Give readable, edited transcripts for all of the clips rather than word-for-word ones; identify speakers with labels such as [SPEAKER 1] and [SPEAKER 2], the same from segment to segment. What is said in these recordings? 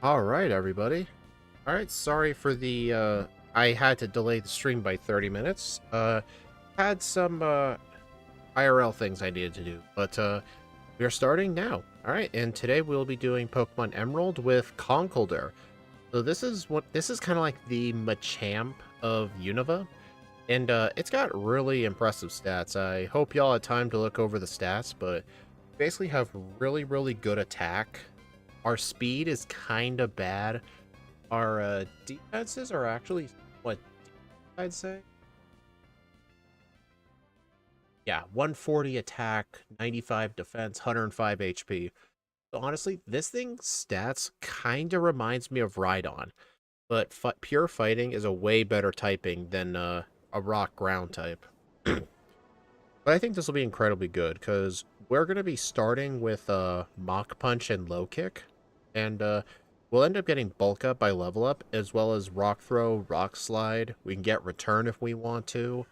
[SPEAKER 1] All right, everybody. All right, sorry for the I had to delay the stream by 30 minutes. Had some IRL things I needed to do, but we are starting now. All right, and today we'll be doing Pokemon Emerald with Conkeldurr. So this is kind of like the Machamp of Unova, and it's got really impressive stats. I hope y'all had time to look over the stats, but basically have really good attack. Our speed is kind of bad. Our defenses are actually what I'd say. Yeah, 140 attack, 95 defense, 105 HP. So honestly, this thing's stats kind of reminds me of Rhydon, but pure fighting is a way better typing than a rock ground type. But I think this will be incredibly good because we're going to be starting with Mach Punch and Low Kick, and we'll end up getting Bulk Up by Level Up, as well as Rock Throw, Rock Slide. We can get Return if we want to,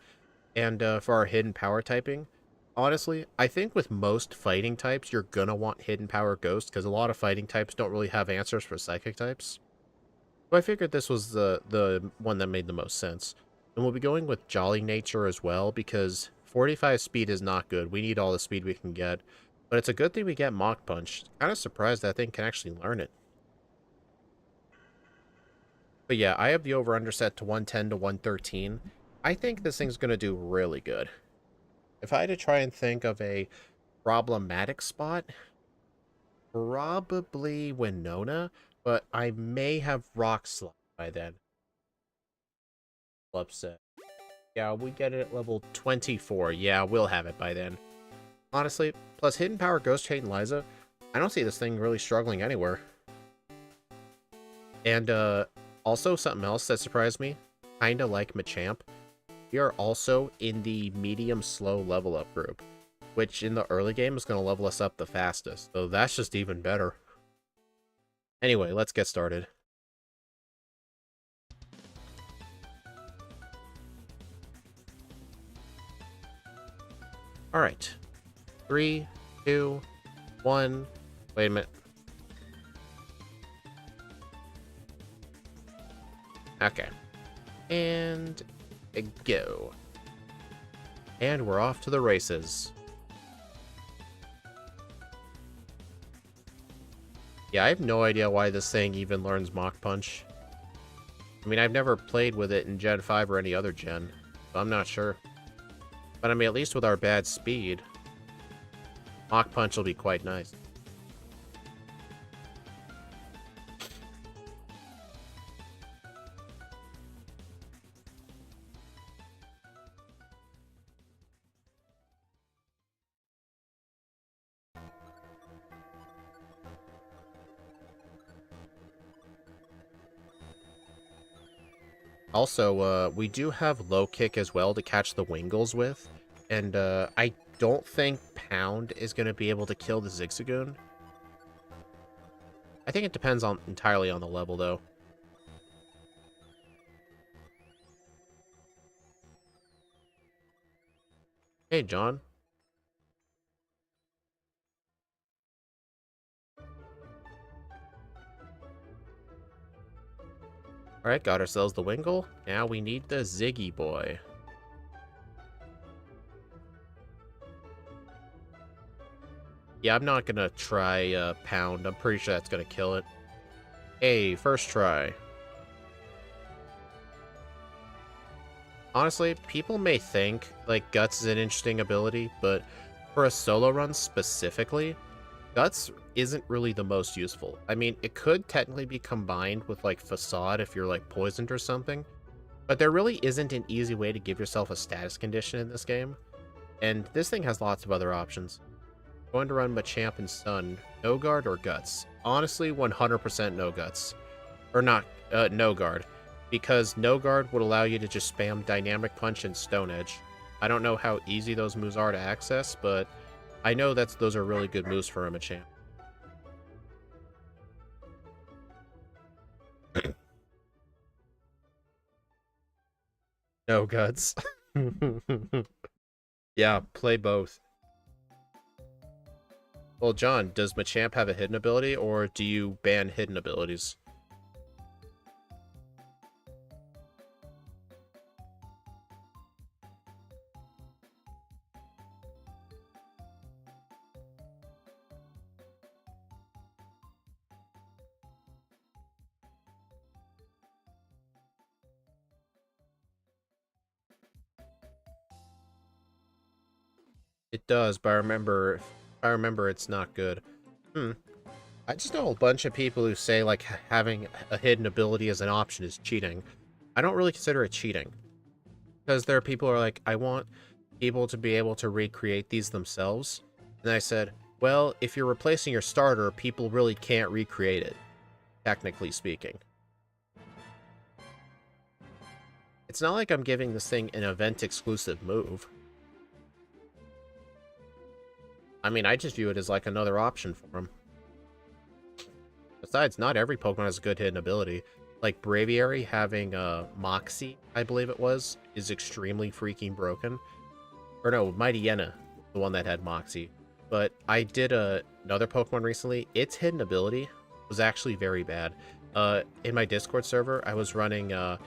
[SPEAKER 1] and for our Hidden Power typing, honestly, I think with most fighting types, you're going to want Hidden Power Ghost, because a lot of fighting types don't really have answers for Psychic types. So I figured this was the one that made the most sense. And we'll be going with Jolly Nature as well, because 45 speed is not good. We need all the speed we can get. But it's a good thing we get Mach Punch. Kind of surprised that thing can actually learn it. But yeah, I have the over-under set to 110 to 113. I think this thing's going to do really good. If I had to try and think of a problematic spot, probably Winona, but I may have Rock Slide by then. Upset. Yeah, we get it at level 24. Yeah, we'll have it by then. Honestly, plus Hidden Power Ghost Chain Liza, I don't see this thing really struggling anywhere. And also something else that surprised me, kinda like Machamp, we are also in the medium-slow level up group, which in the early game is going to level us up the fastest, so that's just even better. Anyway, let's get started. Alright. 3, 2, 1. Wait a minute. Okay. And go. And we're off to the races. Yeah, I have no idea why this thing even learns Mach Punch. I mean, I've never played with it in Gen 5 or any other gen, so I'm not sure. But I mean, at least with our bad speed, Mach Punch will be quite nice. Also, we do have Low Kick as well to catch the Wingles with, and I don't think Pound is going to be able to kill the Zigzagoon. I think it depends entirely on the level, though. Hey, John. Alright, got ourselves the Wingle. Now we need the Ziggy boy. Yeah, I'm not gonna try Pound. I'm pretty sure that's gonna kill it. Hey, first try. Honestly, people may think, like, Guts is an interesting ability, but for a solo run specifically, Guts isn't really the most useful. I mean, it could technically be combined with, like, Facade if you're, like, poisoned or something, but there really isn't an easy way to give yourself a status condition in this game, and this thing has lots of other options. I'm going to run Machamp and Sun, No Guard or Guts. Honestly, 100% No Guts. Or not, No Guard, because No Guard would allow you to just spam Dynamic Punch and Stone Edge. I don't know how easy those moves are to access, but I know those are really good moves for a Machamp. No Guts. Yeah, play both. Well, John, does Machamp have a hidden ability, or do you ban hidden abilities? It does, but I remember it's not good. Hmm. I just know a bunch of people who say like having a hidden ability as an option is cheating. I don't really consider it cheating because there are people who are like, I want people to be able to recreate these themselves. And I said, well, if you're replacing your starter, people really can't recreate it, technically speaking. It's not like I'm giving this thing an event-exclusive move. I mean, I just view it as like another option for him. Besides, not every Pokemon has a good hidden ability. Like Braviary having Moxie, I believe it was, is extremely freaking broken. Or no, Mightyena, the one that had Moxie. But I did another Pokemon recently. Its hidden ability was actually very bad. In my Discord server, I was running... I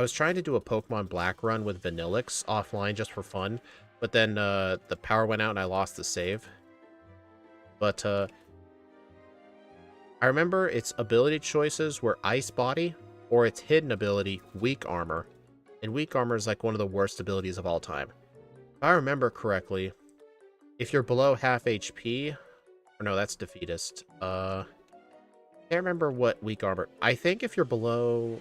[SPEAKER 1] was trying to do a Pokemon Black run with Vanillix offline just for fun. But then the power went out and I lost the save. But I remember its ability choices were Ice Body or its hidden ability, Weak Armor. And Weak Armor is like one of the worst abilities of all time. If I remember correctly, if you're below half HP, or no, that's Defeatist. Can't remember what Weak Armor. I think if you're below,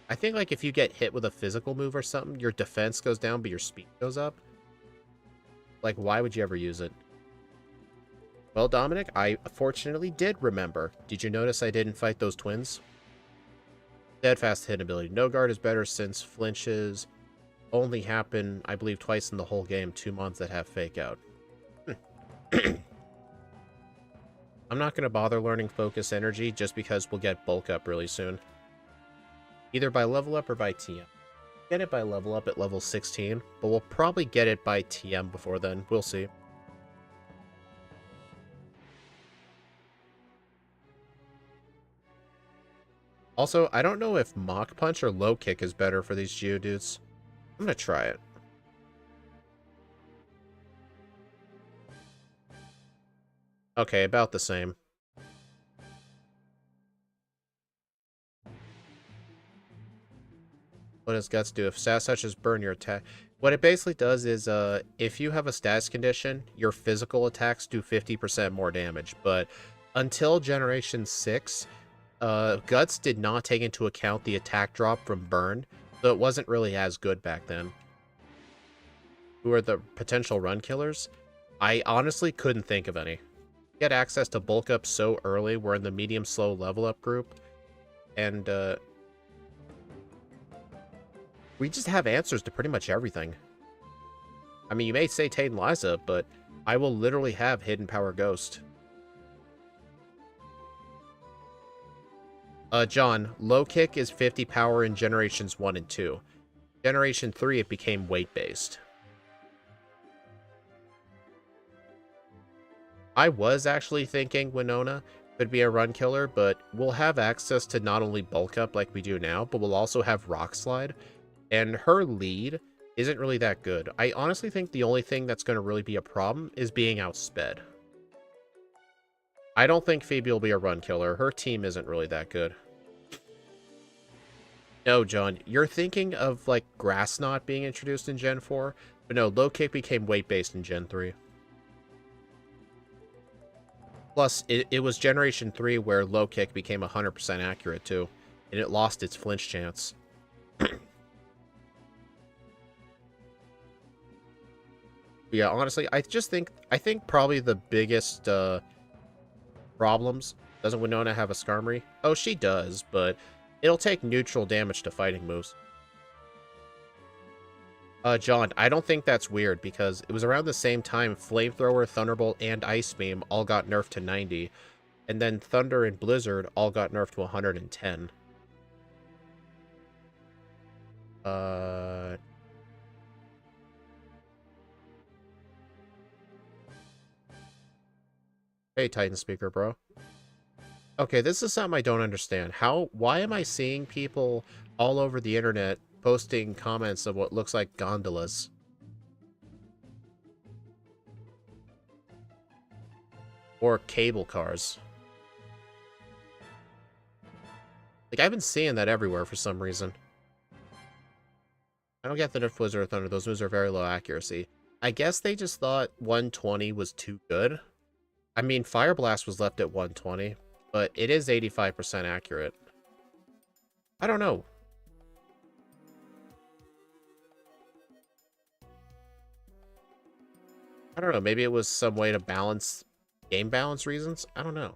[SPEAKER 1] I think like if you get hit with a physical move or something, your defense goes down, but your speed goes up. Like, why would you ever use it? Well, Dominic, I fortunately did remember. Did you notice I didn't fight those twins? Steadfast hidden ability. No guard is better since flinches only happen, I believe, twice in the whole game. 2 months that have fake out. I'm not going to bother learning Focus Energy just because we'll get Bulk Up really soon. Either by level up or by TM. Get it by level up at level 16, but we'll probably get it by TM before then. We'll see. Also, I don't know if Mach Punch or Low Kick is better for these Geodudes. I'm going to try it. Okay, about the same. What does Guts do? If stats such as burn your attack... What it basically does is, if you have a status condition, your physical attacks do 50% more damage. But until Generation 6, Guts did not take into account the attack drop from burn, so it wasn't really as good back then. Who are the potential run killers? I honestly couldn't think of any. Get access to bulk up so early. We're in the medium slow level up group, and we just have answers to pretty much everything. I mean, you may say Tate and Liza, but I will literally have Hidden Power Ghost. John, Low Kick is 50 power in Generations 1 and 2. Generation 3, it became weight-based. I was actually thinking Winona could be a run killer, but we'll have access to not only bulk up like we do now, but we'll also have Rock Slide. And her lead isn't really that good. I honestly think the only thing that's going to really be a problem is being outsped. I don't think Phoebe will be a run killer. Her team isn't really that good. No, John, you're thinking of, like, Grass Knot being introduced in Gen 4, but no, Low Kick became weight-based in Gen 3. Plus, it was Generation 3 where Low Kick became 100% accurate, too, and it lost its flinch chance. Yeah, honestly, I think probably the biggest problems... Doesn't Winona have a Skarmory? Oh, she does, but it'll take neutral damage to fighting moves. John, I don't think that's weird, because it was around the same time Flamethrower, Thunderbolt, and Ice Beam all got nerfed to 90, and then Thunder and Blizzard all got nerfed to 110. Hey, Titan Speaker, bro. Okay, this is something I don't understand. Why am I seeing people all over the internet posting comments of what looks like gondolas? Or cable cars? Like, I've been seeing that everywhere for some reason. I don't get the nerf Blizzard or Thunder. Those moves are very low accuracy. I guess they just thought 120 was too good. I mean, Fire Blast was left at 120, but it is 85% accurate. I don't know. I don't know. Maybe it was some way to balance game balance reasons. I don't know.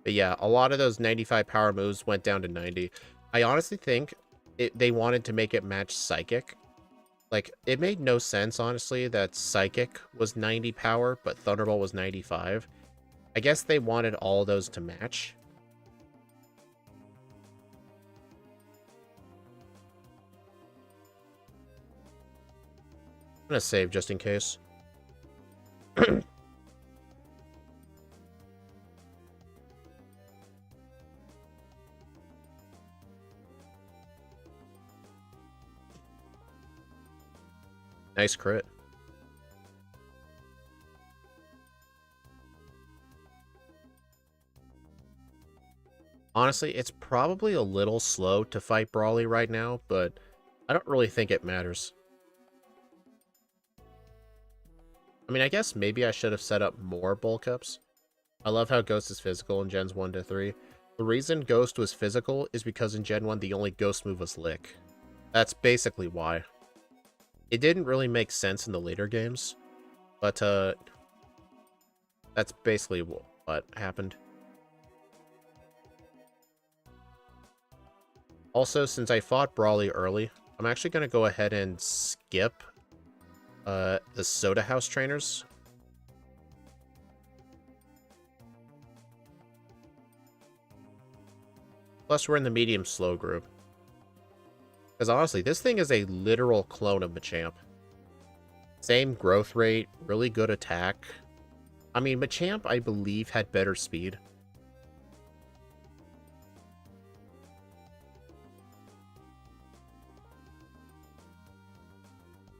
[SPEAKER 1] But yeah, a lot of those 95 power moves went down to 90. I honestly think they wanted to make it match Psychic. Like, it made no sense, honestly, that Psychic was 90 power, but Thunderbolt was 95. I guess they wanted all those to match. I'm gonna save just in case. Nice crit. Honestly, it's probably a little slow to fight Brawly right now, but I don't really think it matters. I mean, I guess maybe I should have set up more bulk ups. I love how Ghost is physical in Gens 1 to 3. The reason Ghost was physical is because in Gen 1 the only Ghost move was Lick. That's basically why. It didn't really make sense in the later games, but that's basically what happened. Also, since I fought Brawly early, I'm actually going to go ahead and skip the Soda House trainers. Plus, we're in the medium slow group. Because honestly, this thing is a literal clone of Machamp. Same growth rate, really good attack. I mean, Machamp, I believe, had better speed.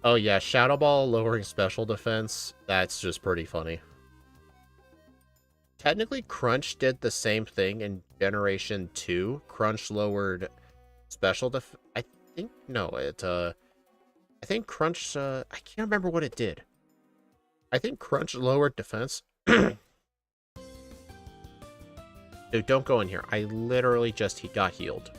[SPEAKER 1] Oh yeah, Shadow Ball lowering special defense, that's just pretty funny. Technically, Crunch did the same thing in Generation 2. Crunch lowered special def... I think, no, I think Crunch, I can't remember what it did. I think Crunch lowered defense. Dude, don't go in here. I literally just got healed.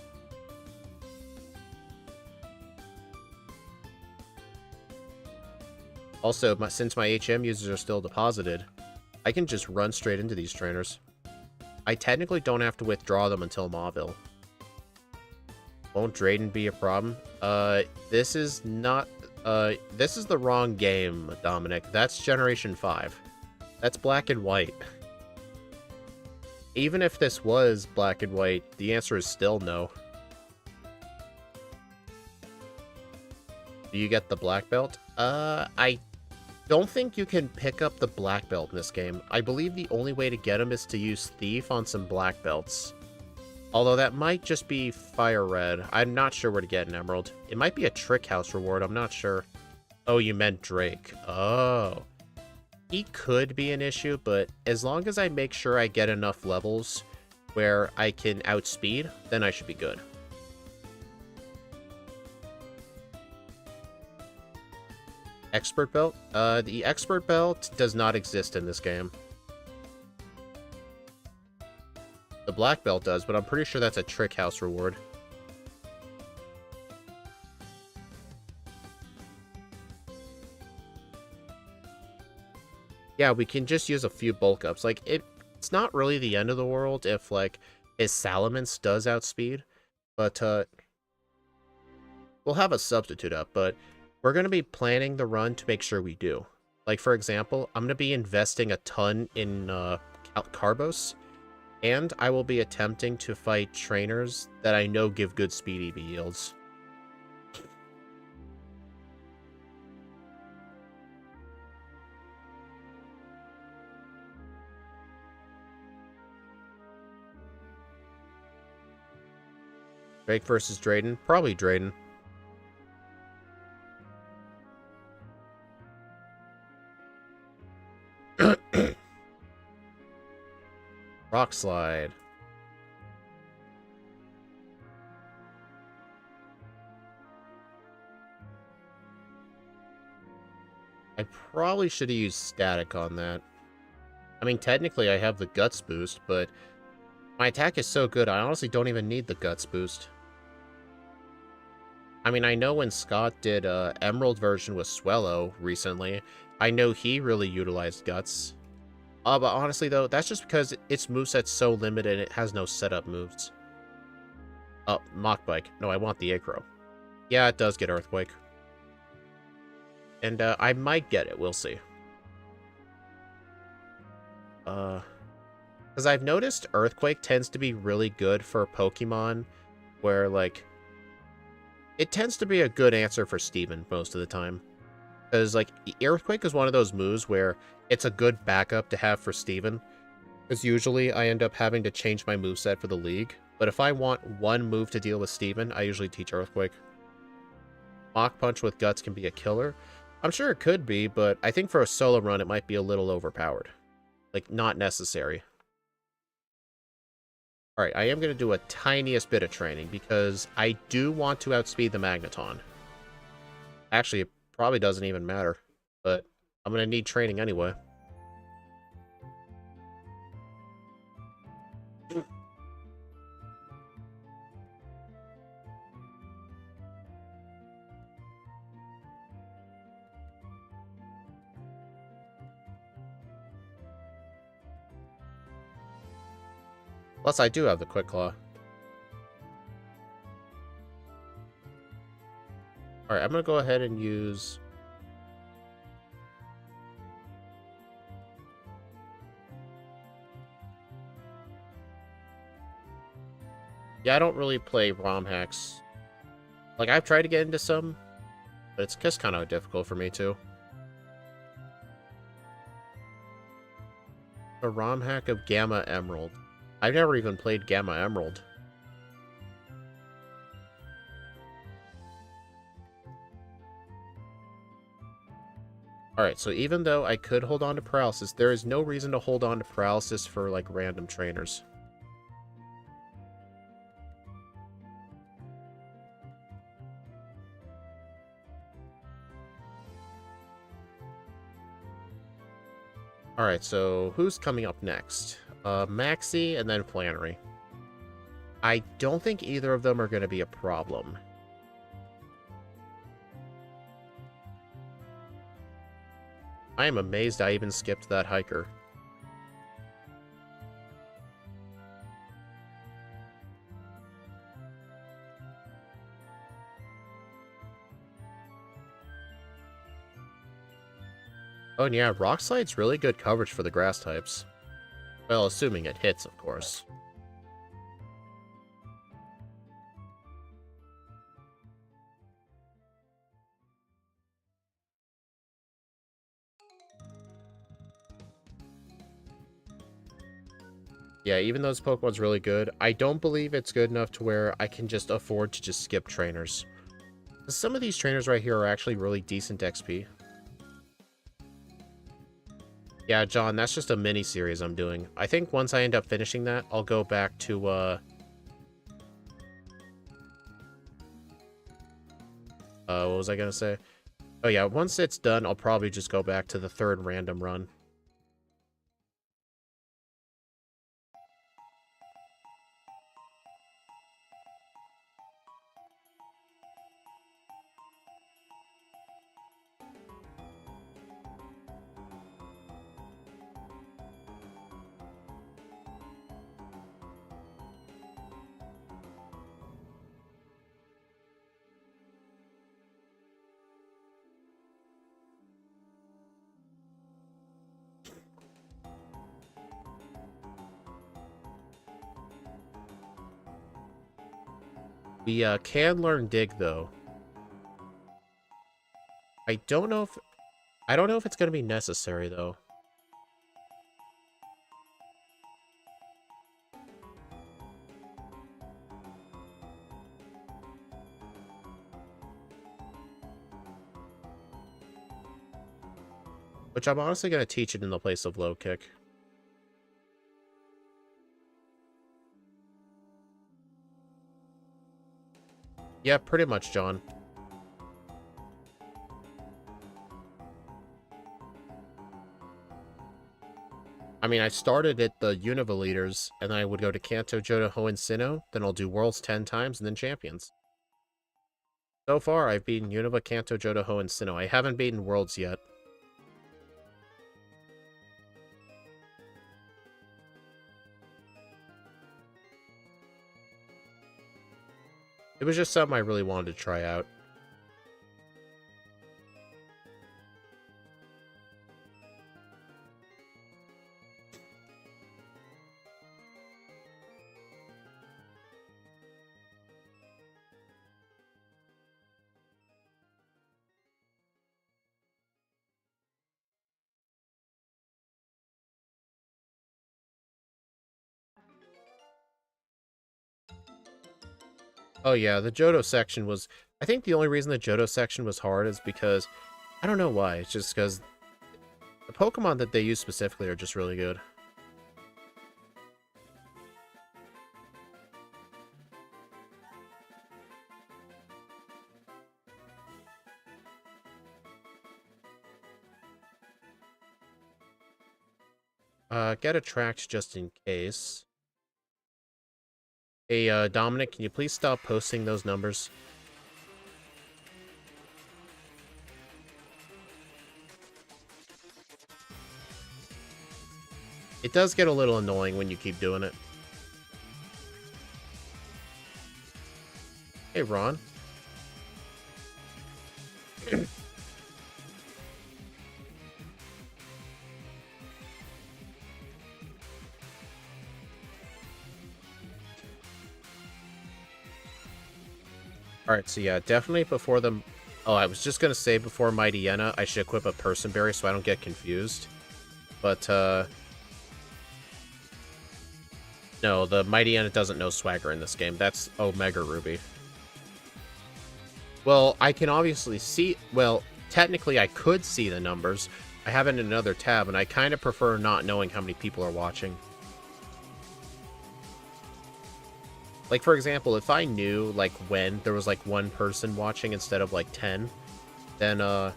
[SPEAKER 1] Also, since my HM users are still deposited, I can just run straight into these trainers. I technically don't have to withdraw them until Mauville. Won't Drayden be a problem? This is not... this is the wrong game, Dominic. That's Generation 5. That's Black and White. Even if this was Black and White, the answer is still no. Do you get the Black Belt? I don't think you can pick up the Black Belt in this game. I believe the only way to get them is to use Thief on some Black Belts. Although that might just be Fire Red. I'm not sure where to get an Emerald. It might be a Trick House reward, I'm not sure. Oh, you meant Drake. Oh. He could be an issue, but as long as I make sure I get enough levels where I can outspeed, then I should be good. Expert Belt? The Expert Belt does not exist in this game. The Black Belt does, but I'm pretty sure that's a Trick House reward. Yeah, we can just use a few bulk ups. Like, it's not really the end of the world if, like, his Salamence does outspeed, but, we'll have a substitute up, but we're going to be planning the run to make sure we do. Like, for example, I'm going to be investing a ton in, Carbos, and I will be attempting to fight trainers that I know give good speed EV yields. Drake versus Drayden? Probably Drayden. Rock Slide. I probably should have used static on that. I mean, technically I have the guts boost, but my attack is so good, I honestly don't even need the guts boost. I mean, I know when Scott did Emerald version with Swellow recently, I know he really utilized guts. But honestly though, that's just because its moveset's so limited and it has no setup moves. Oh, Mach Bike. No, I want the Acro. Yeah, it does get Earthquake. And I might get it, we'll see. Because I've noticed Earthquake tends to be really good for Pokemon where, like, it tends to be a good answer for Steven most of the time. Because, like, Earthquake is one of those moves where it's a good backup to have for Steven. Because usually I end up having to change my moveset for the league. But if I want one move to deal with Steven, I usually teach Earthquake. Mach Punch with Guts can be a killer. I'm sure it could be, but I think for a solo run it might be a little overpowered. Like, not necessary. Alright, I am going to do a tiniest bit of training, because I do want to outspeed the Magneton. Actually, it probably doesn't even matter, but I'm going to need training anyway. Plus, I do have the Quick Claw. Alright, I'm going to go ahead and use... Yeah, I don't really play ROM hacks. Like, I've tried to get into some, but it's just kind of difficult for me, too. A ROM hack of Gamma Emerald. I've never even played Gamma Emerald. Alright, so even though I could hold on to Paralysis, there is no reason to hold on to Paralysis for, like, random trainers. Alright, so who's coming up next? Maxie and then Flannery. I don't think either of them are going to be a problem. I am amazed I even skipped that hiker. Oh, and yeah, Rock Slide's really good coverage for the grass types. Well, assuming it hits, of course. Yeah, even though this Pokemon's really good, I don't believe it's good enough to where I can just afford to just skip trainers. Some of these trainers right here are actually really decent XP. Yeah, John, that's just a mini-series I'm doing. I think once I end up finishing that, I'll go back to, what was I gonna say? Oh yeah, once it's done, I'll probably just go back to the third random run. We can learn Dig though. I don't know if it's gonna be necessary though. Which I'm honestly gonna teach it in the place of low kick. Yeah, pretty much, John. I mean, I started at the Unova leaders, and then I would go to Kanto, Johto, Hoenn, Sinnoh, then I'll do Worlds 10 times, and then Champions. So far, I've beaten Unova, Kanto, Johto, Hoenn, Sinnoh. I haven't beaten Worlds yet. It was just something I really wanted to try out. Oh yeah, the Johto section was... I think the only reason the Johto section was hard is because... I don't know why, it's just because... the Pokemon that they use specifically are just really good. Get attract just in case. Hey, Dominic, can you please stop posting those numbers? It does get a little annoying when you keep doing it. Hey, Ron. Alright, so yeah, definitely before the... Oh, I was just gonna say before Mightyena, I should equip a Person Berry so I don't get confused. But, no, the Mightyena doesn't know Swagger in this game. That's Omega Ruby. Well, I can obviously see... Well, technically I could see the numbers. I have it in another tab, and I kind of prefer not knowing how many people are watching. Like, for example, if I knew, like, when there was, like, one person watching instead of, like, 10, then, I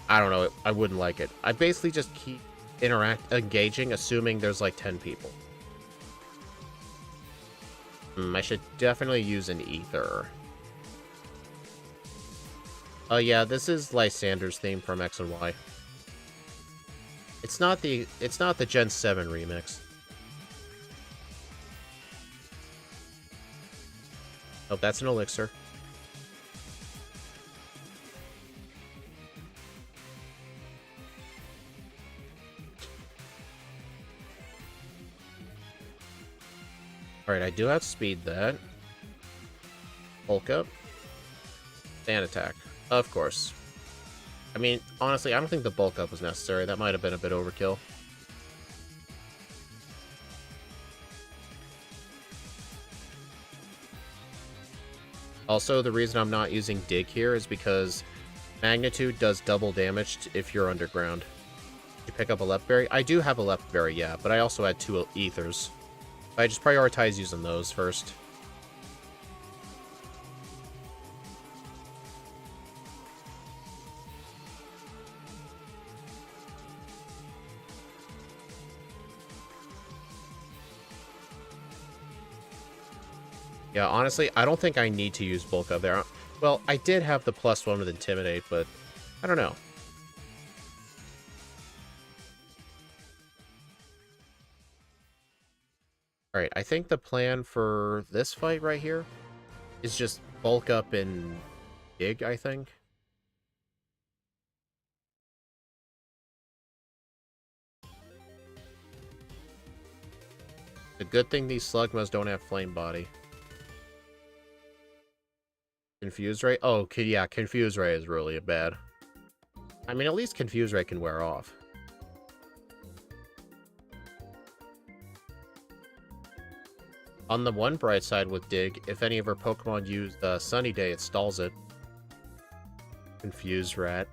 [SPEAKER 1] don't know, I wouldn't like it. I basically just keep engaging, assuming there's, like, 10 people. I should definitely use an Ether. Oh, yeah, this is Lysander's theme from X and Y. It's not the Gen 7 remix. Oh, that's an elixir. Alright, I do have speed that. Bulk up. Sand attack. Of course. I mean, honestly, I don't think the bulk up was necessary. That might have been a bit overkill. Also, the reason I'm not using Dig here is because Magnitude does double damage if you're underground. Did you pick up a Left Berry? I do have a Left Berry, yeah, but I also had 2 Ethers. I just prioritize using those first. Yeah, honestly, I don't think I need to use Bulk Up there. Well, I did have the +1 with Intimidate, but I don't know. Alright, I think the plan for this fight right here is just Bulk Up and Dig, I think. The good thing these Slugmas don't have Flame Body. Confuse Ray? Oh, yeah, Confuse Ray is really bad. I mean, at least Confuse Ray can wear off. On the one bright side with Dig, if any of our Pokemon use Sunny Day, it stalls it. Confuse Rat.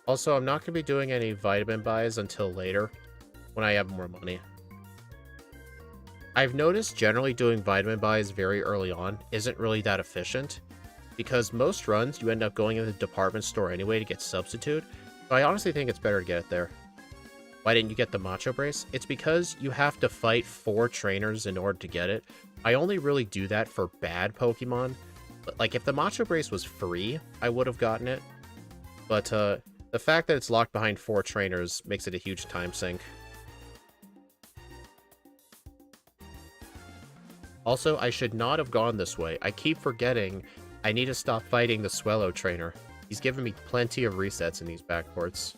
[SPEAKER 1] Also, I'm not going to be doing any vitamin buys until later, when I have more money. I've noticed generally doing vitamin buys very early on isn't really that efficient, because most runs you end up going in the department store anyway to get substitute, so I honestly think it's better to get it there. Why didn't you get the Macho Brace? It's because you have to fight 4 trainers in order to get it. I only really do that for bad Pokemon. But, like, if the Macho Brace was free, I would have gotten it. But, the fact that it's locked behind 4 trainers makes it a huge time sink. Also, I should not have gone this way. I keep forgetting I need to stop fighting the Swellow trainer. He's given me plenty of resets in these backports.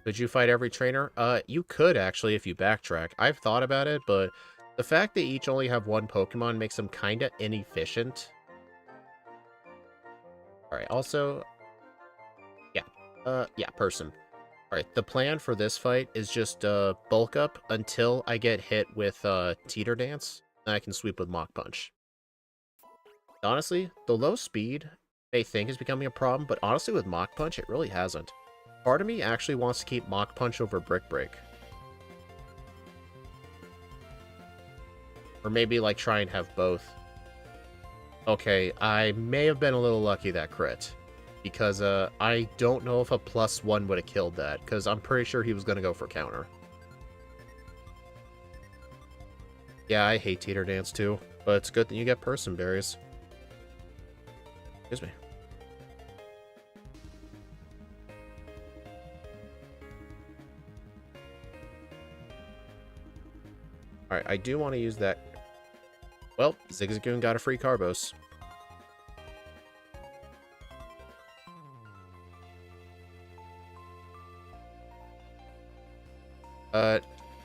[SPEAKER 1] Could you fight every trainer? You could, actually, if you backtrack. I've thought about it, but the fact they each only have 1 Pokemon makes them kinda inefficient. Alright, also... yeah, person. Alright, the plan for this fight is just, bulk up until I get hit with, Teeter Dance, and I can sweep with Mach Punch. Honestly, the low speed may think is becoming a problem, but honestly with Mach Punch, it really hasn't. Part of me actually wants to keep Mach Punch over Brick Break. Or maybe, like, try and have both. Okay, I may have been a little lucky that crit. Because, I don't know if a +1 would have killed that, because I'm pretty sure he was going to go for counter. Yeah, I hate Teeter Dance too, but it's good that you get Person Berries. Excuse me. Alright, I do want to use that. Well, Zigzagoon got a free Carbos.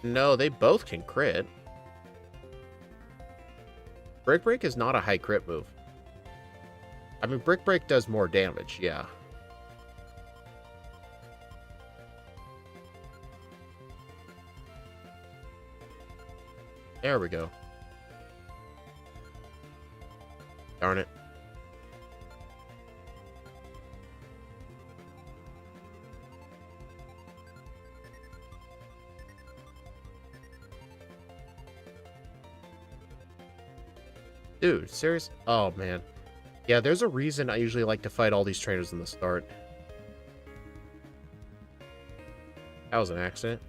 [SPEAKER 1] No, they both can crit. Brick Break is not a high crit move. I mean, Brick Break does more damage, yeah. There we go. Darn it. Dude, serious? Oh, man. Yeah, there's a reason I usually like to fight all these trainers in the start. That was an accident.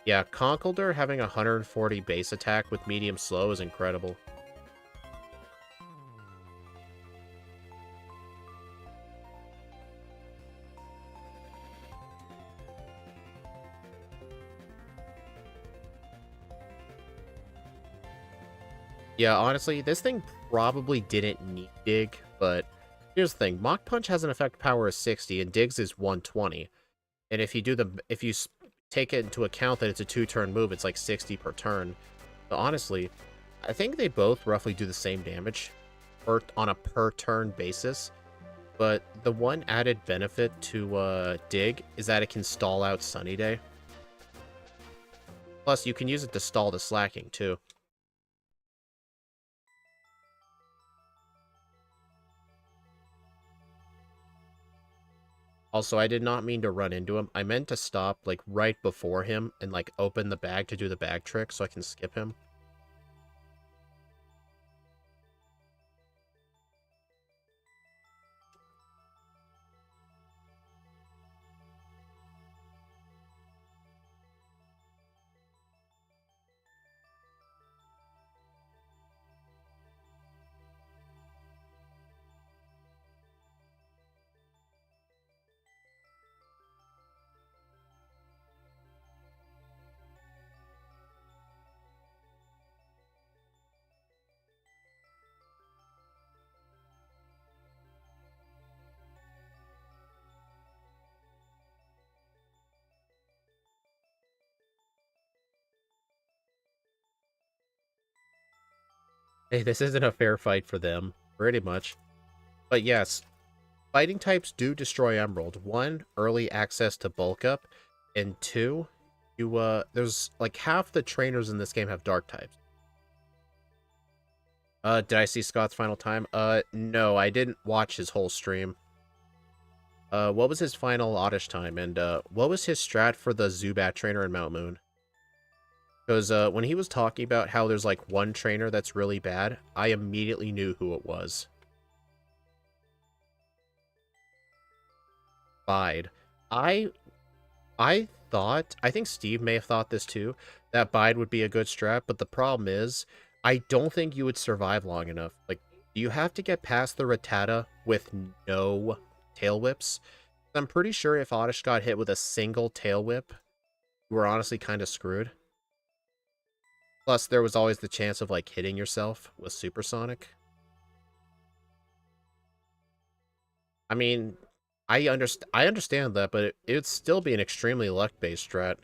[SPEAKER 1] Yeah, Conkeldurr having 140 base attack with medium slow is incredible. Yeah, honestly, this thing probably didn't need Dig, but here's the thing. Mach Punch has an effect power of 60, and Dig's is 120. And if you take it into account that it's a 2-turn move, it's like 60 per turn. But honestly, I think they both roughly do the same damage on a per-turn basis. But the one added benefit to Dig is that it can stall out Sunny Day. Plus, you can use it to stall the Slacking, too. Also, I did not mean to run into him. I meant to stop, like, right before him and, like, open the bag to do the bag trick so I can skip him. Hey, this isn't a fair fight for them, pretty much. But yes, fighting types do destroy Emerald. 1, early access to bulk up, and 2, there's like half the trainers in this game have dark types. Did I see Scott's final time? No, I didn't watch his whole stream. What was his final Oddish time, and what was his strat for the Zubat trainer in Mount Moon? Because when he was talking about how there's like one trainer that's really bad, I immediately knew who it was. Bide. I think Steve may have thought this too, that Bide would be a good strat, but the problem is, I don't think you would survive long enough. Like, you have to get past the Rattata with no tail whips. I'm pretty sure if Oddish got hit with a single tail whip, you were honestly kind of screwed. Plus, there was always the chance of, like, hitting yourself with Supersonic. I mean, I understand that, but it'd still be an extremely luck-based strat.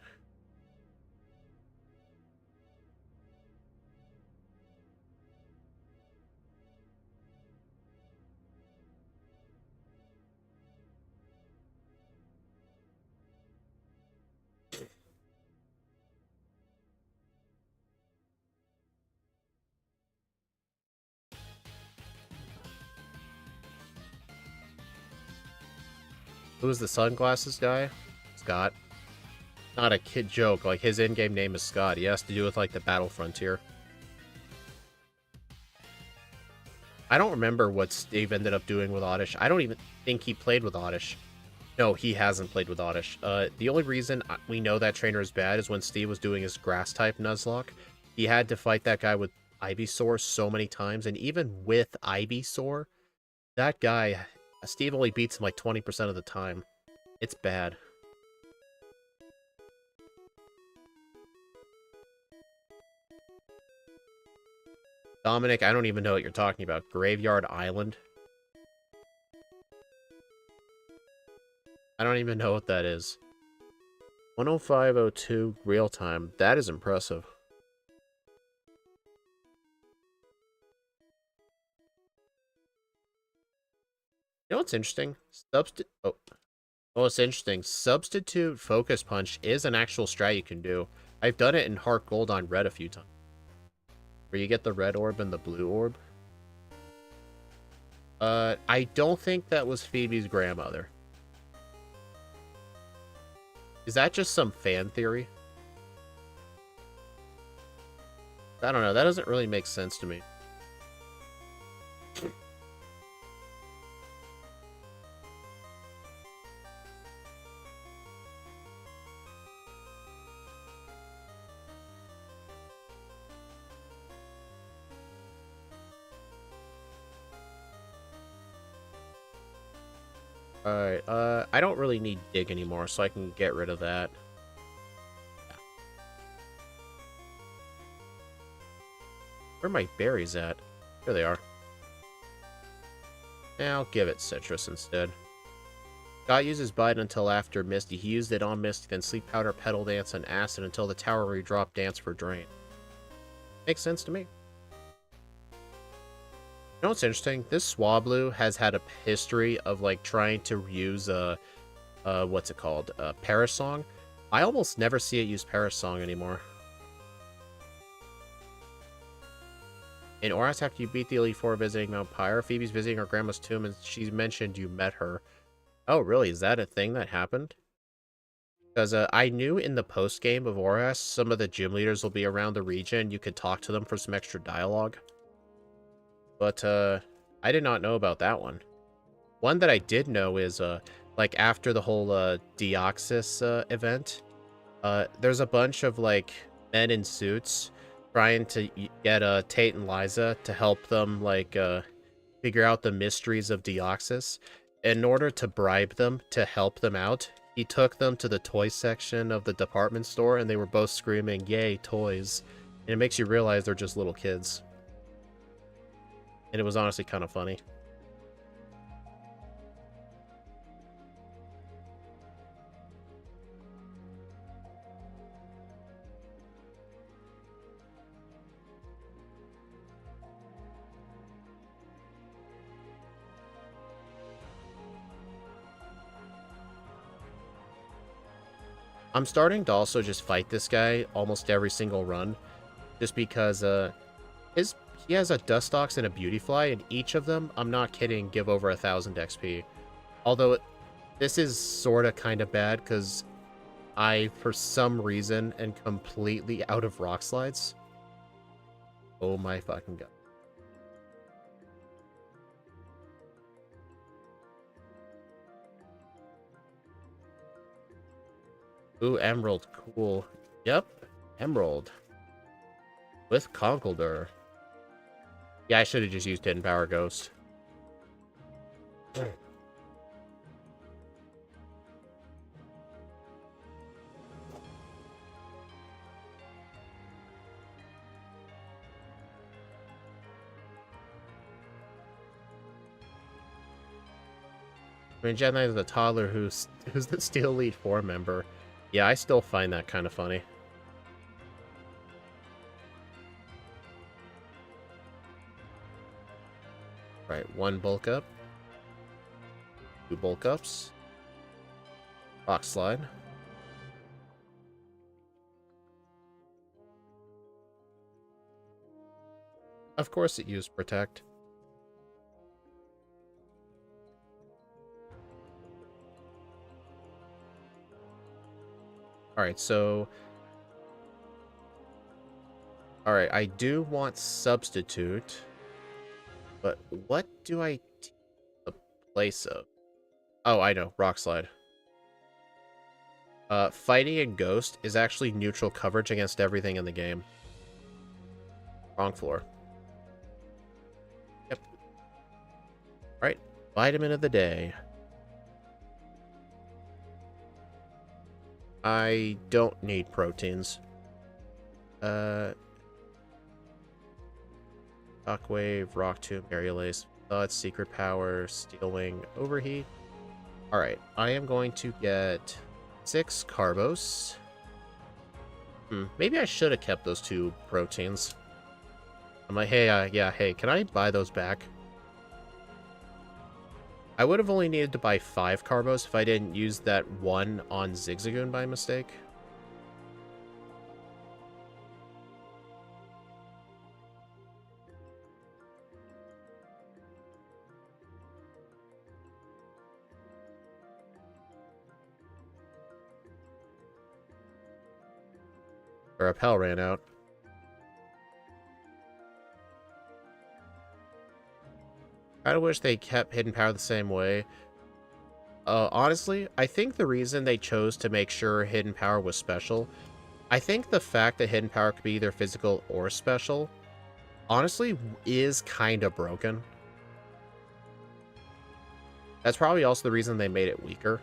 [SPEAKER 1] Who's the sunglasses guy? Scott. Not a kid joke, like his in-game name is Scott. He has to do with like the Battle Frontier. I don't remember what Steve ended up doing with Oddish. I don't even think he played with Oddish. No, he hasn't played with Oddish. The only reason we know that trainer is bad is when Steve was doing his Grass-type Nuzlocke. He had to fight that guy with Ivysaur so many times, and even with Ivysaur, that guy, Steve only beats him like 20% of the time. It's bad. Dominic, I don't even know what you're talking about. Graveyard Island? I don't even know what that is. 105.02 real time. That is impressive. You know what's interesting? It's interesting. Substitute Focus Punch is an actual strat you can do. I've done it in Heart Gold on Red a few times. Where you get the red orb and the blue orb. I don't think that was Phoebe's grandmother. Is that just some fan theory? I don't know. That doesn't really make sense to me. Alright, I don't really need dig anymore, so I can get rid of that. Yeah. Where are my berries at? Here they are. I'll give it citrus instead. Scott uses Bite until after Misty. He used it on Misty, then Sleep Powder, Petal Dance, and Acid until the tower where he dropped Dance for Drain. Makes sense to me. You know what's interesting? This Swablu has had a history of, like, trying to use, what's it called? Paris Song. I almost never see it use Paris Song anymore. In Oras, after you beat the Elite Four visiting Mount Pyre, Phoebe's visiting her grandma's tomb, and she mentioned you met her. Oh, really? Is that a thing that happened? Because I knew in the post-game of Oras, some of the gym leaders will be around the region. You could talk to them for some extra dialogue. But I did not know about that one. One that I did know is, like, after the whole Deoxys event, there's a bunch of, like, men in suits trying to get Tate and Liza to help them, like, figure out the mysteries of Deoxys. In order to bribe them to help them out, he took them to the toy section of the department store, and they were both screaming, "Yay, toys!" And it makes you realize they're just little kids. And it was honestly kind of funny. I'm starting to also just fight this guy almost every single run, just because he has a Dustox and a Beautyfly, and each of them, I'm not kidding, give over 1,000 XP. Although this is sort of kind of bad because I, for some reason, am completely out of rock slides. Oh my fucking god. Ooh, Emerald. Cool. Yep. Emerald. With Conkeldurr. Yeah, I should have just used Hidden Power Ghost. I mean, Gen 9 is a toddler who's the Steel Elite 4 member. Yeah, I still find that kind of funny. Right, 1 bulk up. 2 bulk ups. Rock slide. Of course it used protect. Alright, so... Alright, I do want substitute. But what do I take the place of? Oh, I know. Rock slide. Fighting a ghost is actually neutral coverage against everything in the game. Wrong floor. Yep. Alright. Vitamin of the day. I don't need proteins. Shockwave, Rock Tomb, Aerial Ace, Thought, Secret Power, Steel Wing, Overheat. Alright, I am going to get 6 Carbos. Maybe I should have kept those 2 proteins. I'm like, hey, yeah, hey, can I buy those back? I would have only needed to buy 5 Carbos if I didn't use that 1 on Zigzagoon by mistake. Or Appel ran out. I kinda wish they kept Hidden Power the same way. Honestly, I think the reason they chose to make sure Hidden Power was special, I think the fact that Hidden Power could be either physical or special, honestly, is kind of broken. That's probably also the reason they made it weaker.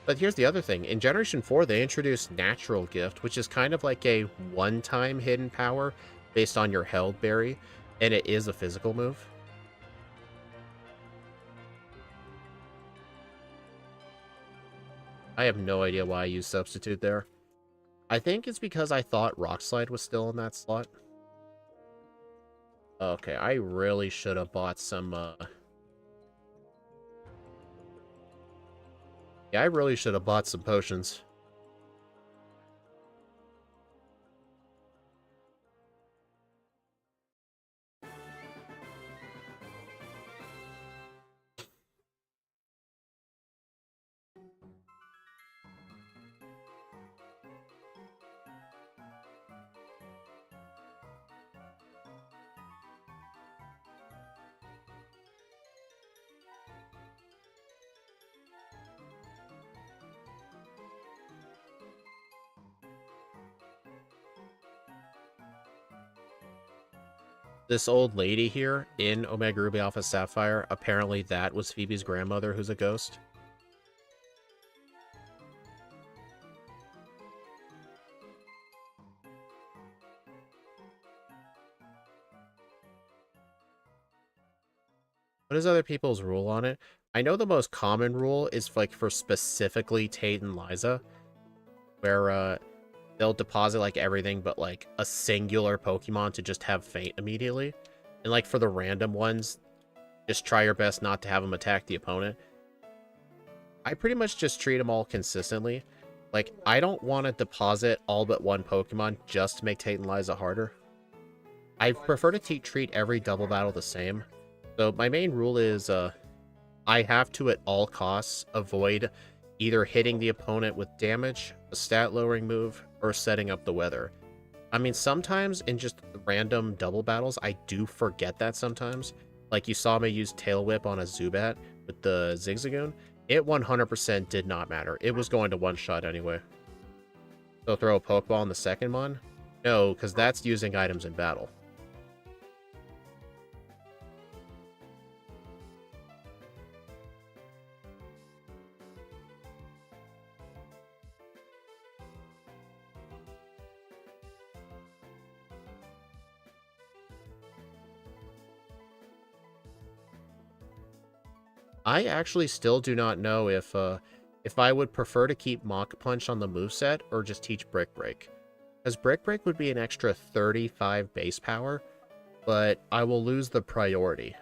[SPEAKER 1] But here's the other thing. In Generation 4, they introduced Natural Gift, which is kind of like a one-time hidden power based on your held berry, and it is a physical move. I have no idea why I used Substitute there. I think it's because I thought Rock Slide was still in that slot. Okay, I really should have bought some, Yeah, I really should have bought some potions. This old lady here in Omega Ruby Alpha Sapphire, apparently that was Phoebe's grandmother who's a ghost. What is other people's rule on it? I know the most common rule is like for specifically Tate and Liza, where they'll deposit like everything but like a singular Pokemon to just have Faint immediately. And like for the random ones, just try your best not to have them attack the opponent. I pretty much just treat them all consistently. Like, I don't want to deposit all but one Pokemon just to make Titanize harder. I prefer to treat every double battle the same. So my main rule is I have to at all costs avoid either hitting the opponent with damage, a stat lowering move, or setting up the weather. I mean, sometimes in just random double battles, I do forget that sometimes. Like you saw me use Tail Whip on a Zubat with the Zigzagoon. It 100% did not matter. It was going to one-shot anyway. So throw a Pokeball in the second one? No, because that's using items in battle. I actually still do not know if I would prefer to keep Mach Punch on the moveset or just teach Brick Break. As Brick Break would be an extra 35 base power, but I will lose the priority.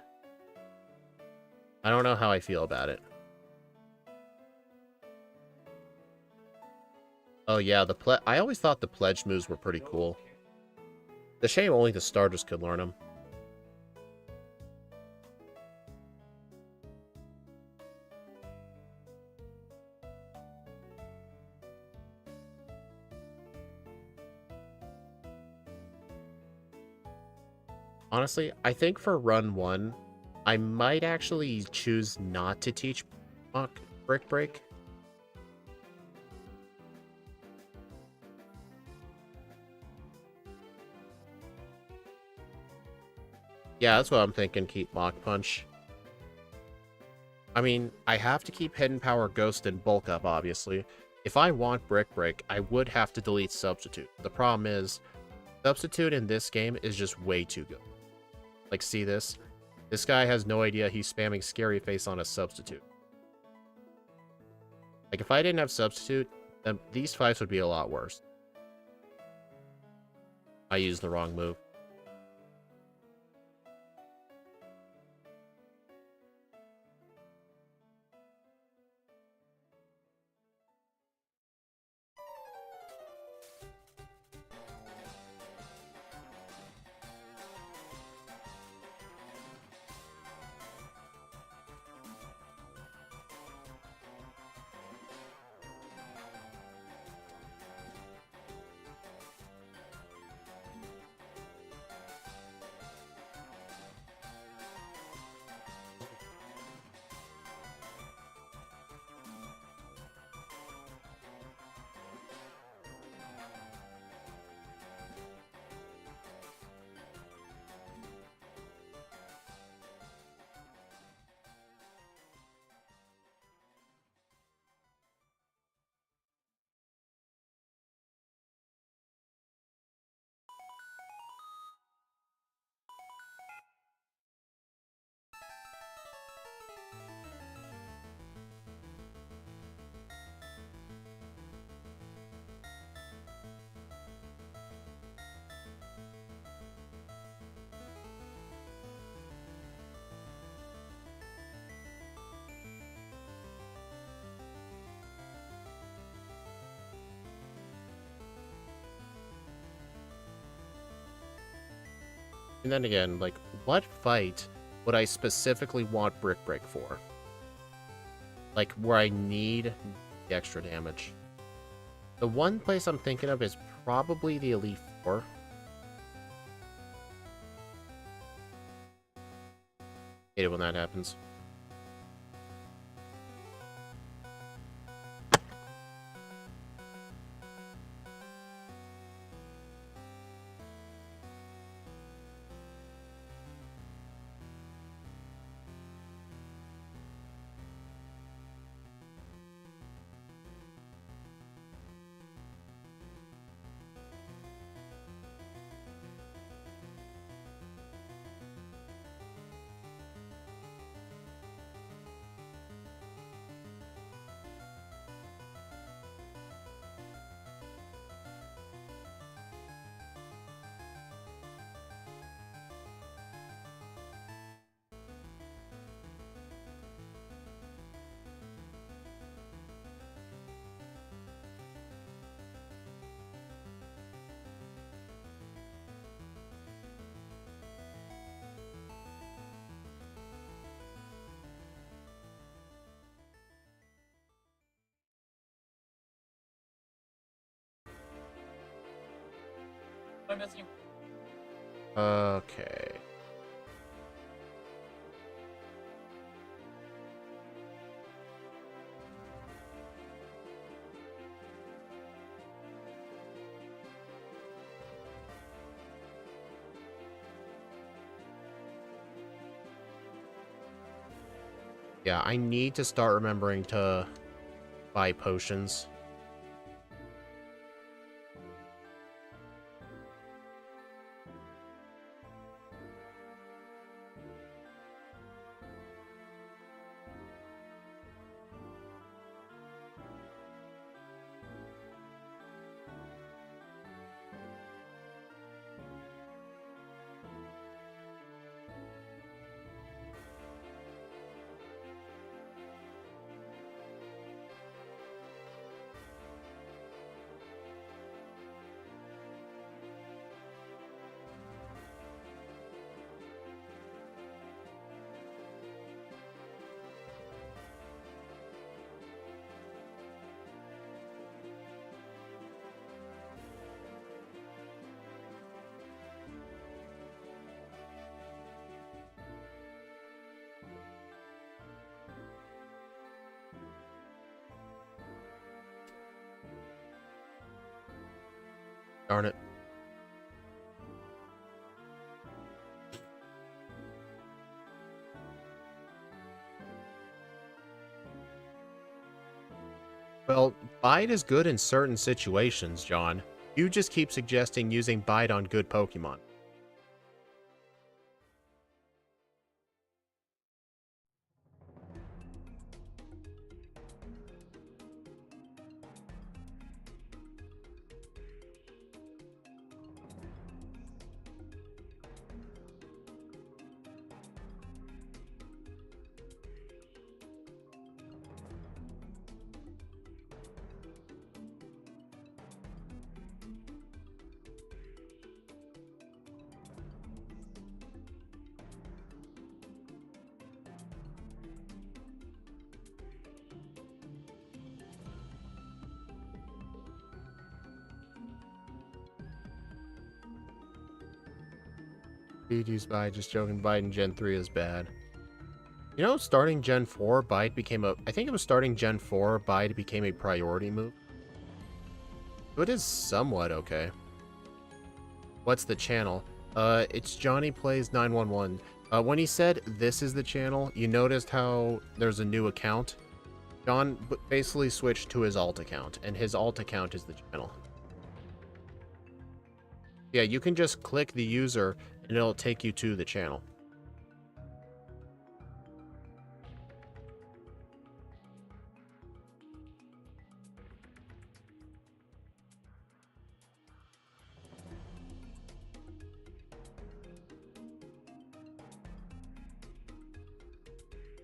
[SPEAKER 1] I don't know how I feel about it. Oh yeah, I always thought the pledge moves were pretty cool. The shame only the starters could learn them. Honestly, I think for run 1, I might actually choose not to teach Brick Break. Yeah, that's what I'm thinking, keep Mach Punch. I mean, I have to keep Hidden Power Ghost and Bulk Up, obviously. If I want Brick Break, I would have to delete Substitute. The problem is, Substitute in this game is just way too good. Like, see this? This guy has no idea he's spamming Scary Face on a Substitute. Like, if I didn't have Substitute, then these fights would be a lot worse. I used the wrong move. And then again, like, what fight would I specifically want Brick Break for? Like, where I need the extra damage. The one place I'm thinking of is probably the Elite Four. Hate it when that happens. Okay. Yeah, I need to start remembering to buy potions. Darn it. Well, bite is good in certain situations, John. You just keep suggesting using bite on good Pokemon. Use bite, just joking. Bite in Gen 3 is bad. You know, starting Gen 4, bite became a... I think it was starting Gen 4, bite became a priority move. So it is somewhat okay. What's the channel? It's Johnny Plays 911. When he said this is the channel, you noticed how there's a new account? John basically switched to his alt account, and his alt account is the channel. Yeah, you can just click the user, and it'll take you to the channel.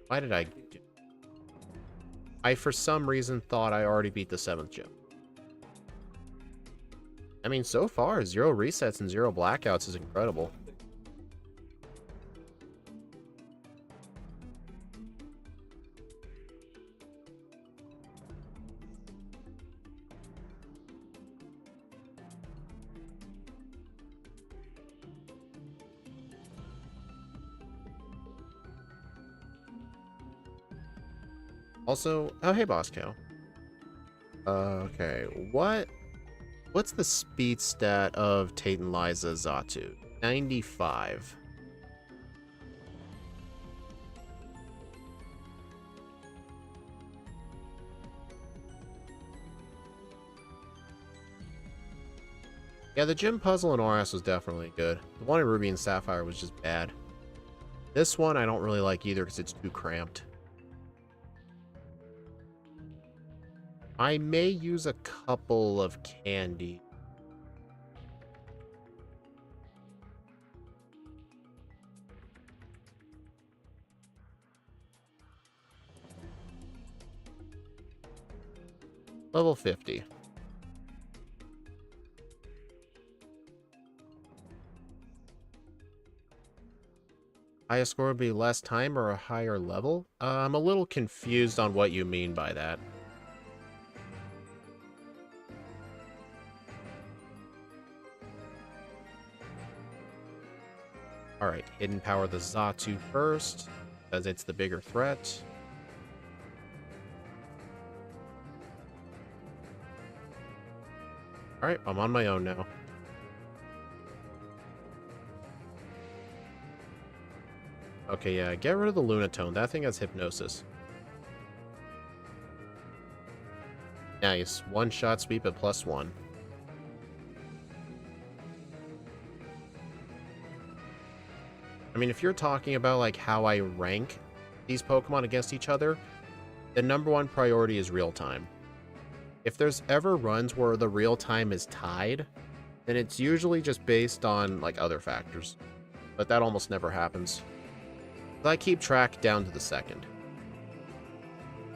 [SPEAKER 1] Why did I... I, for some reason, thought I already beat the 7th gym. I mean, so far, 0 resets and 0 blackouts is incredible. Also, oh, hey, Boss Cow. Okay, what's the speed stat of Tate and Liza Zatu? 95. Yeah, the gym puzzle in RS was definitely good. The one in Ruby and Sapphire was just bad. This one I don't really like either because it's too cramped. I may use a couple of candy. Level 50. Highest score would be less time or a higher level? I'm a little confused on what you mean by that. hidden power the Xatu first, because it's the bigger threat. Alright, I'm on my own now. Okay, yeah, get rid of the Lunatone. That thing has hypnosis. Nice. One-shot sweep at +1. I mean, if you're talking about, like, how I rank these Pokemon against each other, the #1 priority is real-time. If there's ever runs where the real-time is tied, then it's usually just based on, like, other factors. But that almost never happens. I keep track down to the second.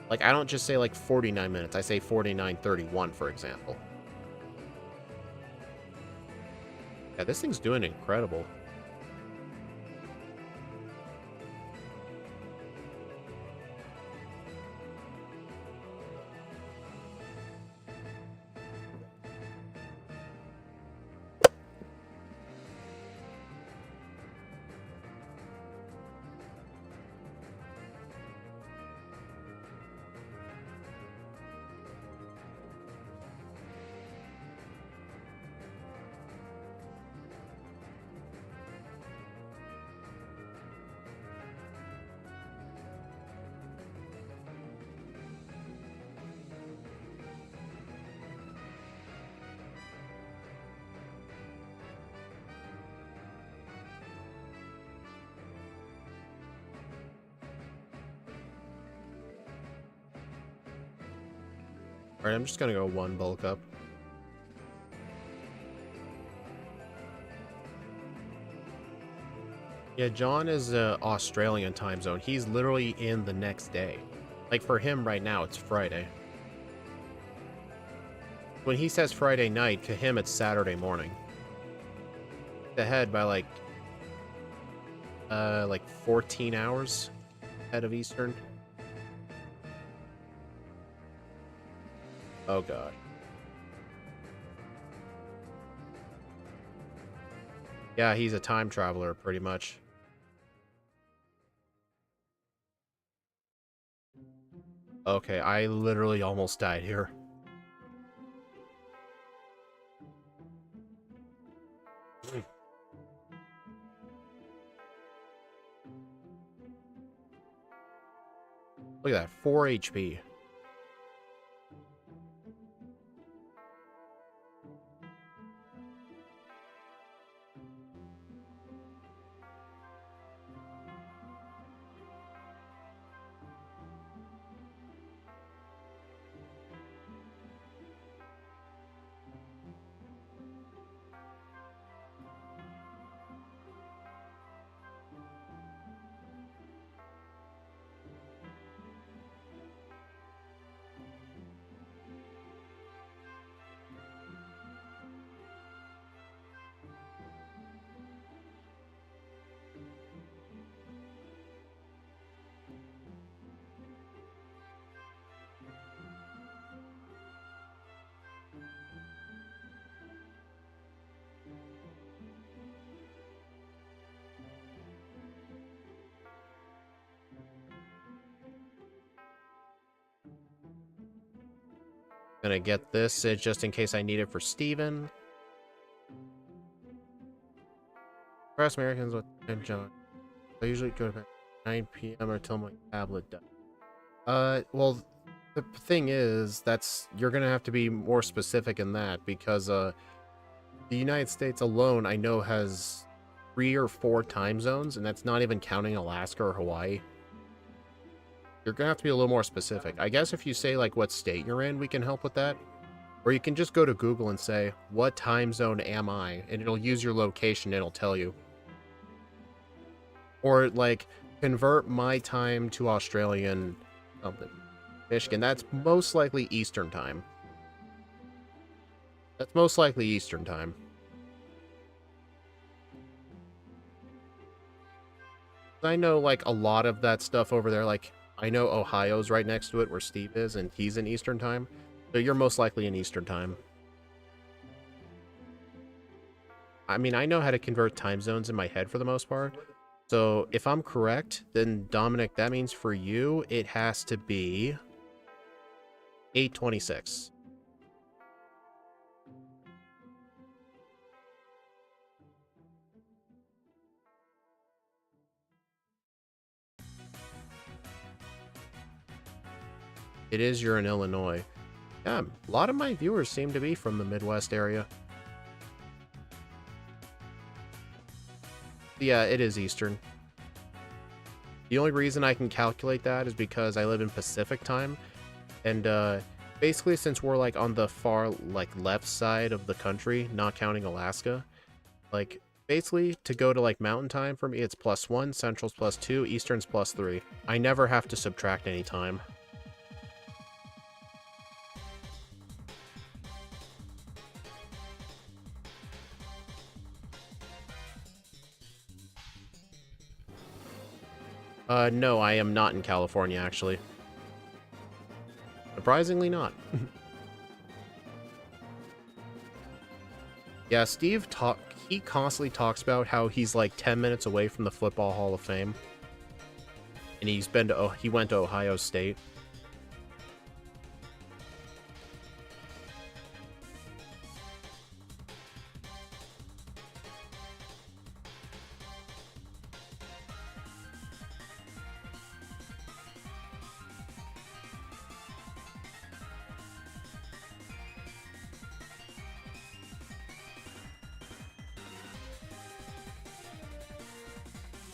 [SPEAKER 1] Like, I don't just say, like, 49 minutes. I say 49:31, for example. Yeah, this thing's doing incredible. Alright, I'm just gonna go 1 bulk up. Yeah, John is Australian time zone. He's literally in the next day. Like, for him right now, it's Friday. When he says Friday night, to him it's Saturday morning. Ahead by like 14 hours ahead of Eastern. Oh god. Yeah, he's a time traveler, pretty much. Okay, I literally almost died here. Look at that, 4 HP. Gonna get this just in case I need it for Steven. Cross Americans with John. I usually go to bed 9 p.m. or till my tablet dies. Well, the thing is, you're gonna have to be more specific in that because the United States alone, I know, has 3 or 4 time zones, and that's not even counting Alaska or Hawaii. You're gonna have to be a little more specific. I guess if you say like what state you're in, we can help with that. Or you can just go to Google and say, what time zone am I? And it'll use your location, it'll tell you. Or like convert my time to Australian something. Michigan, that's most likely Eastern time. That's most likely Eastern time. I know like a lot of that stuff over there, like I know Ohio's right next to it where Steve is, and he's in Eastern time. So you're most likely in Eastern time. I mean, I know how to convert time zones in my head for the most part. So if I'm correct, then Dominic, that means for you, it has to be 826. It is, you're in Illinois. Yeah, a lot of my viewers seem to be from the Midwest area. Yeah, it is Eastern. The only reason I can calculate that is because I live in Pacific time, and basically since we're like on the far like left side of the country, not counting Alaska, like basically to go to like mountain time for me it's +1, Central's +2, Eastern's +3. I never have to subtract any time. No, I am not in California, actually. Surprisingly not. Yeah, he constantly talks about how he's like 10 minutes away from the Football Hall of Fame. And he went to Ohio State.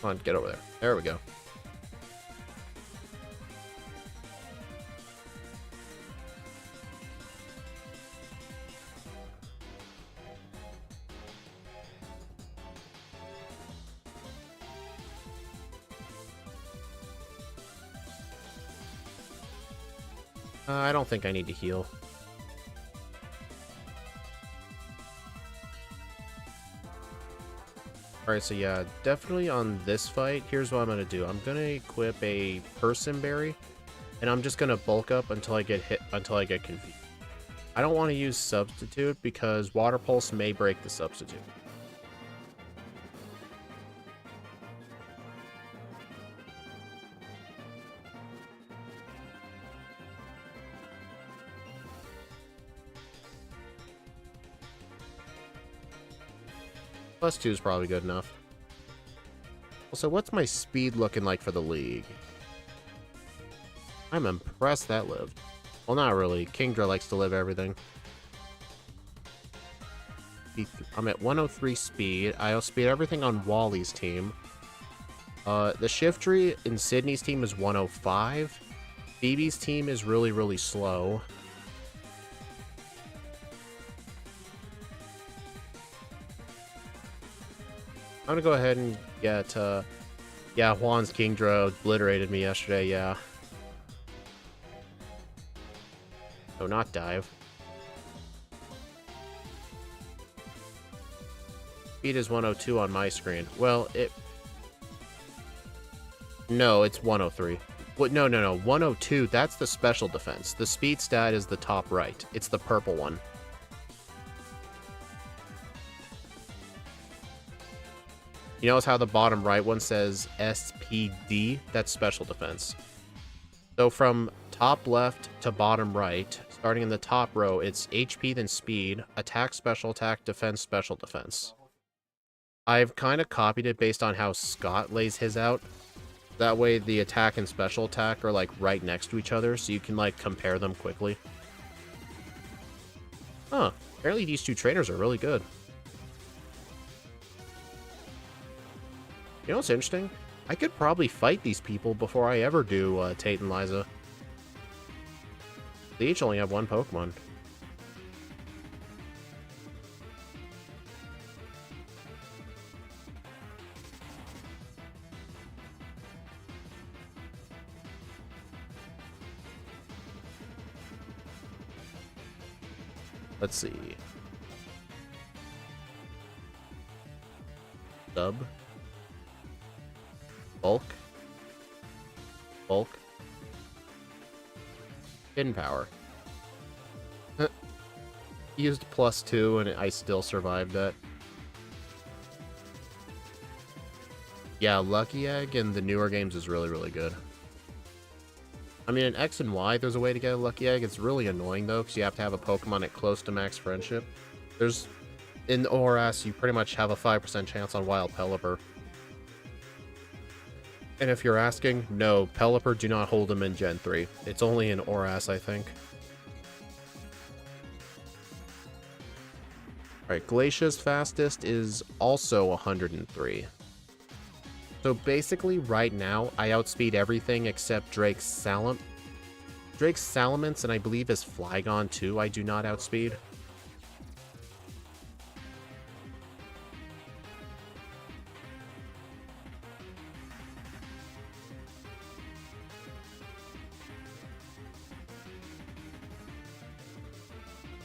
[SPEAKER 1] Come on, get over there. There we go. I don't think I need to heal. Alright, so yeah, definitely on this fight, here's what I'm gonna do. I'm gonna equip a Person Berry, and I'm just gonna bulk up until I get confused. I don't want to use Substitute because Water Pulse may break the Substitute. +2 is probably good enough. Also, what's my speed looking like for the league? I'm impressed that lived. Well, not really. Kingdra likes to live everything. I'm at 103 speed. I outspeed everything on Wally's team. The shift tree in Sydney's team is 105. Phoebe's team is really, really slow. I'm gonna go ahead and get, yeah, Juan's Kingdra obliterated me yesterday, yeah. No, not dive. Speed is 102 on my screen. Well, no, it's 103. What? No. 102, that's the special defense. The speed stat is the top right. It's the purple one. You notice how the bottom right one says SPD? That's special defense. So from top left to bottom right, starting in the top row, it's HP, then speed, attack, special attack, defense, special defense. I've kind of copied it based on how Scott lays his out. That way the attack and special attack are like right next to each other, so you can like compare them quickly. Huh, apparently these two trainers are really good. You know what's interesting? I could probably fight these people before I ever do Tate and Liza. They each only have one Pokemon. Let's see. Sub. Bulk. Bulk. Hidden power. Used +2 and I still survived that. Yeah, Lucky Egg in the newer games is really, really good. I mean, in X and Y, there's a way to get a Lucky Egg. It's really annoying, though, because you have to have a Pokemon at close to max friendship. In ORS, you pretty much have a 5% chance on Wild Pelipper. And if you're asking, no, Pelipper do not hold them in Gen 3. It's only in ORS, I think. Alright, Glacia's fastest is also 103. So basically, right now, I outspeed everything except Drake's Salamence, and I believe his Flygon too, I do not outspeed.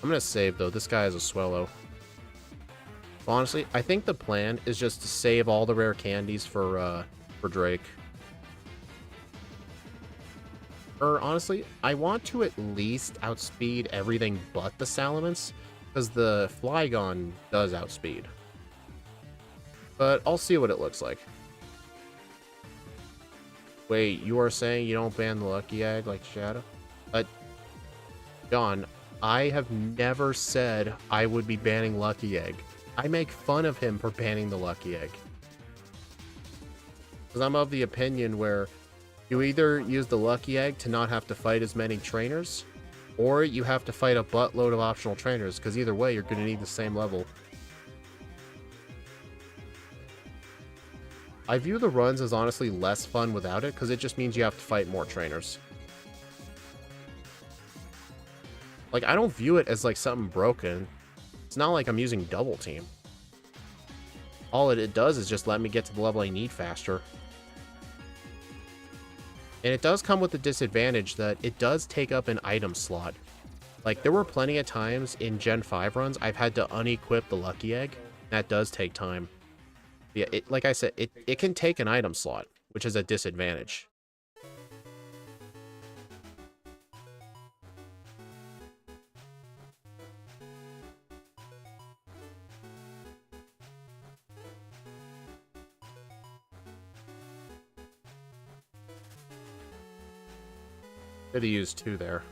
[SPEAKER 1] I'm gonna save, though. This guy is a Swellow. Honestly, I think the plan is just to save all the rare candies for Drake. Or, honestly, I want to at least outspeed everything but the Salamence, because the Flygon does outspeed. But I'll see what it looks like. Wait, you are saying you don't ban the Lucky Egg like Shadow? John, I have never said I would be banning Lucky Egg. I make fun of him for banning the Lucky Egg. Because I'm of the opinion where you either use the Lucky Egg to not have to fight as many trainers, or you have to fight a buttload of optional trainers, because either way, you're going to need the same level. I view the runs as honestly less fun without it, because it just means you have to fight more trainers. Like, I don't view it as like something broken. It's not like I'm using double team. All it does is just let me get to the level I need faster. And it does come with the disadvantage that it does take up an item slot. Like, there were plenty of times in Gen 5 runs I've had to unequip the Lucky Egg. That does take time. Yeah, like I said, it can take an item slot, which is a disadvantage. Could have used 2 there.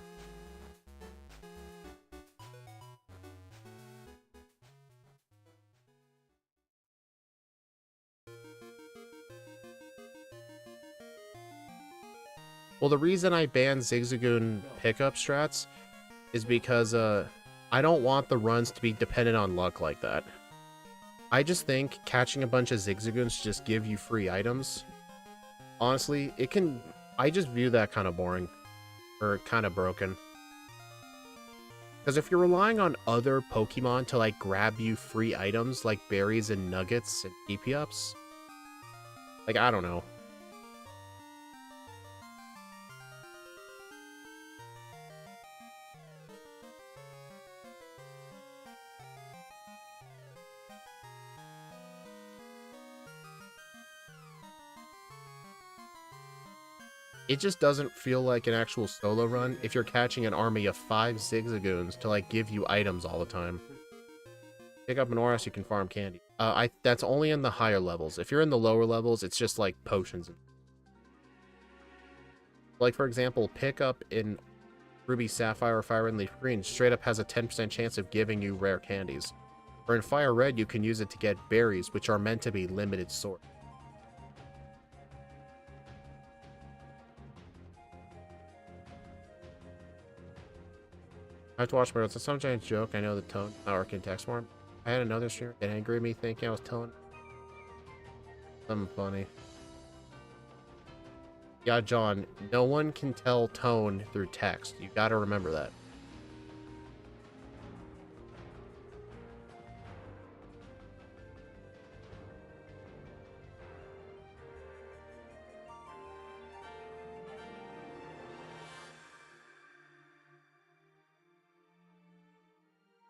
[SPEAKER 1] Well, the reason I banned Zigzagoon pickup strats is because I don't want the runs to be dependent on luck like that. I just think catching a bunch of Zigzagoons to just give you free items, honestly, I just view that kind of boring. Or kind of broken. Because if you're relying on other Pokemon to like grab you free items like berries and nuggets and PP ups, like, I don't know. It just doesn't feel like an actual solo run if you're catching an army of 5 Zigzagoons to like give you items all the time. Pick up an Oras, you can farm candy. That's only in the higher levels. If you're in the lower levels, it's just like potions. Like, for example, pick up in Ruby Sapphire or Fire Red Leaf Green straight up has a 10% chance of giving you rare candies. Or in Fire Red, you can use it to get berries, which are meant to be limited sort. I have to watch my. It's some giant joke. I know the tone. Or can text more. I had another streamer get angry at me thinking I was telling something funny. Yeah, John, no one can tell tone through text. You gotta remember that.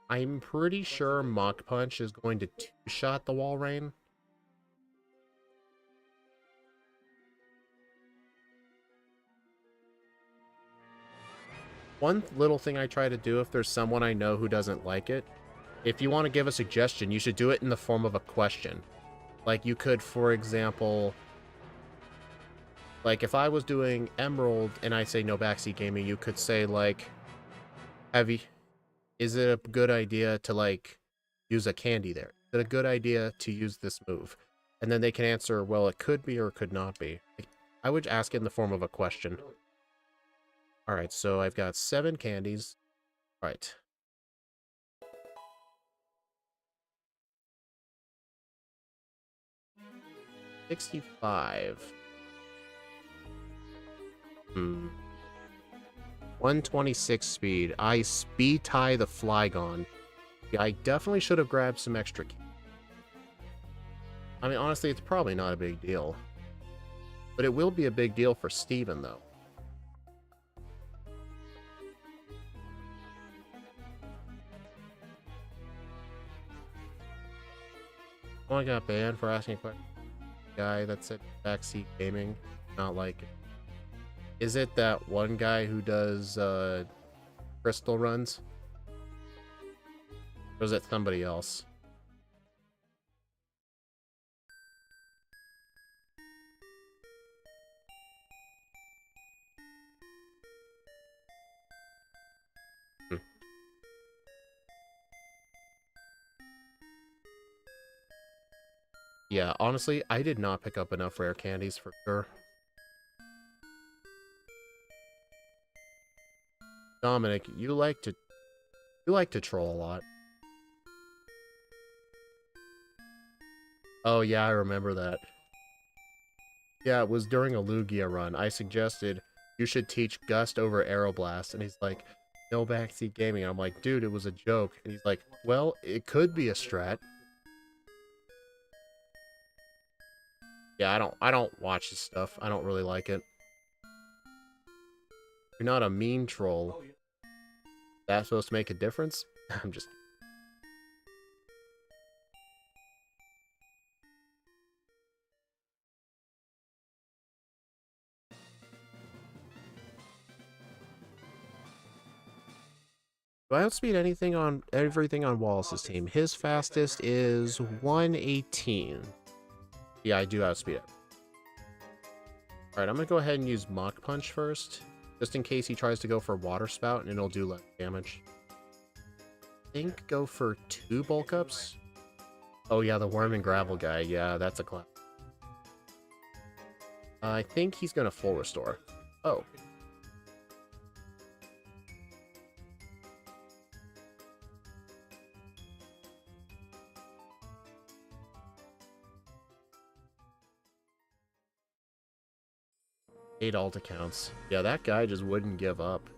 [SPEAKER 1] I'm pretty sure Mach Punch is going to two-shot the Walrein. One little thing I try to do if there's someone I know who doesn't like it, if you want to give a suggestion, you should do it in the form of a question. Like, you could, for example, like, if I was doing Emerald and I say no backseat gaming, you could say, like, is it a good idea to, like, use a candy there? Is it a good idea to use this move? And then they can answer, well, it could be or it could not be. Like, I would ask it in the form of a question. All right, so I've got 7 candies. All right. $65. 126 speed. I speed tie the Flygon. Yeah, I definitely should have grabbed some extra. I mean, honestly, it's probably not a big deal. But it will be a big deal for Steven, though. Oh, I got banned for asking a question. Guy that said backseat gaming. Not like it. Is it that one guy who does crystal runs? Or is it somebody else? Yeah, honestly, I did not pick up enough rare candies for sure. Dominic, you like to troll a lot. Oh yeah, I remember that. Yeah, it was during a Lugia run. I suggested you should teach Gust over Aeroblast, and he's like, no backseat gaming. And I'm like, dude, it was a joke. And he's like, well, it could be a strat. Yeah, I don't watch this stuff. I don't really like it. You're not a mean troll. That's supposed to make a difference? I'm just... Do I outspeed everything on Wallace's team? His fastest is 118. Yeah, I do outspeed it. Alright, I'm gonna go ahead and use Mach Punch first. Just in case he tries to go for Water Spout and it'll do less damage. I think go for 2 bulk ups. Oh yeah, the Worm and Gravel guy. Yeah, that's a class. I think he's gonna full restore. Oh. Eight alt accounts. Yeah, that guy just wouldn't give up.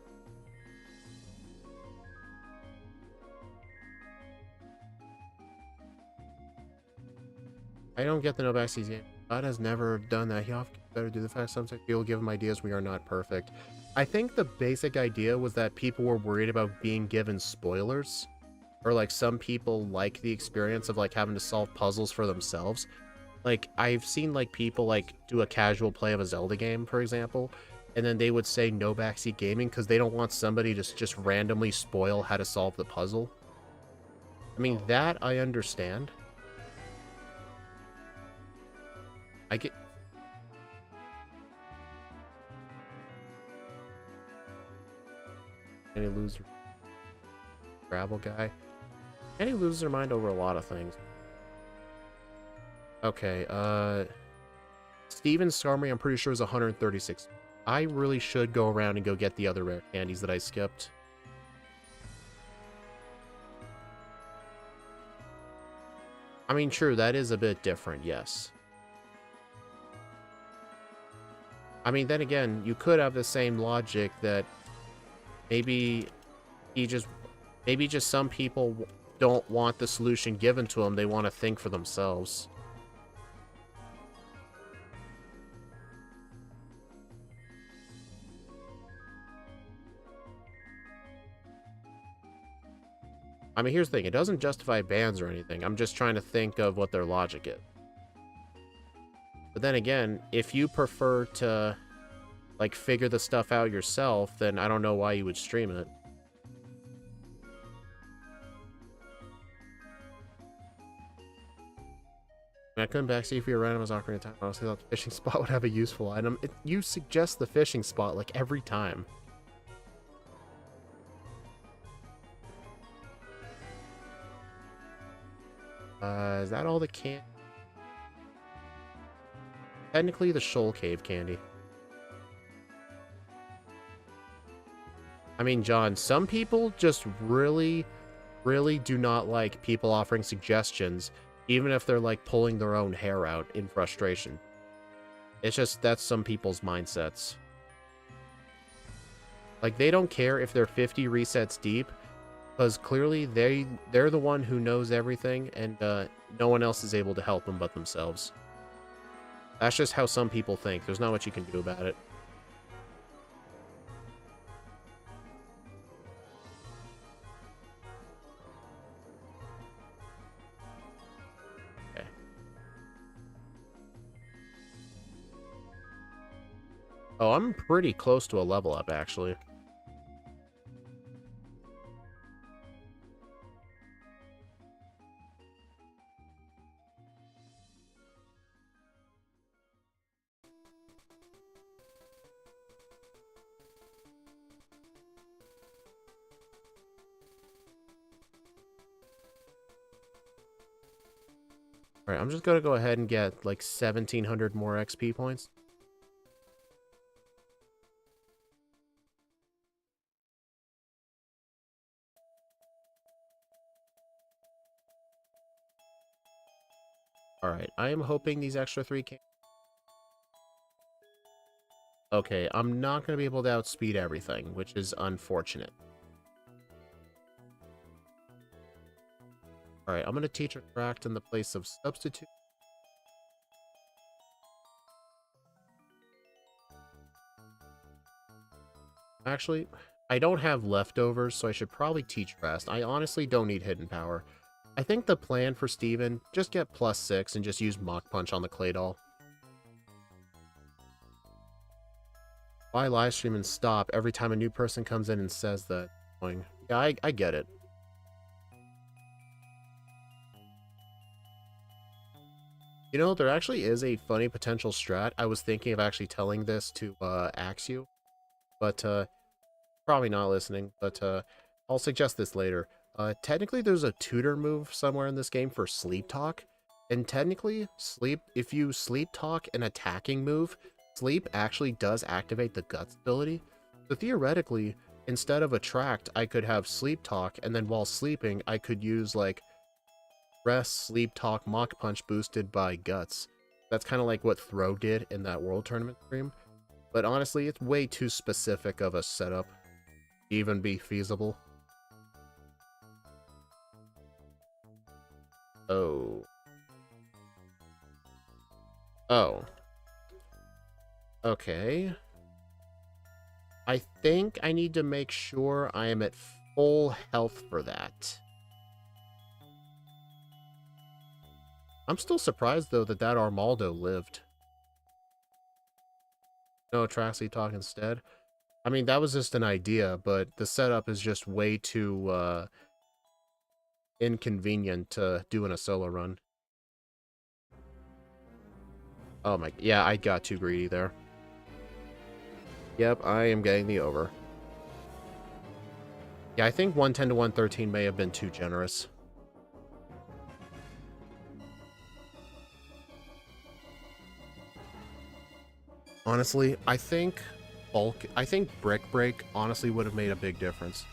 [SPEAKER 1] I don't get the no backseat game. God has never done that. He often better do the fact sometimes people give him ideas. We are not perfect. I think the basic idea was that people were worried about being given spoilers. Or like some people like the experience of like having to solve puzzles for themselves. Like I've seen like people like do a casual play of a Zelda game, for example, and then they would say no backseat gaming because they don't want somebody to just randomly spoil how to solve the puzzle. I mean, that I understand. I get... Any loser gravel guy? Any lose their mind over a lot of things. Okay, Steven Skarmory, I'm pretty sure is 136. I really should go around and go get the other rare candies that I skipped. I mean, true, that is a bit different, yes. I mean, then again, you could have the same logic that maybe just some people don't want the solution given to them. They want to think for themselves. I mean, here's the thing. It doesn't justify bans or anything. I'm just trying to think of what their logic is. But then again, if you prefer to, like, figure the stuff out yourself, then I don't know why you would stream it. I couldn't backseat for your random as offering a time. Honestly, thought the fishing spot would have a useful item. You suggest the fishing spot like every time. Is that all the can? Technically, the Shoal Cave candy. I mean, John, some people just really do not like people offering suggestions, even if they're like pulling their own hair out in frustration. It's just, that's some people's mindsets. Like, they don't care if they're 50 resets deep, because clearly they're the one who knows everything, and no one else is able to help them but themselves. That's just how some people think. There's not much you can do about it. Okay. Oh, I'm pretty close to a level up, actually. Alright, I'm just gonna go ahead and get like 1,700 more XP points. Alright, I am hoping these extra 3 can... Okay, I'm not gonna be able to outspeed everything, which is unfortunate. Alright, I'm gonna teach Attract in the place of Substitute. Actually, I don't have leftovers, so I should probably teach Rest. I honestly don't need Hidden Power. I think the plan for Steven, just get +6 and just use Mach Punch on the Clay Doll. Why livestream and stop every time a new person comes in and says that? Yeah, I get it. You know, there actually is a funny potential strat. I was thinking of actually telling this to Axu, but probably not listening, but I'll suggest this later. Technically, there's a tutor move somewhere in this game for Sleep Talk, and technically, if you Sleep Talk an attacking move, Sleep actually does activate the Guts ability. So theoretically, instead of Attract, I could have Sleep Talk, and then while sleeping, I could use, like, Rest, Sleep Talk, Mach Punch boosted by Guts. That's kind of like what Throw did in that World Tournament stream. But honestly, it's way too specific of a setup to even be feasible. Oh. Oh. Okay. I think I need to make sure I am at full health for that. I'm still surprised, though, that Armaldo lived. No, Traxley talk instead. I mean, that was just an idea, but the setup is just way too inconvenient to do in a solo run. Oh my... Yeah, I got too greedy there. Yep, I am getting the over. Yeah, I think 110 to 113 may have been too generous. Honestly, I think Brick Break honestly would have made a big difference.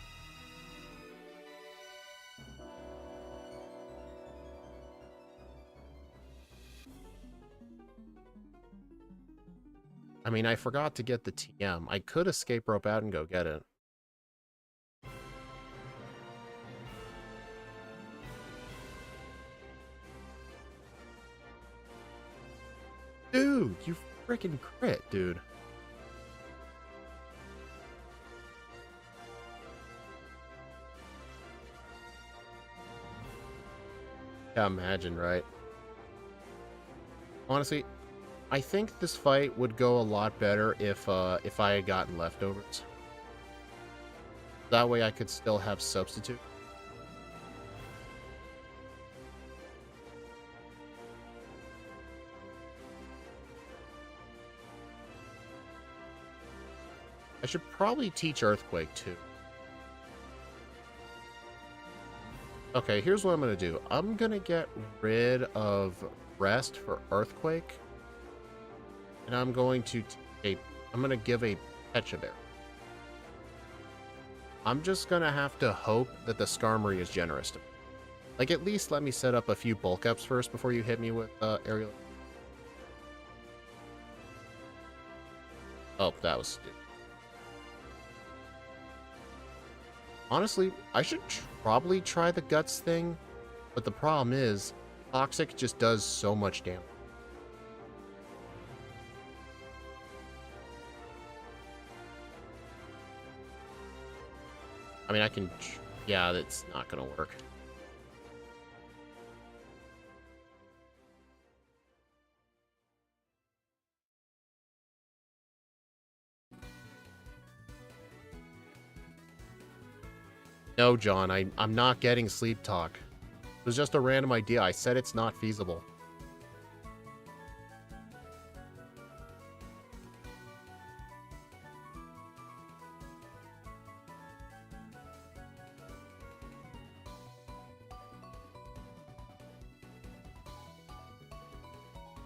[SPEAKER 1] I mean, I forgot to get the TM. I could escape rope out and go get it. Dude, you freaking crit, dude. Yeah, imagine, right? Honestly, I think this fight would go a lot better if I had gotten leftovers. That way I could still have Substitute. I should probably teach Earthquake, too. Okay, here's what I'm going to do. I'm going to get rid of Rest for Earthquake. And I'm going to give a Pecha Berry. I'm just going to have to hope that the Skarmory is generous to me. Like, at least let me set up a few bulk ups first before you hit me with aerial. Oh, that was stupid. Honestly, I should probably try the Guts thing, but the problem is, Toxic just does so much damage. I mean, I can... Yeah, that's not gonna work. No, John, I'm not getting Sleep Talk. It was just a random idea. I said it's not feasible.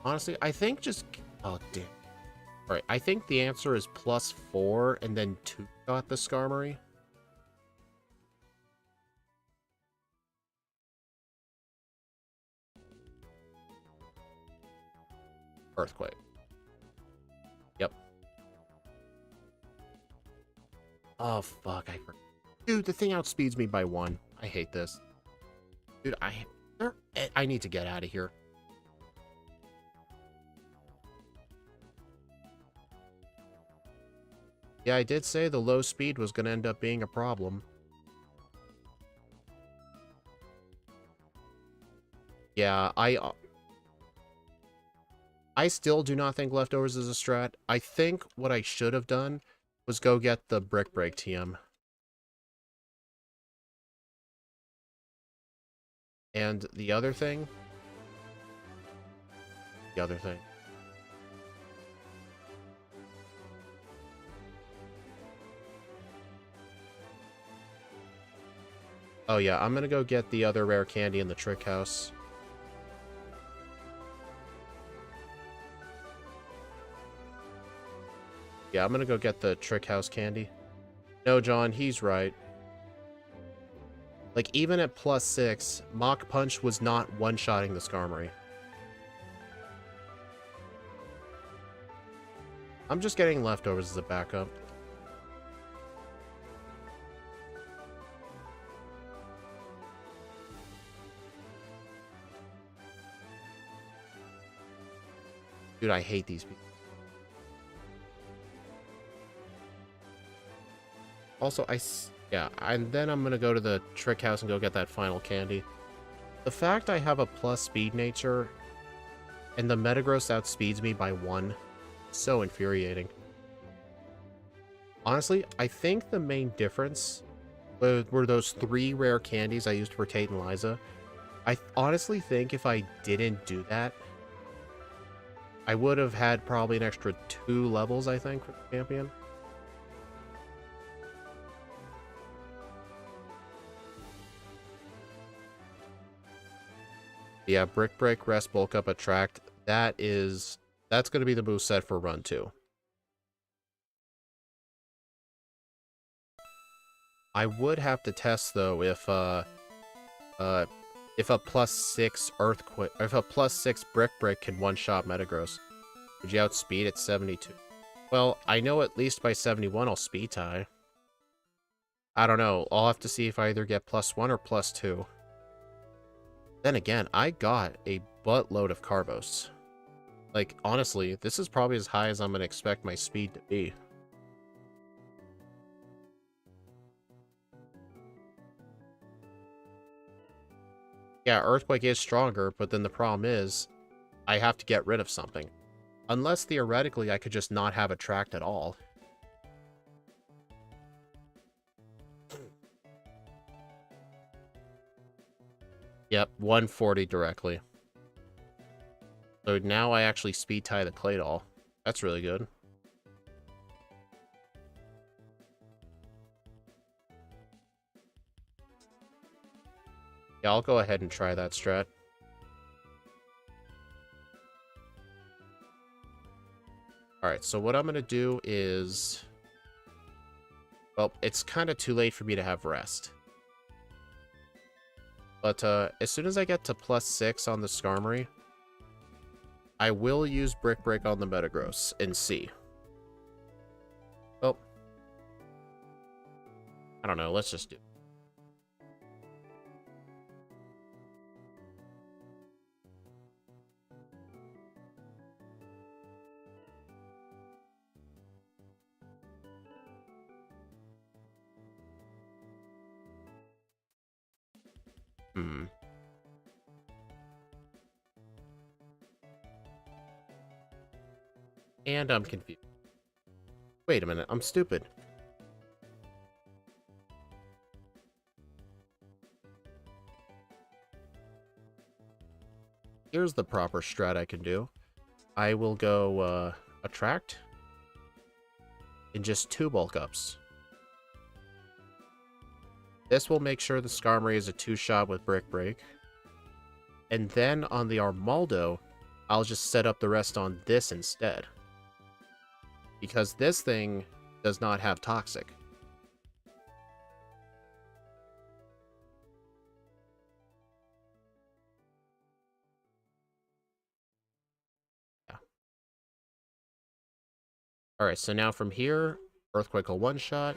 [SPEAKER 1] Honestly, I think just... Oh, damn. Alright, I think the answer is +4 and then 2 got the Skarmory. Earthquake. Yep. Oh, fuck. Dude, the thing outspeeds me by 1. I hate this. Dude, I need to get out of here. Yeah, I did say the low speed was going to end up being a problem. Yeah, I still do not think Leftovers is a strat. I think what I should have done was go get the Brick Break TM. And the other thing... Oh yeah, I'm gonna go get the other rare candy in the Trick House. Yeah, I'm gonna go get the Trick House candy. No, John, he's right. Like, even at +6, Mach Punch was not one-shotting the Skarmory. I'm just getting Leftovers as a backup. Dude, I hate these people. Also, yeah, and then I'm gonna go to the Trick House and go get that final candy. The fact I have a plus speed nature and the Metagross outspeeds me by 1, so infuriating. Honestly, I think the main difference were those 3 rare candies I used for Tate and Liza. I honestly think if I didn't do that, I would have had probably an extra 2 levels, I think, for the champion. Yeah, Brick Break, Rest, Bulk Up, Attract. That's going to be the moveset for Run 2. I would have to test, though, if a +6 Earthquake, if a +6 Brick Break can one-shot Metagross. Would you outspeed at 72? Well, I know at least by 71 I'll speed tie. I don't know. I'll have to see if I either get +1 or +2. Then again, I got a buttload of Carbos. Like, honestly, this is probably as high as I'm going to expect my speed to be. Yeah, Earthquake is stronger, but then the problem is, I have to get rid of something. Unless, theoretically, I could just not have Attract at all. Yep, 140 directly. So now I actually speed tie the Claydol. That's really good. Yeah, I'll go ahead and try that strat. Alright, so what I'm going to do is... Well, it's kind of too late for me to have rest. But as soon as I get to +6 on the Skarmory, I will use Brick Break on the Metagross and see. Well, I don't know, let's just do it. And I'm confused. Wait a minute, I'm stupid. Here's the proper strat I can do. I will go Attract and just 2 bulk ups. This will make sure the Skarmory is a 2-shot with Brick Break. And then on the Armaldo, I'll just set up the rest on this instead. Because this thing does not have Toxic. Yeah. Alright, so now from here, Earthquake will 1-shot.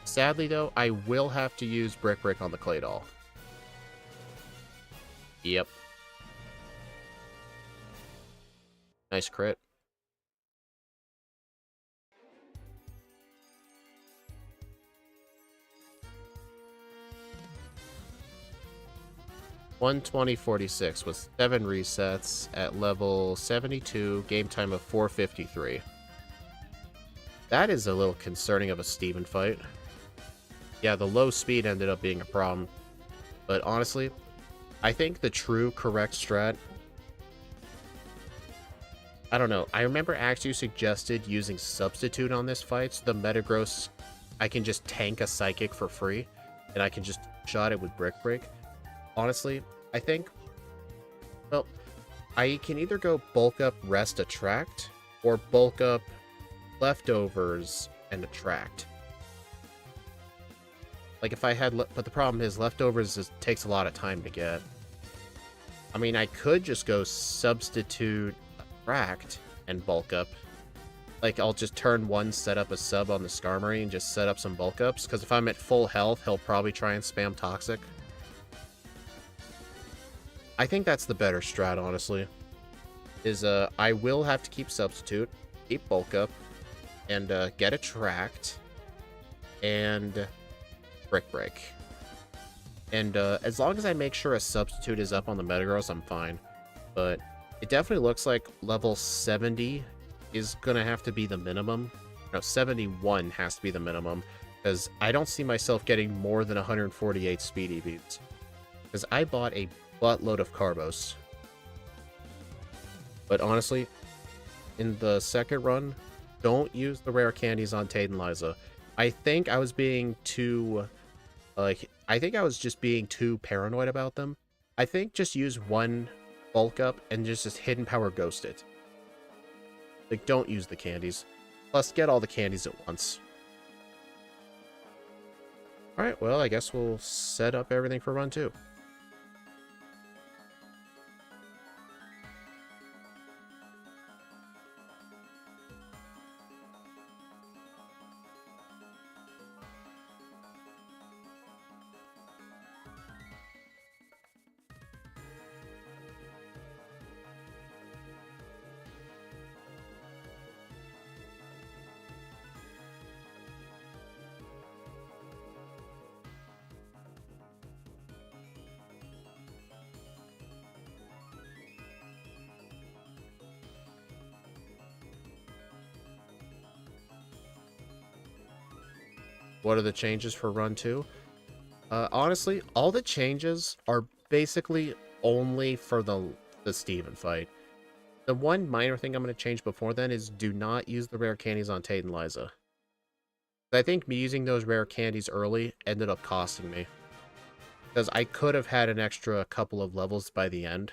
[SPEAKER 1] Sadly, though, I will have to use Brick Break on the Claydol. Yep. Nice crit. $120.46 with 7 resets at level 72, game time of 4:53. That is a little concerning of a Steven fight. Yeah, the low speed ended up being a problem. But honestly, I think the true correct strat... I don't know. I remember Axu suggested using Substitute on this fight, so the Metagross, I can just tank a Psychic for free, and I can just shot it with Brick Break. Honestly, I think... Well, I can either go Bulk Up, Rest, Attract, or Bulk Up, Leftovers, and Attract. Like, if I had... But the problem is, Leftovers takes a lot of time to get. I mean, I could just go Substitute, Attract, and Bulk Up. Like, I'll just turn 1, set up a sub on the Skarmory, and just set up some Bulk Ups. Because if I'm at full health, he'll probably try and spam Toxic. I think that's the better strat, honestly. Is, I will have to keep Substitute, keep Bulk Up, and, get Attract, and... Brick Break. And as long as I make sure a Substitute is up on the Metagross, I'm fine. But it definitely looks like level 70 is going to have to be the minimum. No, 71 has to be the minimum. Because I don't see myself getting more than 148 speed EVs. Because I bought a buttload of Carbos. But honestly, in the second run, don't use the rare candies on Tate and Liza. I think I was being too... I think I was just being too paranoid about them. I think just use 1 bulk up and just hidden power ghost it. Like, don't use the candies. Plus, get all the candies at once. Alright, well, I guess we'll set up everything for run 2. What are the changes for run 2? Honestly, all the changes are basically only for the Steven fight. The one minor thing I'm going to change before then is do not use the rare candies on Tate and Liza. I think me using those rare candies early ended up costing me. Because I could have had an extra couple of levels by the end.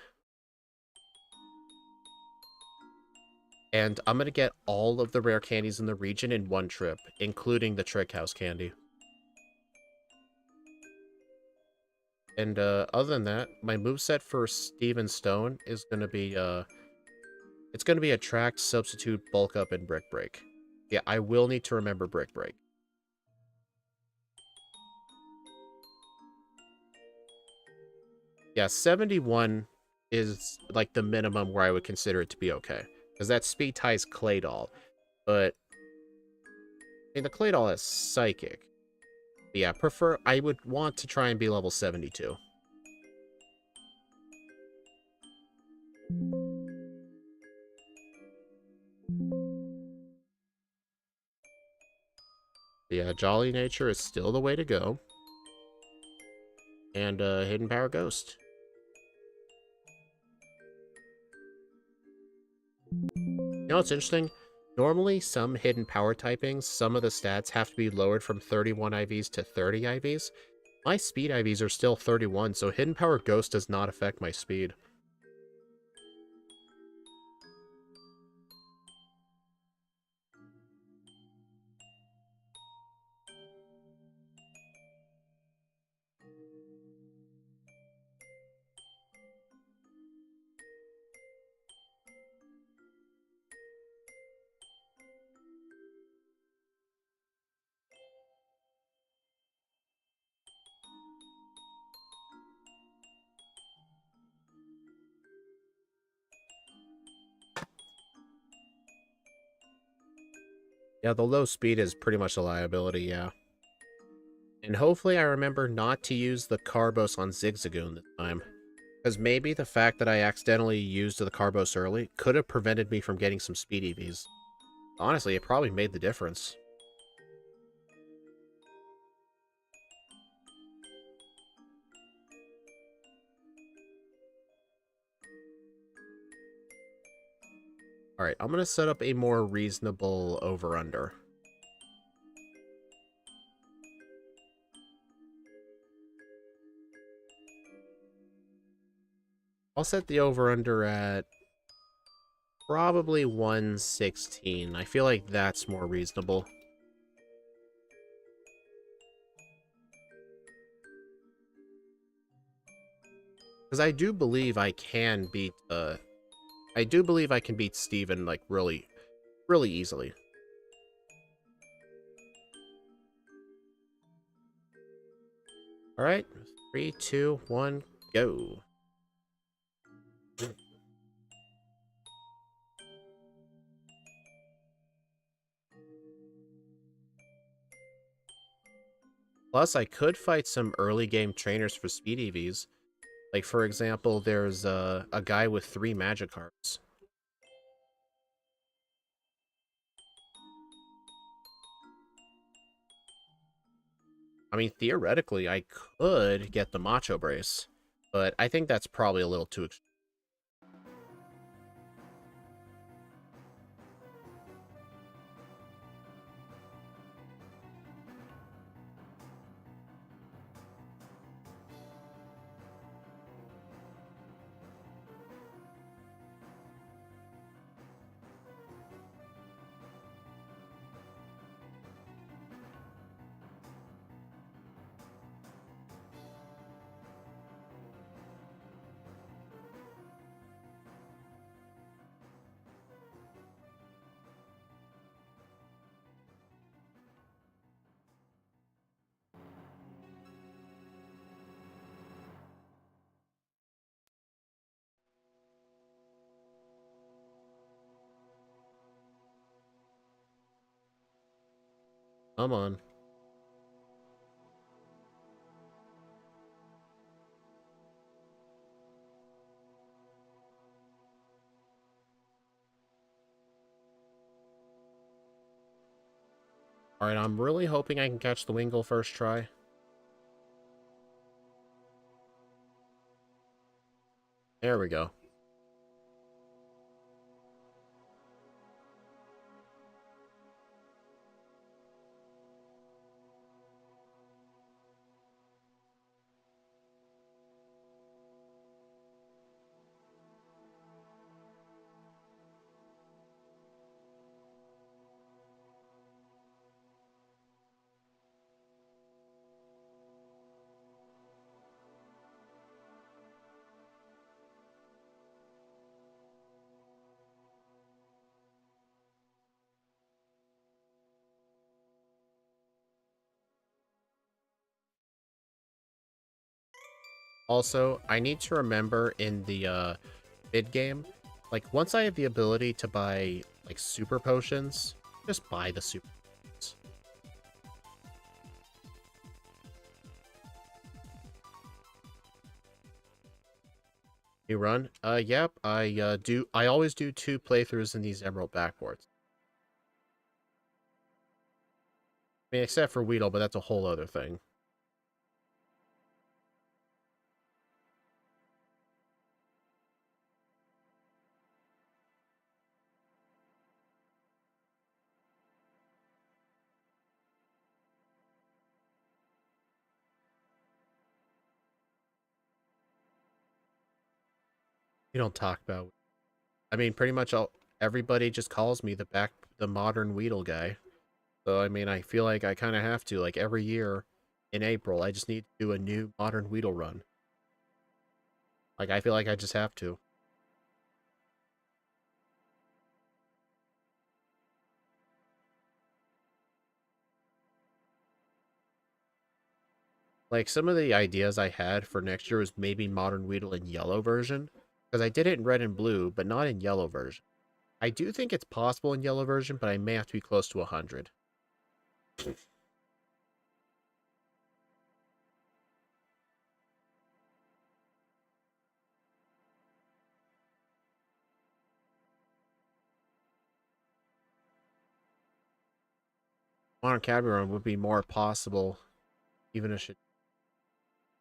[SPEAKER 1] And I'm going to get all of the rare candies in the region in one trip, including the Trick House candy. And other than that, my moveset for Steven Stone is going to be, it's going to be Attract, Substitute, Bulk Up, and Brick Break. Yeah, I will need to remember Brick Break. Yeah, 71 is like the minimum where I would consider it to be okay. Because that speed ties Claydol. But, I mean, the Claydol is Psychic. But yeah, I would want to try and be level 72. But yeah, Jolly Nature is still the way to go. And Hidden Power Ghost. You know what's interesting? Normally, some hidden power typings, some of the stats have to be lowered from 31 IVs to 30 IVs. My speed IVs are still 31, so Hidden Power Ghost does not affect my speed. Yeah, the low speed is pretty much a liability, yeah. And hopefully I remember not to use the Carbos on Zigzagoon this time. Because maybe the fact that I accidentally used the Carbos early could have prevented me from getting some speed EVs. Honestly, it probably made the difference. Alright, I'm going to set up a more reasonable over-under. I'll set the over-under at probably 116. I feel like that's more reasonable. Because I do believe I can beat, I do believe I can beat Steven, like, really, really easily. Alright, 3, 2, 1, go. Plus, I could fight some early game trainers for speed EVs. Like, for example, there's a guy with 3 Magikarps. I mean, theoretically, I could get the Macho Brace, but I think that's probably a little too extreme. Come on. Alright, I'm really hoping I can catch the Wingull first try. There we go. Also, I need to remember in the mid game, like once I have the ability to buy like super potions, just buy the super potions. You run? Yep. I always do 2 playthroughs in these Emerald backports. I mean, except for Weedle, but that's a whole other thing. You don't talk about. I mean, pretty much everybody just calls me the modern Weedle guy. So I mean, I feel like I kind of have to, like every year in April, I just need to do a new modern Weedle run. Like I feel like I just have to. Like some of the ideas I had for next year was maybe modern Weedle in yellow version, because I did it in red and blue, but not in yellow version. I do think it's possible in yellow version, but I may have to be close to 100. Modern Cabaret would be more possible, even if it.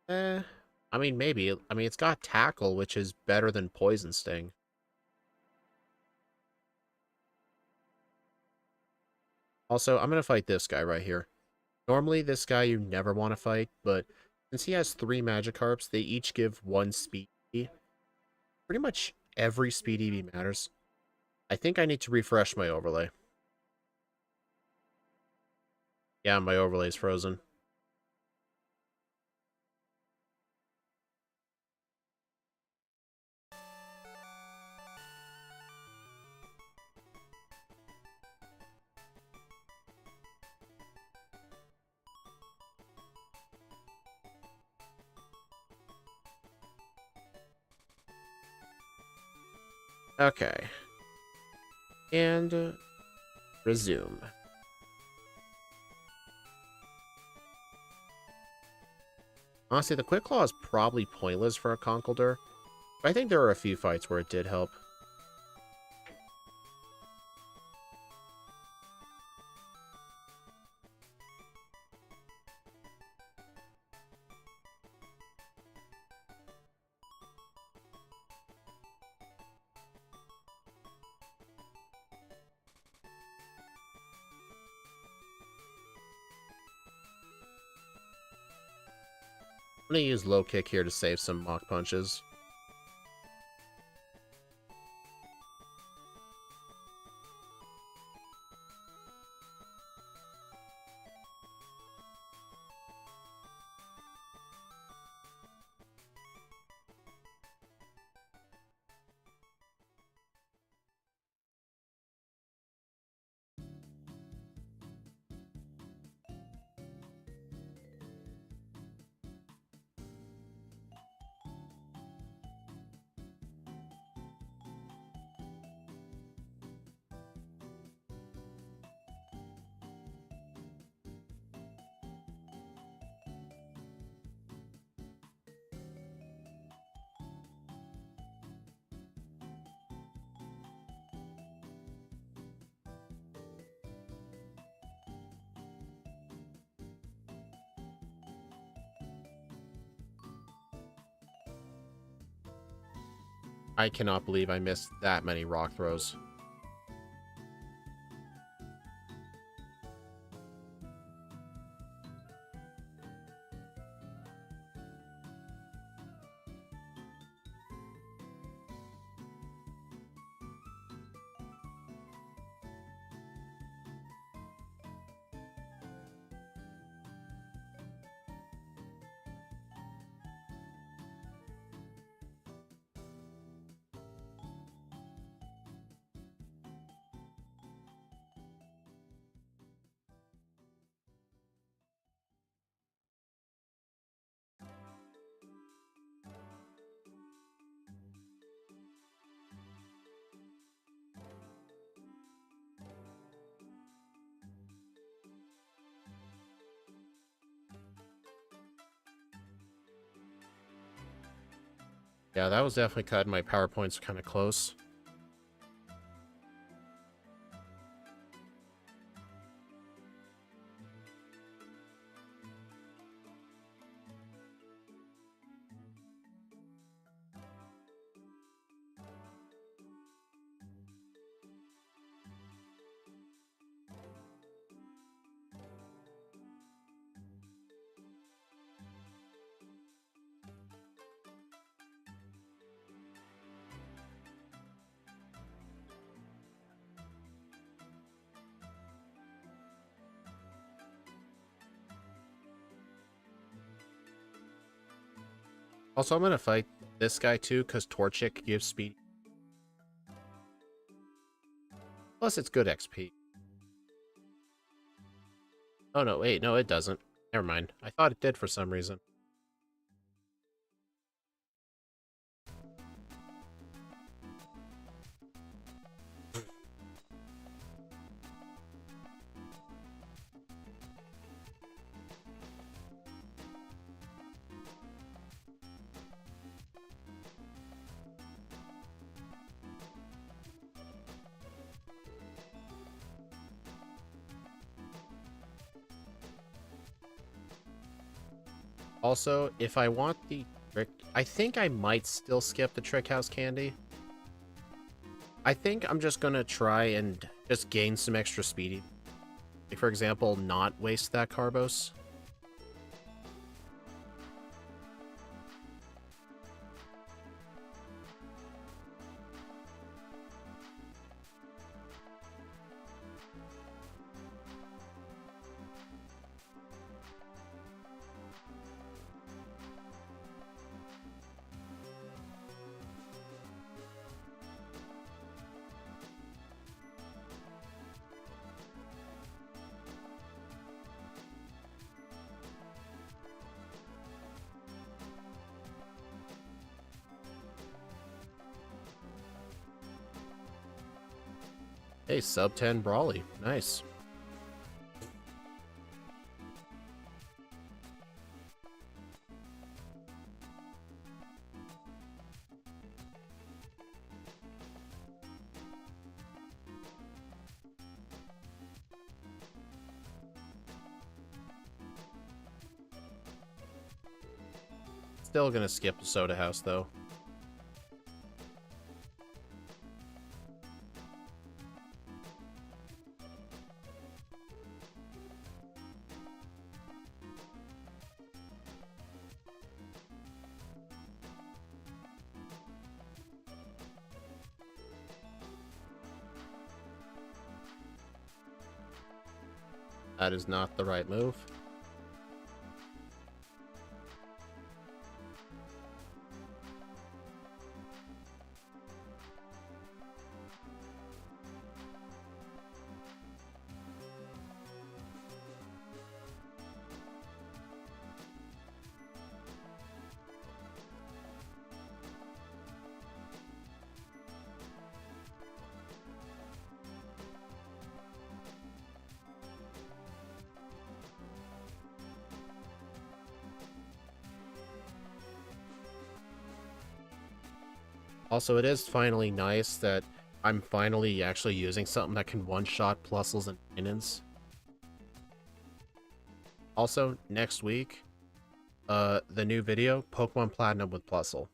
[SPEAKER 1] I mean, maybe. I mean, it's got Tackle, which is better than Poison Sting. Also, I'm gonna fight this guy right here. Normally, this guy you never want to fight, but since he has 3 Magikarps, they each give 1 speed. Pretty much every speed EV matters. I think I need to refresh my overlay. Yeah, my overlay's frozen. Okay. And resume. Honestly, the Quick Claw is probably pointless for a Conkeldurr, but I think there are a few fights where it did help. I'm gonna use low kick here to save some Mach Punches. I cannot believe I missed that many rock throws. Yeah, that was definitely cut. My PowerPoint's kind of close. Also, I'm gonna fight this guy too, because Torchic gives speed. Plus, it's good XP. Oh no, wait, no, it doesn't. Never mind. I thought it did for some reason. Also, if I want the trick, I think I might still skip the Trick House candy. I think I'm just gonna try and just gain some extra speed. Like, for example, not waste that Carbos. Hey, sub 10 Brawly. Nice. Still gonna skip the Soda House, though. That is not the right move. Also, it is finally nice that I'm finally actually using something that can one-shot Plusles and Minons. Also, next week, the new video, Pokemon Platinum with Plusle.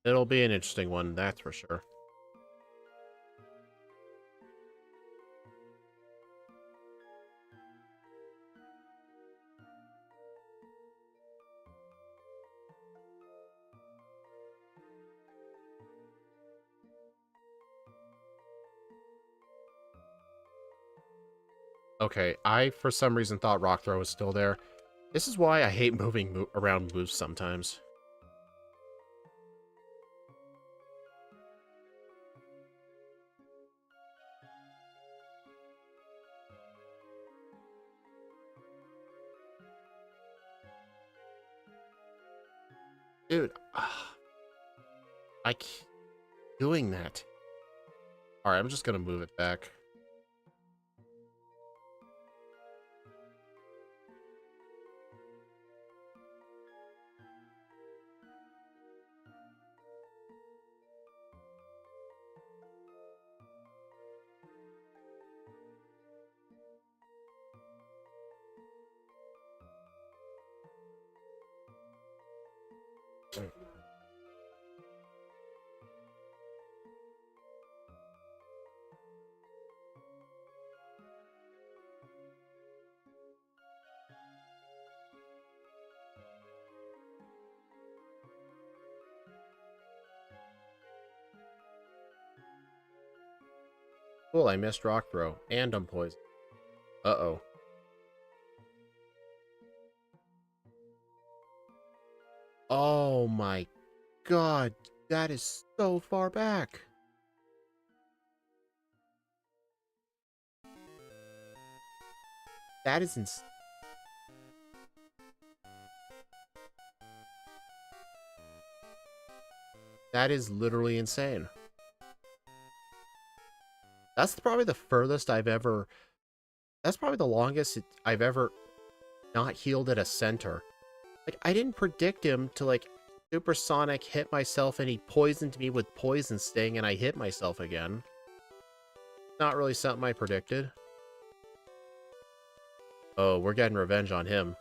[SPEAKER 1] It'll be an interesting one, that's for sure. Okay, I for some reason thought Rock Throw was still there. This is why I hate moving around moves sometimes. Dude, I keep doing that. Alright, I'm just gonna move it back. Cool, I missed rock throw, and I'm poisoned. Uh-oh. Oh my god, that is so far back. That is that is literally insane. That's probably the furthest I've ever... That's probably the longest I've ever not healed at a center. Like, I didn't predict him to, like, supersonic hit myself and he poisoned me with poison sting and I hit myself again. Not really something I predicted. Oh, we're getting revenge on him.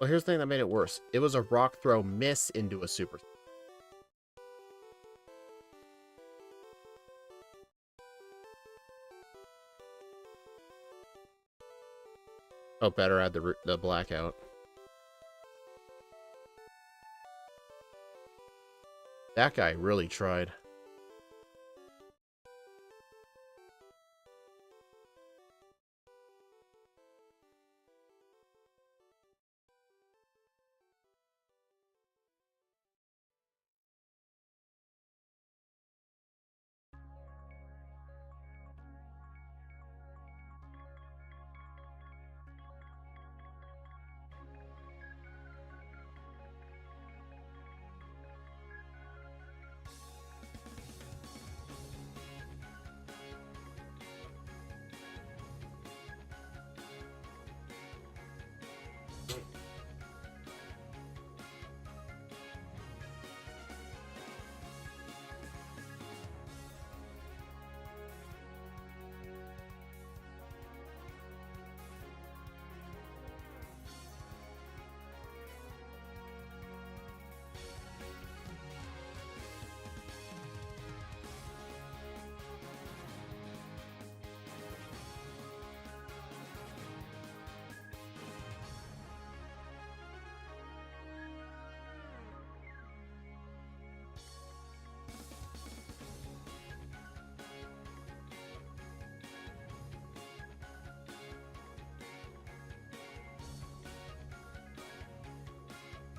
[SPEAKER 1] Well, here's the thing that made it worse. It was a rock throw miss into a super. Oh, better add the blackout. That guy really tried.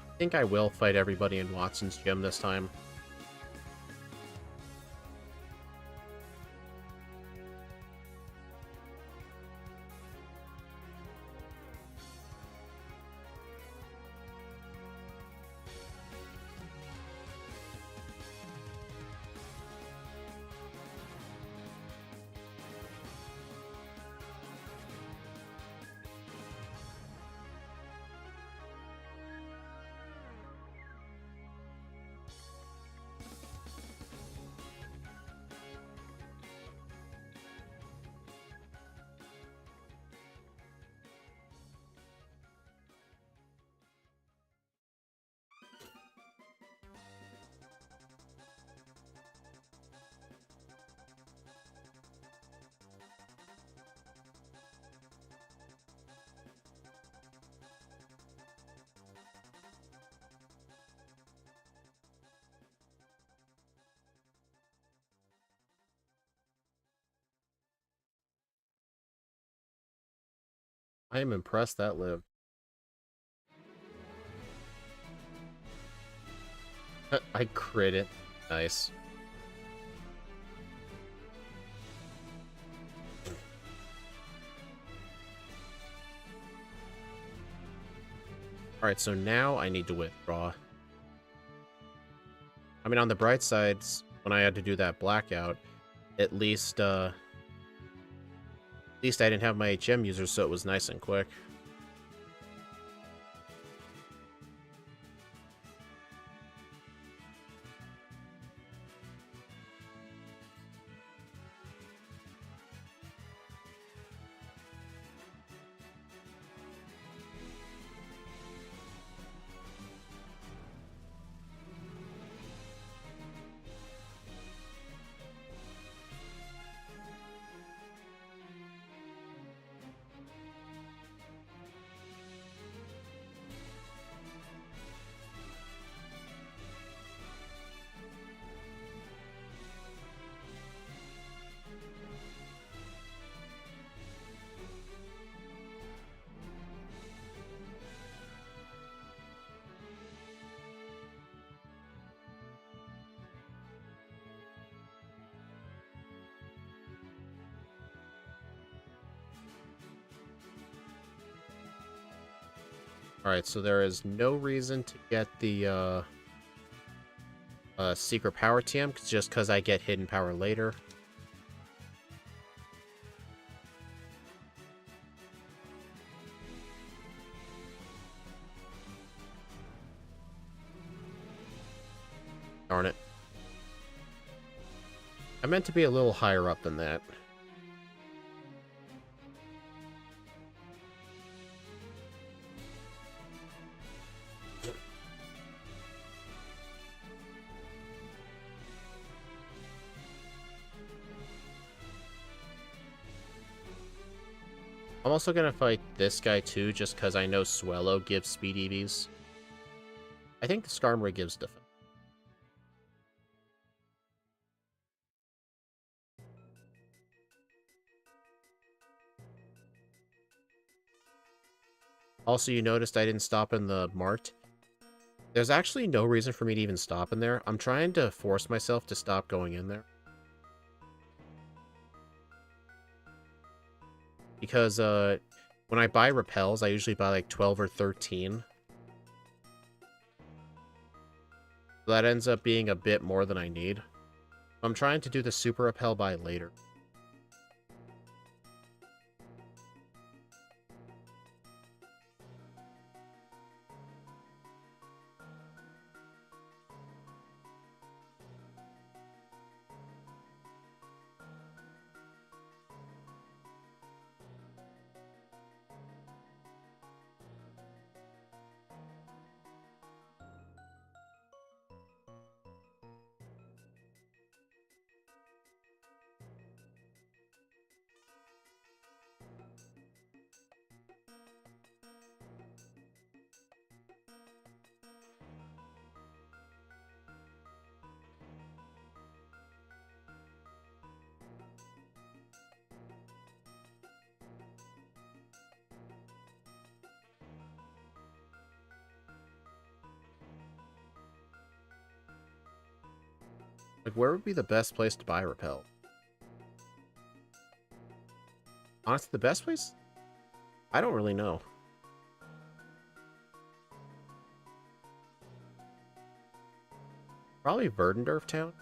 [SPEAKER 1] I think I will fight everybody in Watson's gym this time. I am impressed that lived. I crit it. Nice. Alright, so now I need to withdraw. I mean, on the bright sides, when I had to do that blackout, at least I didn't have my HM users, so it was nice and quick. Alright, so there is no reason to get the secret power TM just because I get hidden power later. Darn it. I meant to be a little higher up than that. I'm also gonna fight this guy too, just because I know Swellow gives speed EVs. I think the Skarmory gives defense. Also, you noticed I didn't stop in the Mart. There's actually no reason for me to even stop in there. I'm trying to force myself to stop going in there. Because, when I buy repels, I usually buy like 12 or 13. So that ends up being a bit more than I need. I'm trying to do the super repel buy later. Like, where would be the best place to buy repel? Honestly, the best place? I don't really know. Probably Verdendorf Town?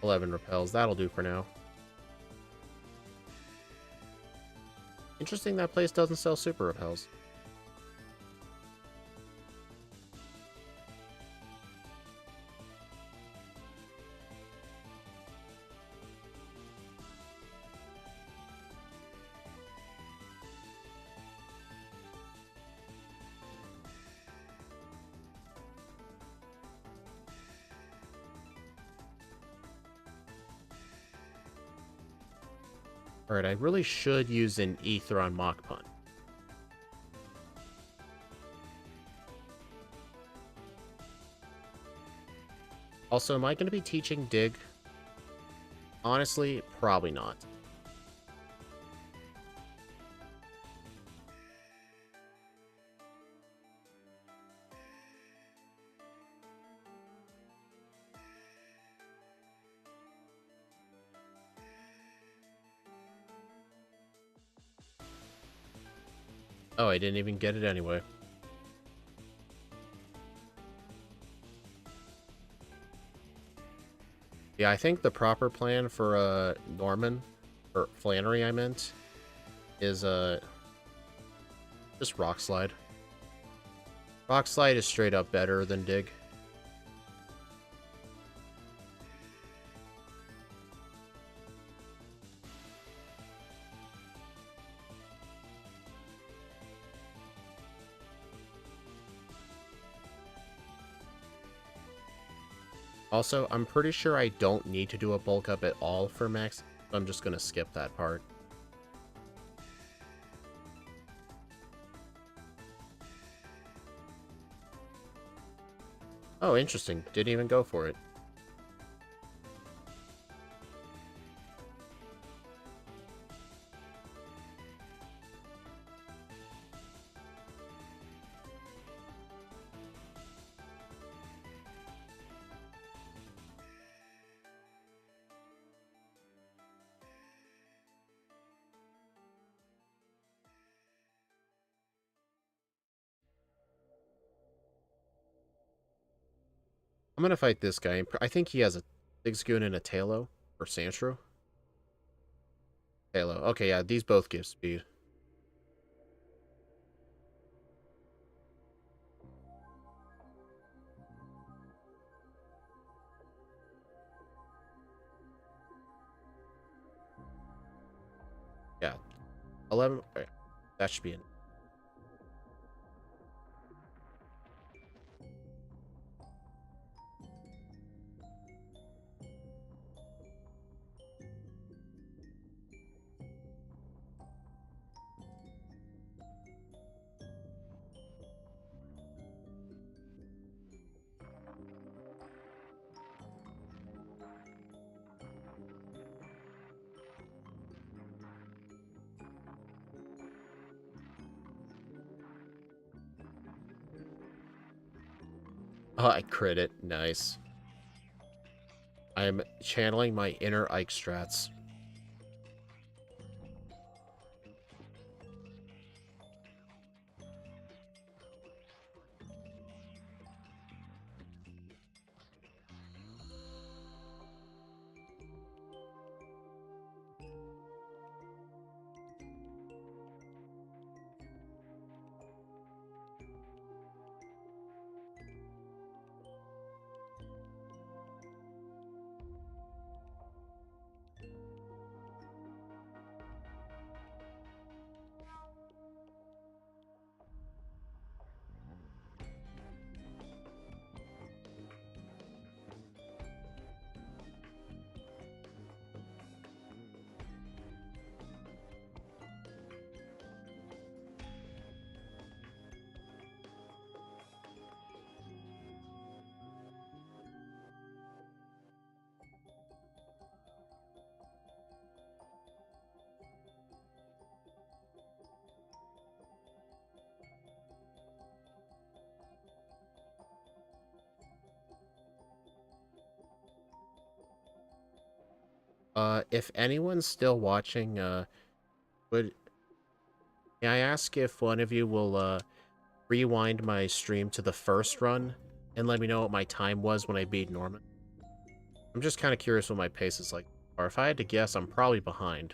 [SPEAKER 1] $11 repels. That'll do for now. Interesting that place doesn't sell super repels. Alright, I really should use an Ether on Mach Punch. Also, am I going to be teaching Dig? Honestly, probably not. Oh, I didn't even get it anyway. Yeah, I think the proper plan for Norman, or Flannery I meant, is just Rock Slide. Rock Slide is straight up better than Dig. Also, I'm pretty sure I don't need to do a bulk up at all for max, so I'm just going to skip that part. Oh, interesting. Didn't even go for it. I'm going to fight this guy. I think he has a Zigzagoon and a Tailo, or Sandshrew. Tailo. Okay, yeah, these both give speed. Yeah, 11. Right, that should be in. Oh, I crit it. Nice. I'm channeling my inner Ike strats. If anyone's still watching, would may I ask if one of you will, rewind my stream to the first run and let me know what my time was when I beat Norman? I'm just kind of curious what my pace is like. Or if I had to guess, I'm probably behind.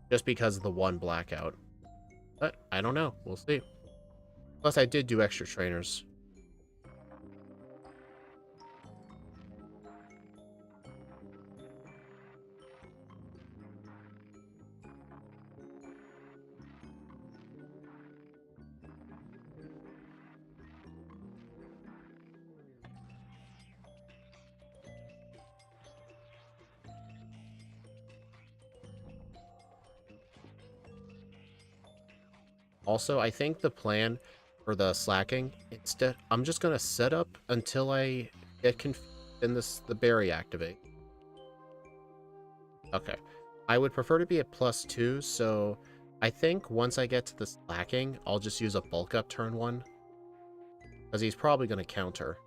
[SPEAKER 1] Just because of the one blackout. But I don't know. We'll see. Plus, I did do extra trainers. Also, I think the plan for the slacking, instead, I'm just going to set up until I get confused and the berry activate. Okay. I would prefer to be at +2, so I think once I get to the slacking, I'll just use a bulk up turn 1. Because he's probably going to counter.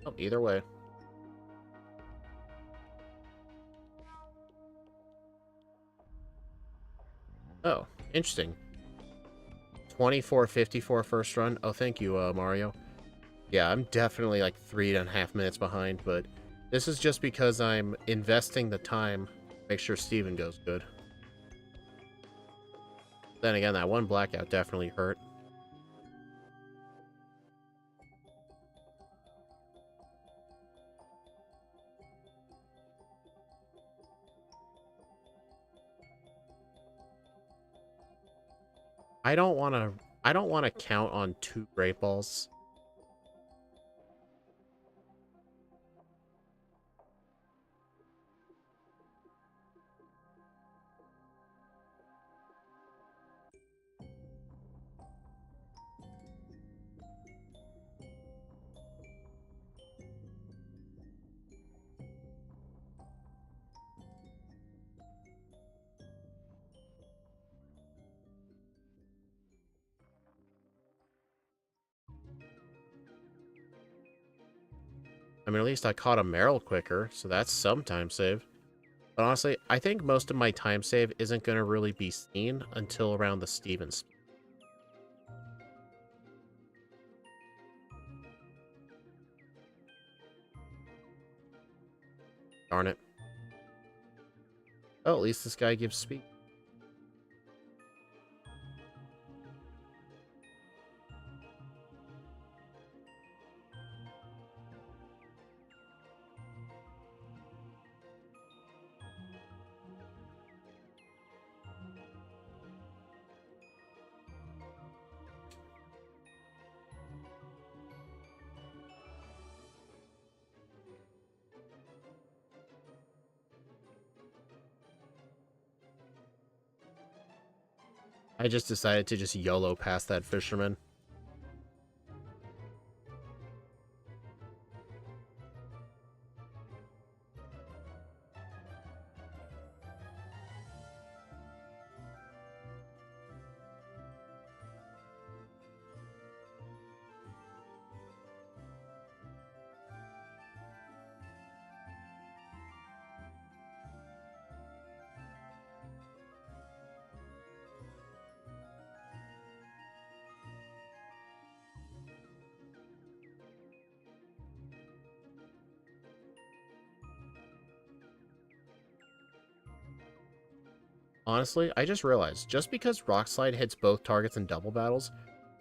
[SPEAKER 1] Oh, either way. Oh, interesting. 24:54 first run. Oh, thank you, Mario. Yeah, I'm definitely like 3.5 minutes behind, but this is just because I'm investing the time to make sure Steven goes good. Then again, that one blackout definitely hurt. I don't want to I don't want to count on 2 great balls. I mean, at least I caught a Meryl quicker, so that's some time save. But honestly, I think most of my time save isn't going to really be seen until around the Stevens. Darn it. Oh, at least this guy gives speed. I just decided to just YOLO past that fisherman. Honestly, I just realized, just because Rock Slide hits both targets in double battles,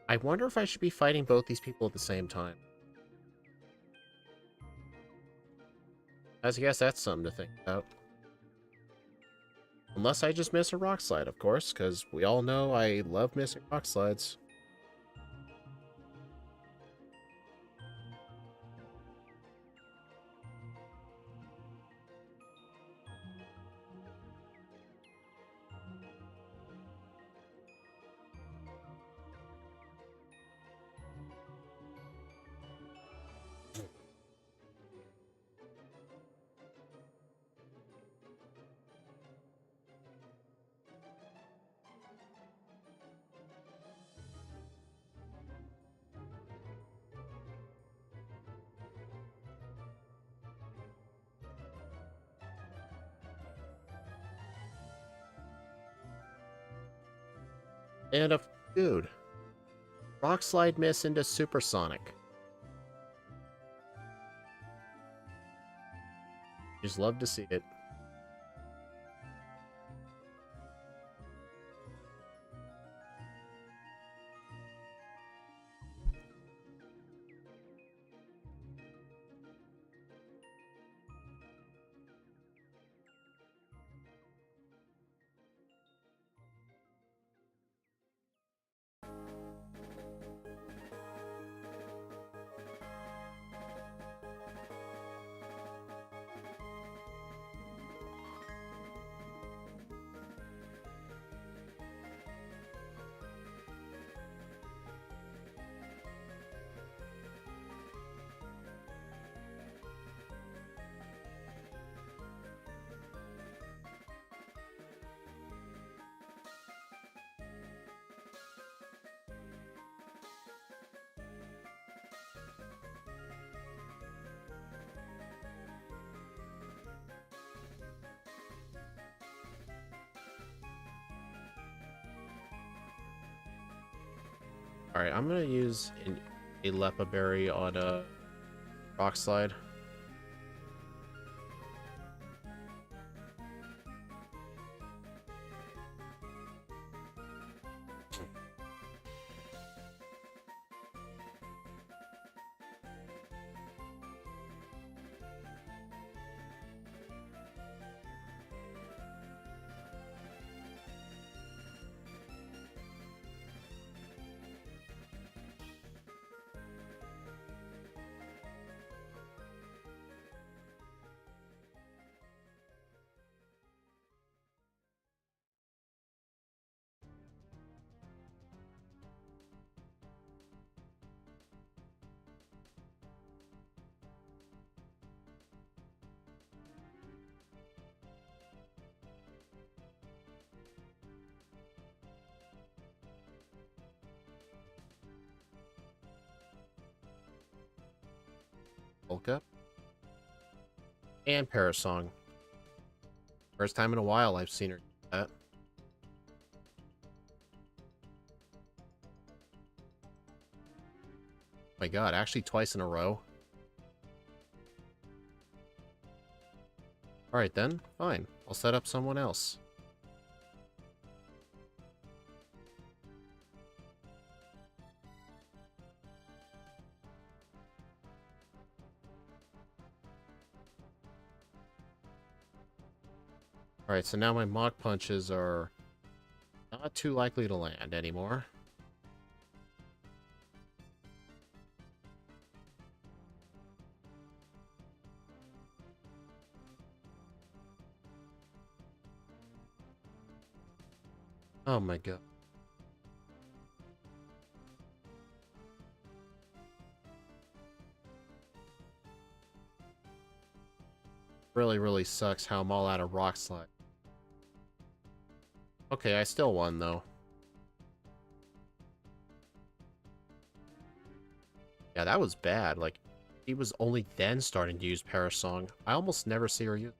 [SPEAKER 1] I wonder if I should be fighting both these people at the same time. I guess that's something to think about. Unless I just miss a Rock Slide, of course, because we all know I love missing Rock Slides. And a dude, Rock Slide miss into Supersonic. Just love to see it. Alright, I'm gonna use a Lepa Berry on a Rock Slide. Polka. And Parasong. First time in a while I've seen her do that. Oh my god, actually twice in a row. Alright then, fine. I'll set up someone else. Alright, so now my Mach Punches are not too likely to land anymore. Oh my god. Really, really sucks how I'm all out of Rock Slide. Okay, I still won, though. Yeah, that was bad. Like, he was only then starting to use Parasong. I almost never see her use.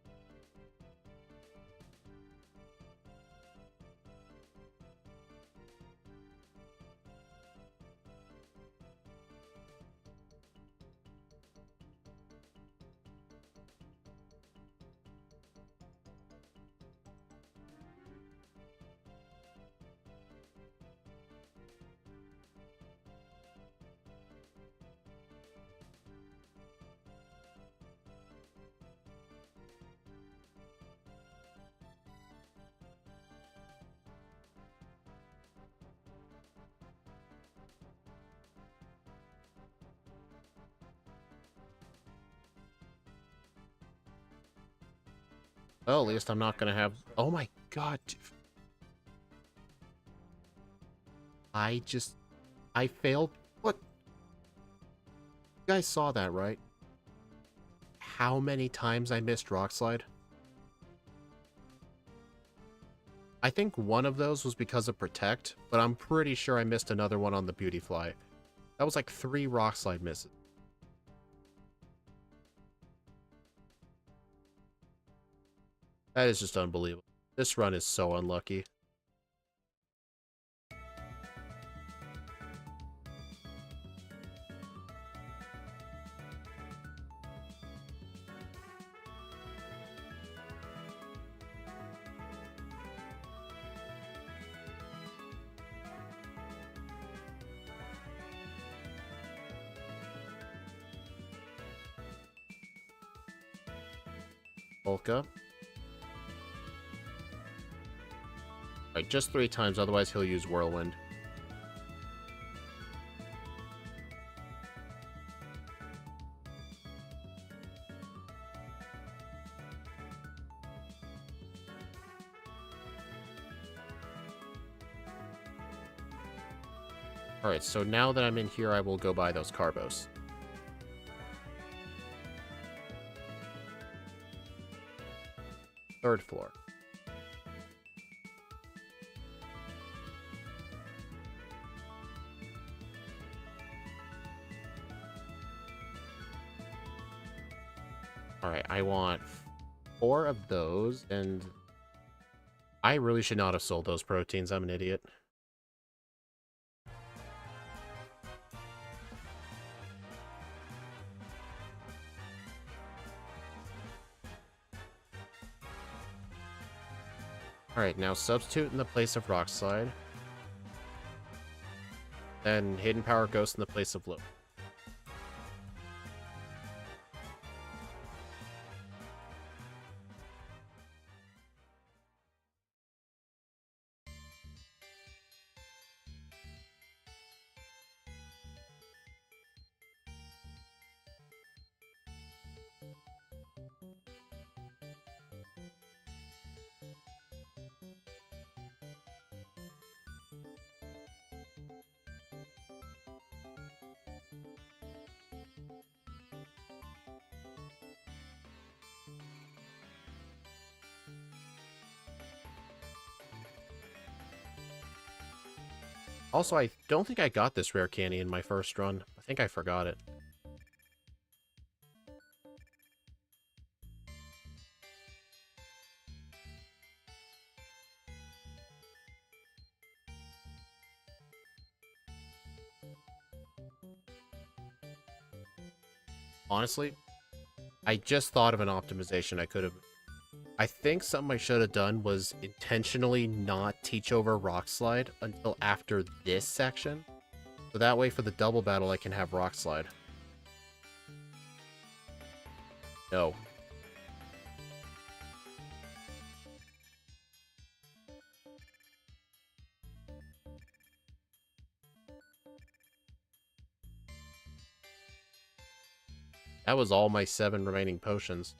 [SPEAKER 1] Well, at least I'm not gonna have... Oh my god. I failed. What? You guys saw that, right? How many times I missed Rock Slide? I think one of those was because of Protect, but I'm pretty sure I missed another one on the Beauty Fly. That was like 3 Rock Slide misses. That is just unbelievable. This run is so unlucky. Polka. Alright, just 3 times, otherwise he'll use Whirlwind. Alright, so now that I'm in here, I will go buy those Carbos. Third floor. Alright, I want 4 of those, and I really should not have sold those proteins. I'm an idiot. Alright, now substitute in the place of Rock Slide. Then Hidden Power Ghost in the place of Low. Also, I don't think I got this rare candy in my first run. I think I forgot it. Honestly, I just thought of an optimization I could have. I think something I should have done was intentionally not teach over Rock Slide until after this section. So that way for the double battle I can have Rock Slide. No. That was all my 7 remaining potions.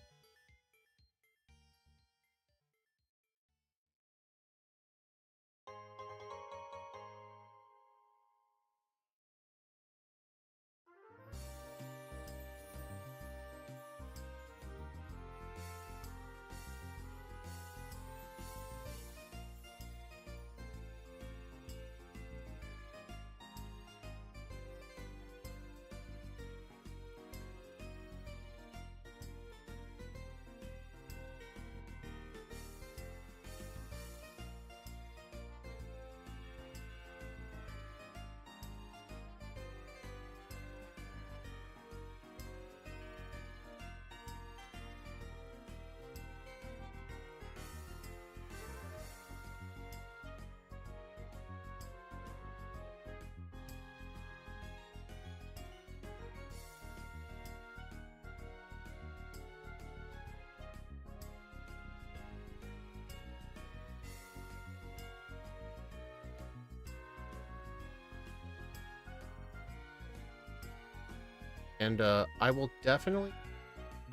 [SPEAKER 1] And I will definitely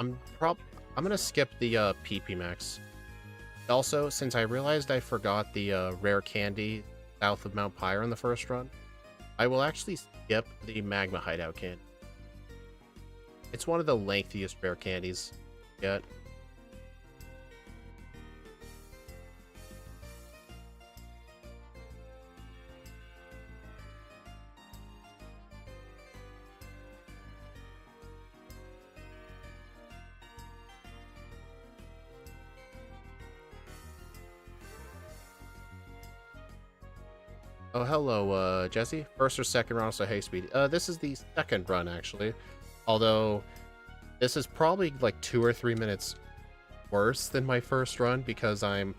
[SPEAKER 1] I'm gonna skip the PP Max. Also, since I realized I forgot the rare candy south of Mount Pyre in the first run, I will actually skip the Magma Hideout candy. It's one of the lengthiest rare candies yet. Oh, hello, Jesse. First or second run, so hey, speed. This is the second run, actually. Although, this is probably like 2 or 3 minutes worse than my first run because I'm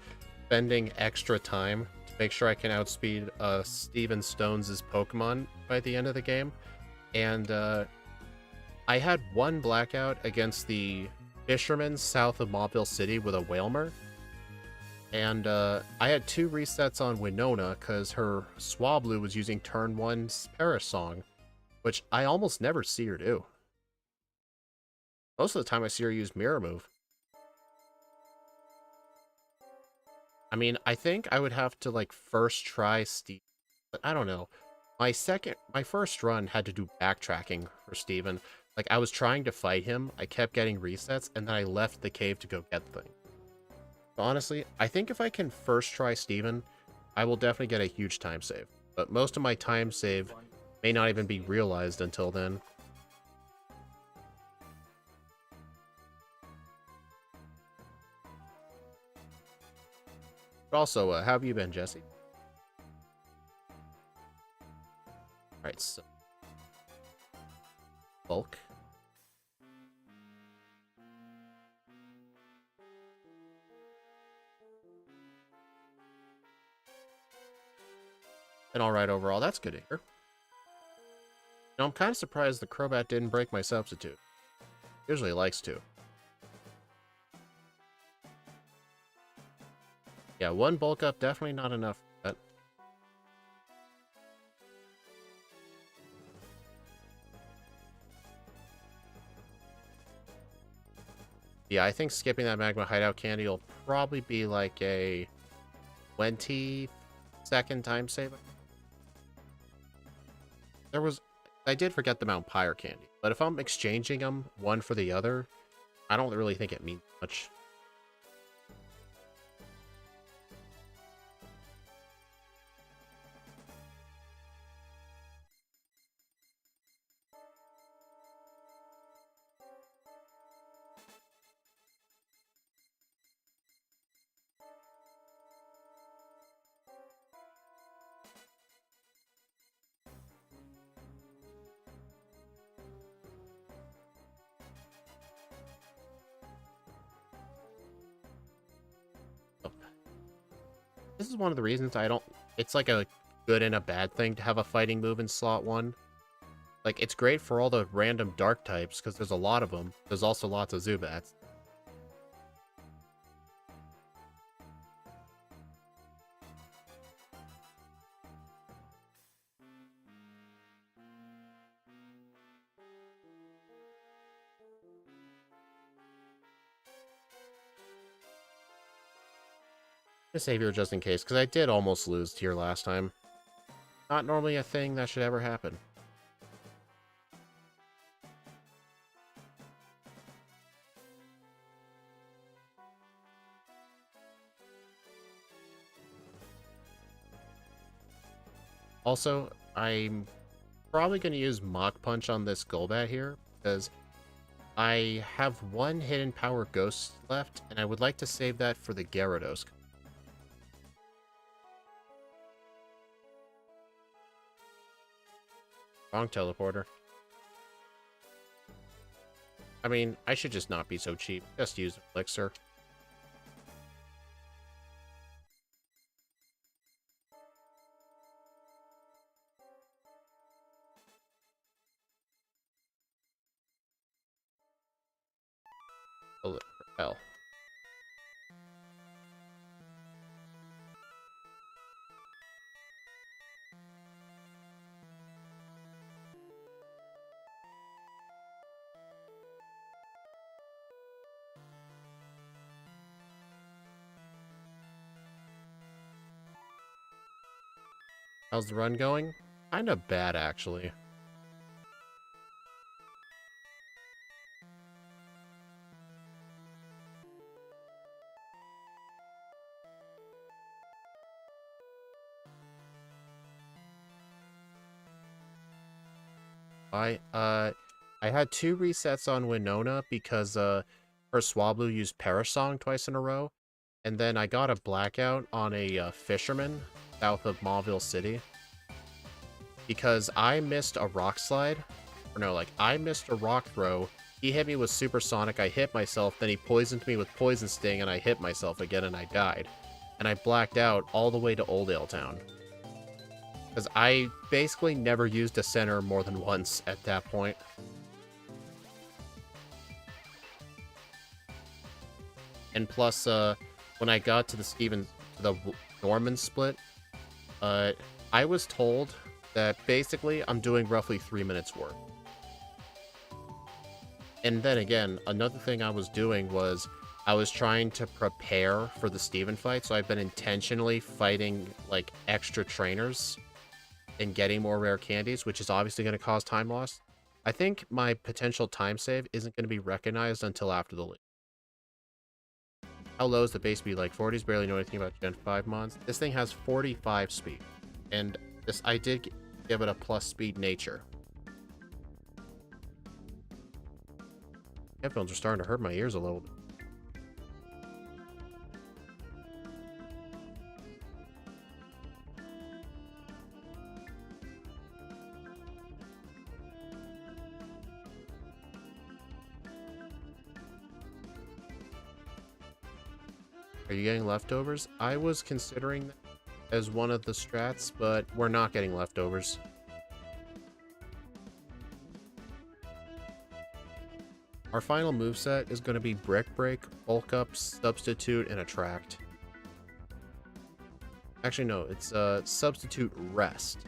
[SPEAKER 1] spending extra time to make sure I can outspeed Steven Stones' Pokemon by the end of the game. And I had one blackout against the Fisherman south of Mauville City with a Whalmer. And I had 2 resets on Winona because her Swablu was using turn 1's Perish Song, which I almost never see her do. Most of the time I see her use Mirror Move. I mean, I think I would have to like first try Steve, but I don't know. My first run had to do backtracking for Steven. Like I was trying to fight him, I kept getting resets, and then I left the cave to go get the thing. Honestly, I think if I can first try Steven, I will definitely get a huge time save. But most of my time save may not even be realized until then. But also, how have you been, Jesse? Alright, so... Bulk. And alright overall, that's good to hear. Now, I'm kind of surprised the Crobat didn't break my substitute. Usually likes to. Yeah, 1 bulk up, definitely not enough for that. Yeah, I think skipping that Magma Hideout candy will probably be like a 20-second time save. I did forget the Mount Pyre candy, but if I'm exchanging them one for the other, I don't really think it means much. is one of the reasons I don't... It's like a good and a bad thing to have a fighting move in slot 1. Like, it's great for all the random dark types, because there's a lot of them. There's also lots of Zubats. To save here just in case, because I did almost lose here last time. Not normally a thing that should ever happen. Also, I'm probably going to use Mach Punch on this Golbat here, because I have one hidden power ghost left, and I would like to save that for the Gyarados. Wrong teleporter. I mean, I should just not be so cheap. Just use Elixir. Repel. How's the run going? Kinda bad, actually. I had 2 resets on Winona because her Swablu used Perish Song twice in a row, and then I got a blackout on a fisherman south of Mauville City because I missed a rock slide, or no, like I missed a rock throw. He hit me with Supersonic, I hit myself, then he poisoned me with Poison Sting, and I hit myself again, and I died. And I blacked out all the way to Oldale Town. Because I basically never used a center more than once at that point. And plus, when I got to the Norman split, I was told that basically I'm doing roughly 3 minutes work. And then again, another thing I was doing was I was trying to prepare for the Steven fight, so I've been intentionally fighting like extra trainers and getting more rare candies, which is obviously going to cause time loss. I think my potential time save isn't going to be recognized until after the league. How low is the base speed? Like 40s, barely know anything about Gen 5 mods. This thing has 45 speed, and this I did give it a plus speed nature. Headphones are starting to hurt my ears a little bit. Are you getting leftovers? I was considering that as one of the strats, but we're not getting leftovers. Our final moveset is going to be Brick Break, Bulk Up, Substitute, and Attract. Actually, no, it's Substitute Rest.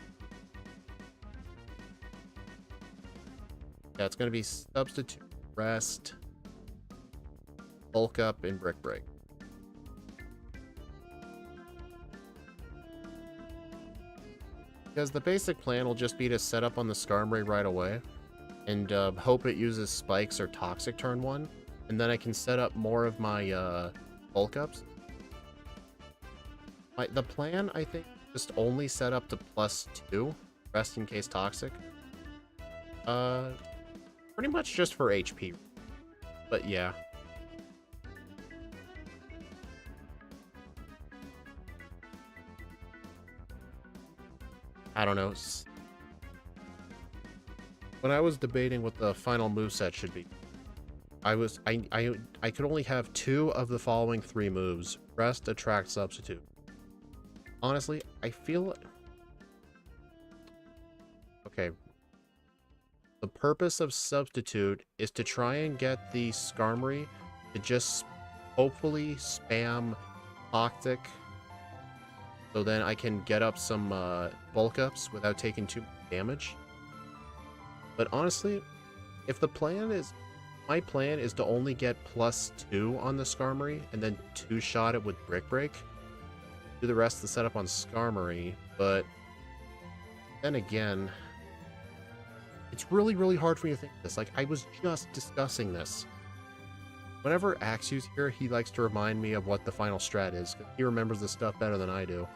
[SPEAKER 1] Yeah, it's going to be Substitute Rest, Bulk Up, and Brick Break. Because the basic plan will just be to set up on the Skarmory right away and hope it uses Spikes or Toxic turn 1, and then I can set up more of my bulk ups. The plan, I think, just only set up to +2, rest in case Toxic. Pretty much just for HP. But yeah. I don't know. When I was debating what the final moveset should be, I could only have 2 of the following 3 moves: Rest, Attract, Substitute. Honestly, I feel... Okay. The purpose of Substitute is to try and get the Skarmory to just hopefully spam Toxic, so then I can get up some bulk ups without taking too much damage. But honestly, if the plan is... My plan is to only get +2 on the Skarmory and then 2-shot it with Brick Break. Do the rest of the setup on Skarmory, but then again, it's really, really hard for me to think of this. Like, I was just discussing this. Whenever Axew's here, he likes to remind me of what the final strat is, because he remembers this stuff better than I do.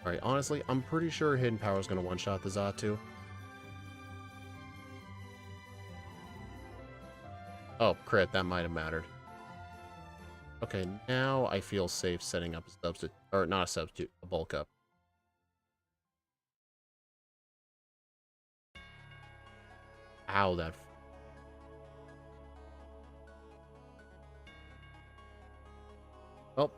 [SPEAKER 1] Alright, honestly, I'm pretty sure Hidden Power is going to one-shot the Xatu. Oh, crit, that might have mattered. Okay, now I feel safe setting up a substitute, or not a substitute, a bulk up. Ow, that... Oh.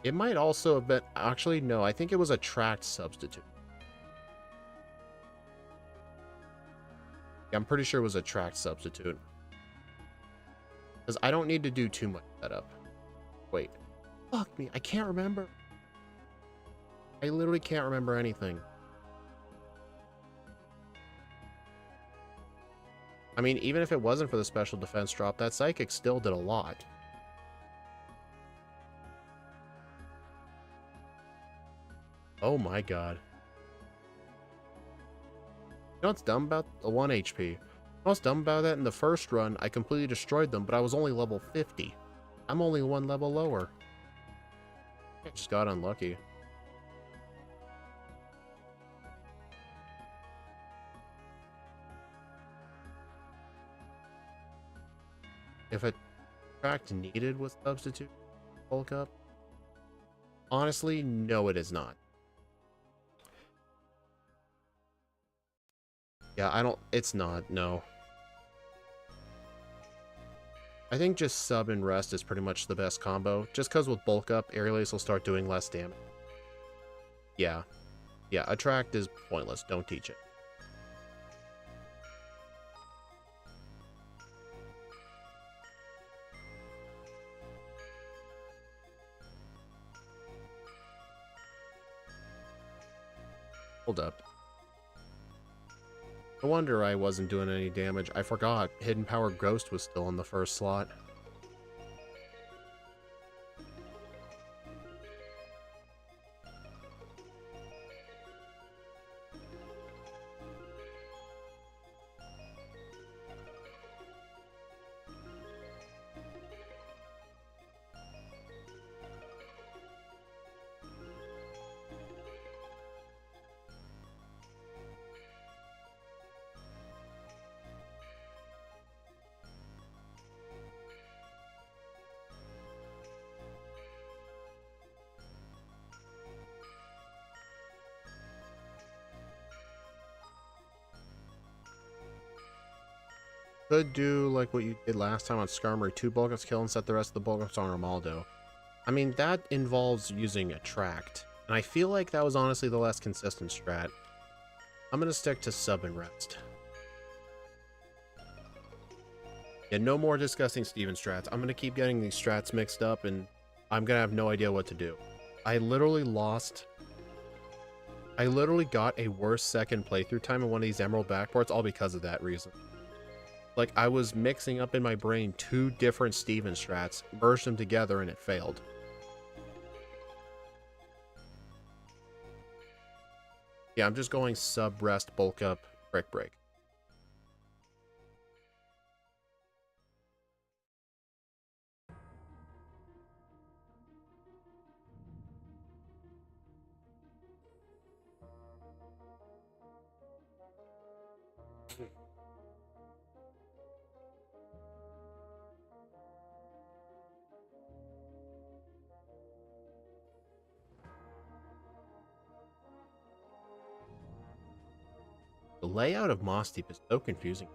[SPEAKER 1] It might also have been... Actually, no, I think it was a tracked substitute. Yeah, I'm pretty sure it was a tracked substitute. Because I don't need to do too much setup. Wait. Fuck me, I can't remember. I literally can't remember anything. I mean, even if it wasn't for the special defense drop, that Psychic still did a lot. Oh my god. You know what's dumb about the 1 HP? You know what's dumb about that? In the first run, I completely destroyed them, but I was only level 50. I'm only 1 level lower. I just got unlucky. If a tract needed was substitute bulk up? Honestly, no it is not. Yeah, I don't... It's not, no. I think just sub and rest is pretty much the best combo. Just because with bulk up, Aerial will start doing less damage. Yeah. Yeah, attract is pointless. Don't teach it. Hold up. No wonder I wasn't doing any damage. I forgot. Hidden Power Ghost was still in the first slot. Could do like what you did last time on Skarmory, 2 bulk ups kill and set the rest of the bulk ups on Romaldo. I mean, that involves using attract, and I feel like that was honestly the less consistent strat. I'm gonna stick to sub and rest. Yeah, no more discussing Steven strats. I'm gonna keep getting these strats mixed up, and I'm gonna have no idea what to do. I literally got a worse second playthrough time in one of these Emerald backports, all because of that reason. Like, I was mixing up in my brain 2 different Steven strats, merged them together, and it failed. Yeah, I'm just going sub, rest, bulk up, brick break. The layout of Moss Deep is so confusing.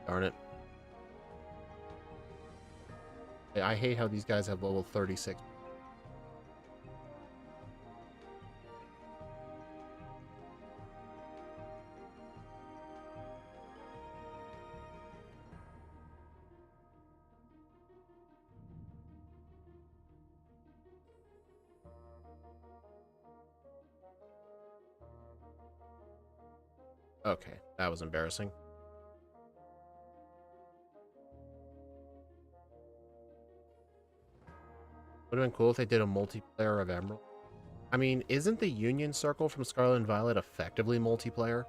[SPEAKER 1] Darn it. I hate how these guys have level 36. Okay, that was embarrassing. Would have been cool if they did a multiplayer of Emerald. I mean, isn't the Union Circle from Scarlet and Violet effectively multiplayer?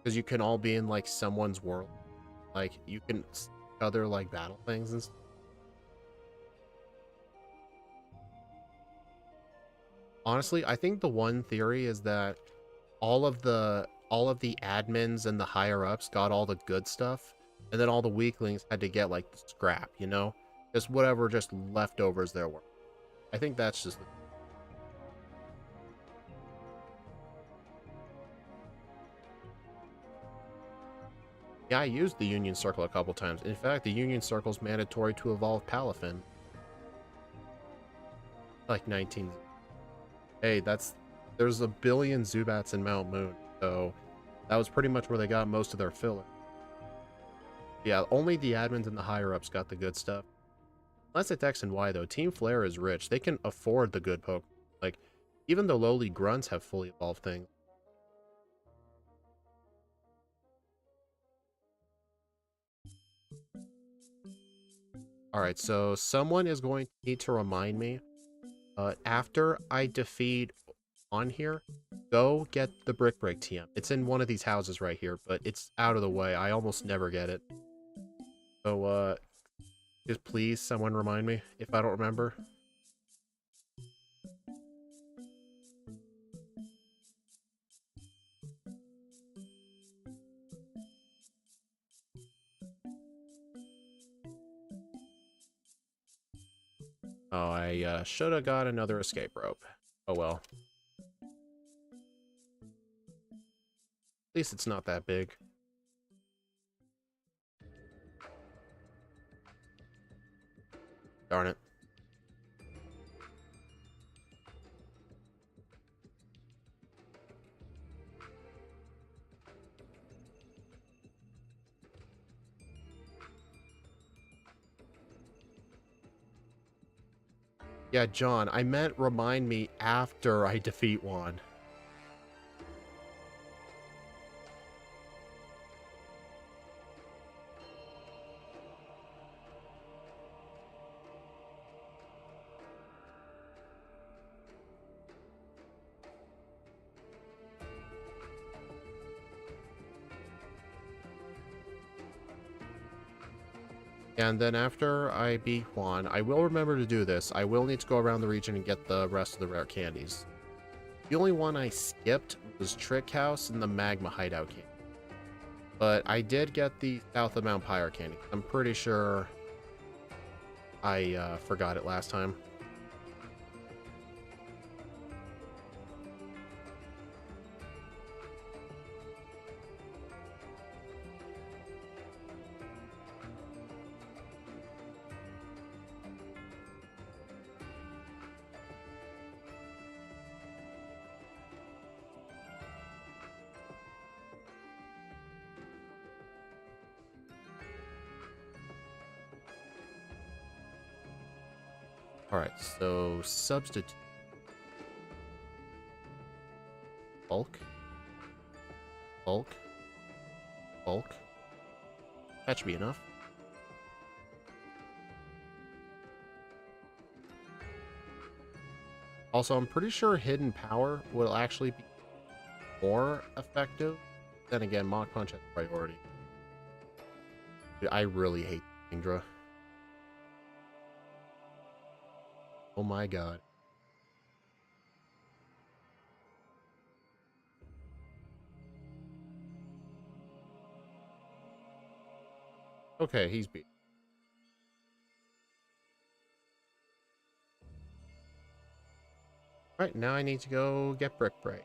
[SPEAKER 1] Because you can all be in, like, someone's world. Like, you can see each other, like, battle things and stuff. Honestly, I think the one theory is that all of the admins and the higher ups got all the good stuff, and then all the weaklings had to get, like, the scrap, you know? Just whatever just leftovers there were. I think that's just the... Yeah, I used the Union Circle a couple times. In fact, the Union Circle's mandatory to evolve Palafin. Like 19. Hey, there's a billion Zubats in Mount Moon, so that was pretty much where they got most of their filler. Yeah, only the admins and the higher-ups got the good stuff. Unless it's X and Y, though. Team Flare is rich. They can afford the good Pokemon. Like, even the lowly grunts have fully evolved things. Alright, so someone is going to need to remind me. After I defeat on here, go get the Brick Break TM. It's in one of these houses right here, but it's out of the way. I almost never get it. So, just please, someone remind me if I don't remember. Oh, I should have got another escape rope. Oh well. At least it's not that big. Darn it. Yeah, John, I meant remind me after I defeat one. And then after I beat Juan, I will remember to do this. I will need to go around the region and get the rest of the rare candies. The only one I skipped was Trick House and the Magma Hideout candy. But I did get the South of Mount Pyre candy. I'm pretty sure I forgot it last time. Alright, so substitute. Bulk. Bulk. Bulk. That should be enough. Also, I'm pretty sure Hidden Power will actually be more effective. Then again, Mach Punch has priority. Dude, I really hate Kingdra. Oh my god. Okay, he's beat. Alright, now I need to go get Brick Break.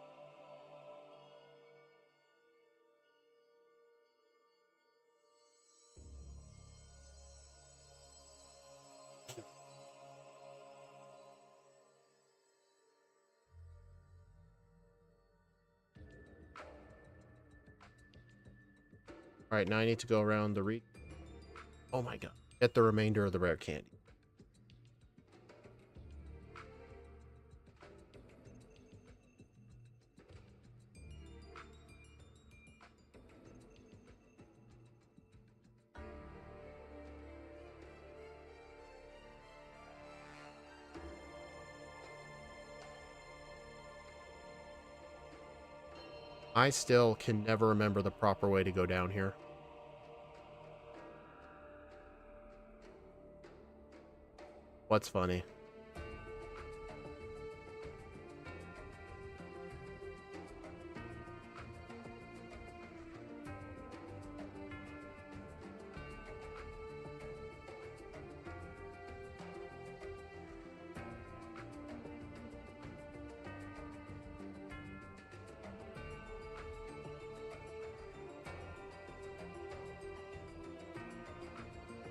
[SPEAKER 1] Alright, now I need to go around the Oh my god. Get the remainder of the rare candy. I still can never remember the proper way to go down here. What's funny?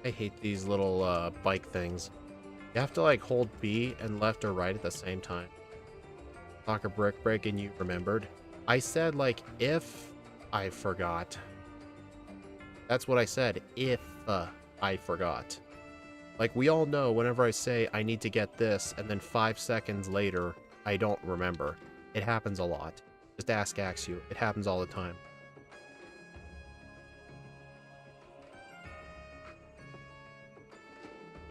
[SPEAKER 1] I hate these little bike things. You have to like hold B and left or right at the same time. Soccer Brick Break and you remembered. I said like if I forgot. That's what I said. If I forgot. Like we all know whenever I say I need to get this and then 5 seconds later I don't remember. It happens a lot. Just ask Axu. It happens all the time.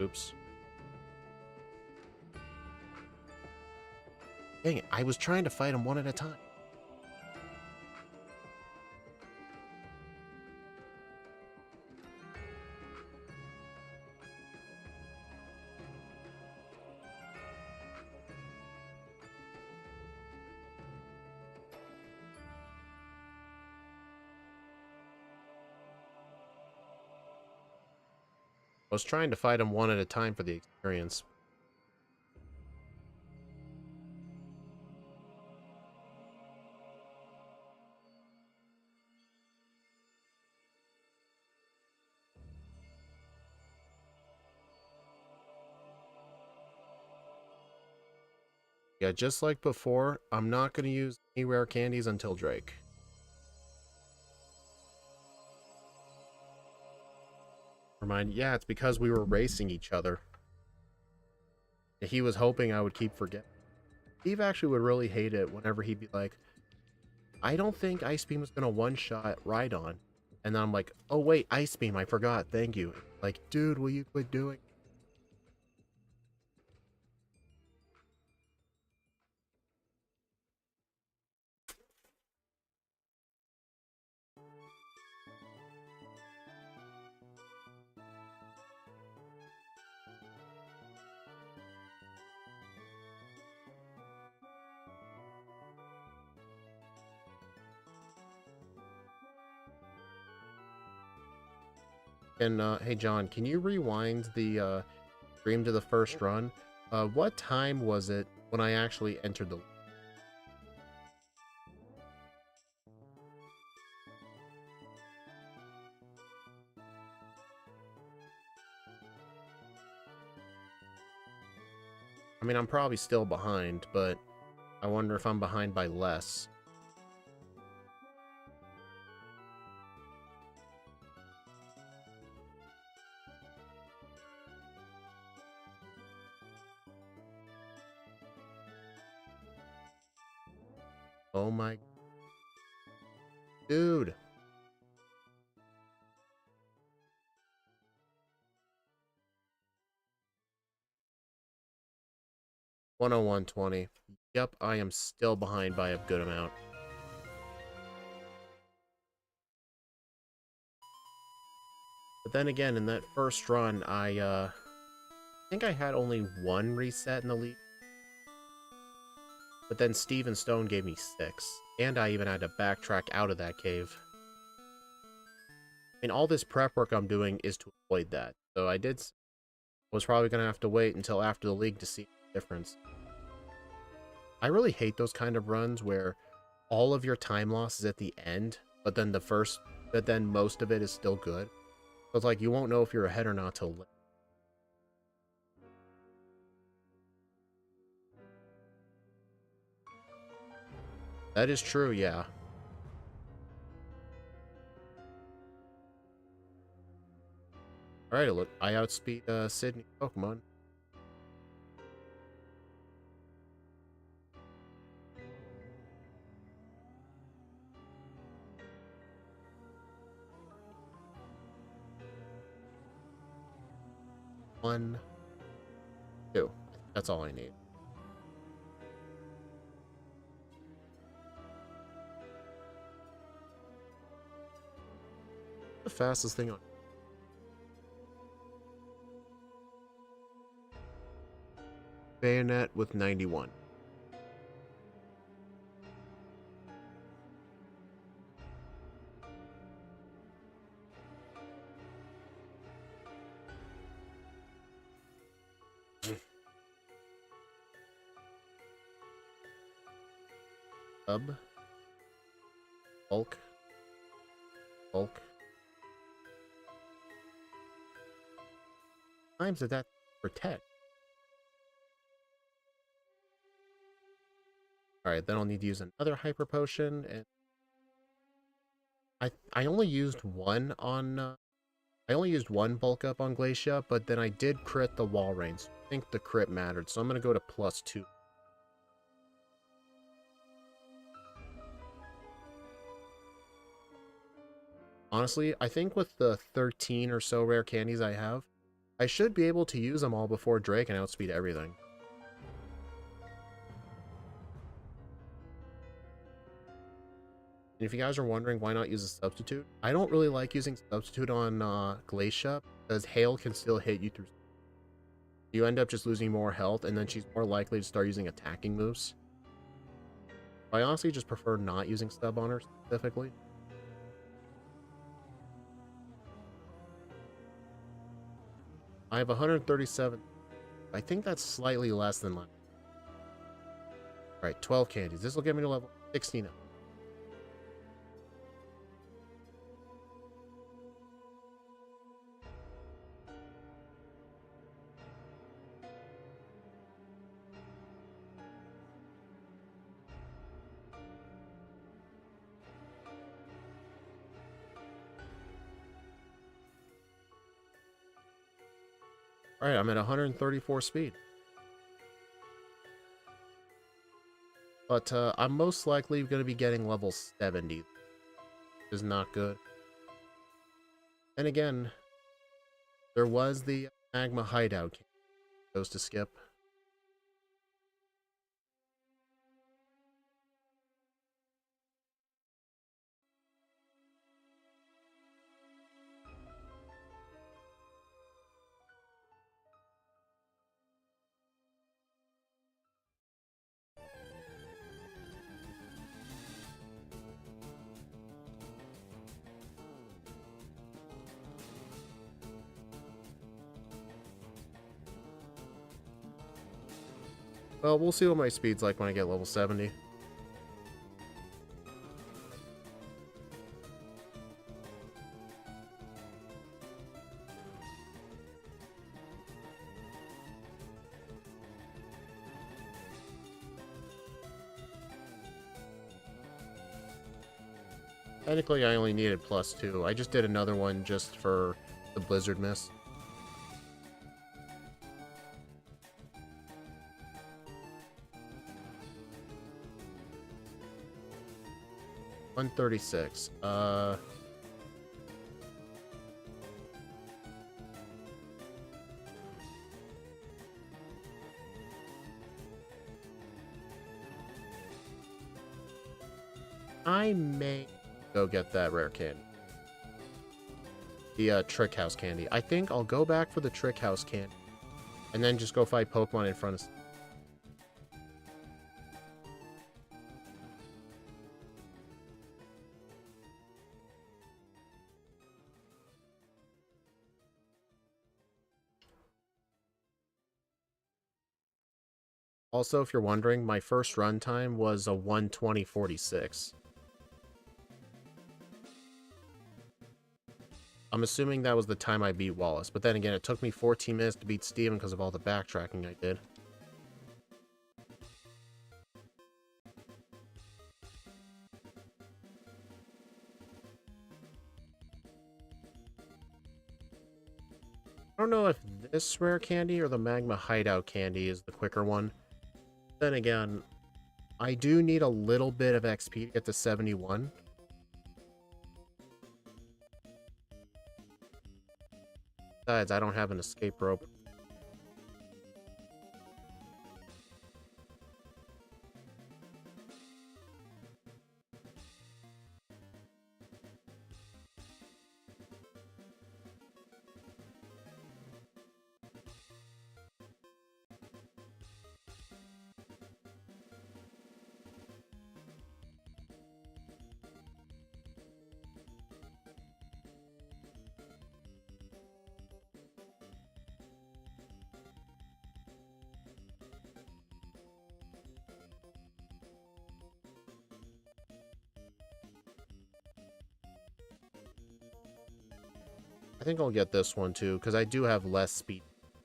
[SPEAKER 1] Oops. Dang it, I was trying to fight him one at a time. I was trying to fight him one at a time for the experience. Yeah, just like before, I'm not going to use any rare candies until Drake. Remind, yeah, it's because we were racing each other. He was hoping I would keep forgetting. Steve actually would really hate it whenever he'd be like, I don't think Ice Beam was going to one-shot Rhydon. And then I'm like, oh wait, Ice Beam, I forgot, thank you. Like, dude, will you quit doing it? And, hey John, can you rewind the stream to the first run? What time was it when I actually entered the... I mean, I'm probably still behind, but I wonder if I'm behind by less. Oh my... Dude! $101.20. Yep, I am still behind by a good amount. But then again, in that first run, I think I had only one reset in the league. But then Steve and Stone gave me 6. And I even had to backtrack out of that cave. I mean, all this prep work I'm doing is to avoid that. So I was probably going to have to wait until after the league to see the difference. I really hate those kind of runs where all of your time loss is at the end, but then most of it is still good. So it's like you won't know if you're ahead or not till late. That is true, yeah. Alright, look, I outspeed Sydney Pokemon. One, two. That's all I need. The fastest thing on Bayonet with 91. Sub. Bulk. Bulk. Times of that protect. Alright, then I'll need to use another Hyper Potion, and I only used one on I only used one bulk up on Glacia, but then I did crit the wall rain, so I think the crit mattered, so I'm gonna go to +2. Honestly, I think with the 13 or so rare candies I have, I should be able to use them all before Drake and outspeed everything. And if you guys are wondering why not use a substitute, I don't really like using substitute on Glacia because Hail can still hit you through. You end up just losing more health, and then she's more likely to start using attacking moves. I honestly just prefer not using stub on her specifically. I have 137. I think that's slightly less than last. Alright, 12 candies. This will get me to level 16 now. Alright, I'm at 134 speed. But I'm most likely going to be getting level 70. Which is not good. And again, there was the Magma Hideout. Goes to skip. Well, we'll see what my speed's like when I get level 70. Technically, I only needed +2. I just did another one just for the Blizzard Mist. 136. I may go get that rare candy. The Trick House candy. I think I'll go back for the Trick House candy. And then just go fight Pokemon in front of... Also, if you're wondering, my first run time was a 1:20:46. I'm assuming that was the time I beat Wallace, but then again, it took me 14 minutes to beat Steven because of all the backtracking I did. I don't know if this rare candy or the Magma Hideout candy is the quicker one. Then again, I do need a little bit of XP to get to 71. Besides, I don't have an escape rope. I think I'll get this one too, because I do have less speed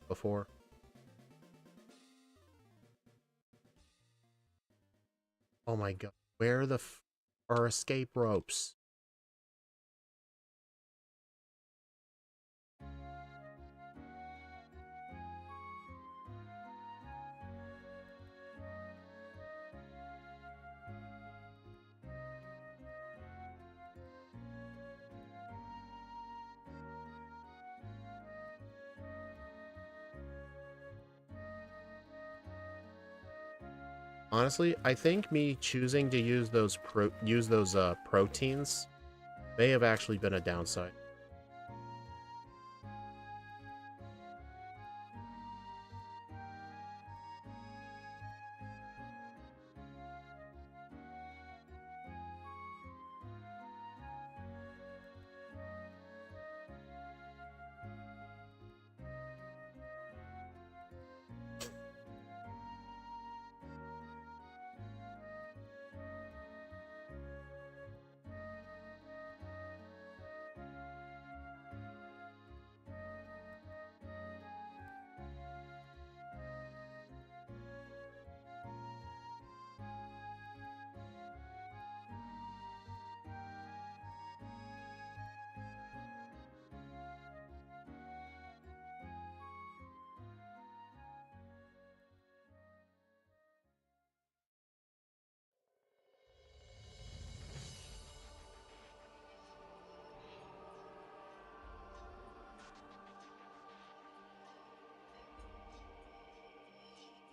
[SPEAKER 1] before. Oh my god, where the f are escape ropes? Honestly, I think me choosing to use those proteins may have actually been a downside.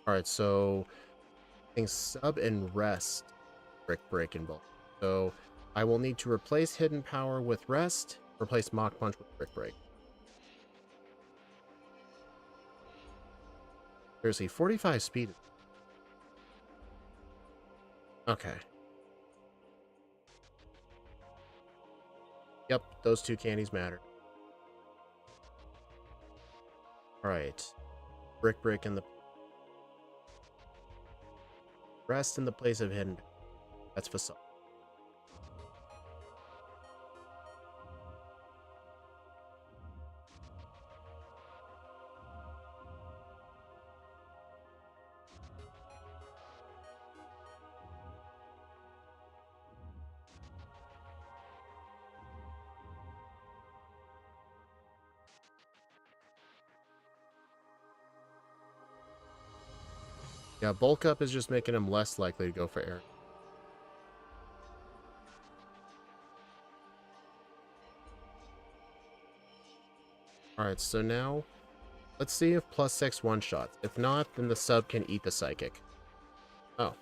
[SPEAKER 1] Alright, so I think sub and rest Brick Break and Bulk. So I will need to replace Hidden Power with Rest, replace Mach Punch with Brick Break. Seriously, 45 speed. Okay. Yep, those two candies matter. Alright. Brick Break in the... Rest in the place of Hidden. That's Facade. Yeah, Bulk Up is just making him less likely to go for air. Alright, so now let's see if +6 one-shots. If not, then the sub can eat the psychic. Oh.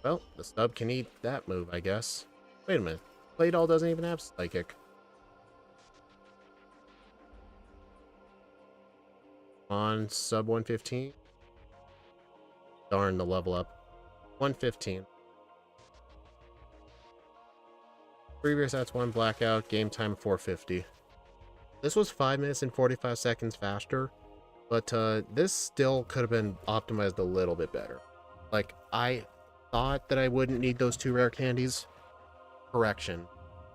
[SPEAKER 1] Well, the sub can eat that move, I guess. Wait a minute. Playdoll doesn't even have psychic. On sub 115. Darn, the level up. 115. Previous that's 1 blackout, game time 450. This was 5 minutes and 45 seconds faster, but this still could have been optimized a little bit better. Like, I thought that I wouldn't need those 2 rare candies. Correction.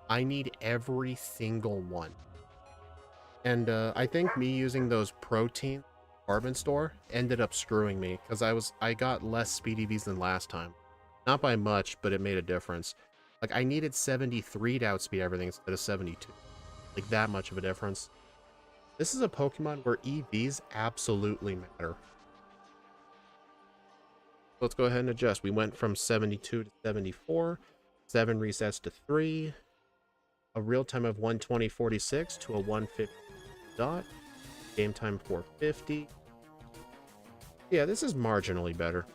[SPEAKER 1] I need every single one. And I think me using those protein department store ended up screwing me because I got less speed EVs than last time. Not by much, but it made a difference. Like, I needed 73 to outspeed everything instead of 72. Like, that much of a difference. This is a Pokemon where EVs absolutely matter. Let's go ahead and adjust. We went from 72 to 74. 7 resets to 3. A real time of 120.46 to a 150 dot. Game time 450. Yeah, this is marginally better.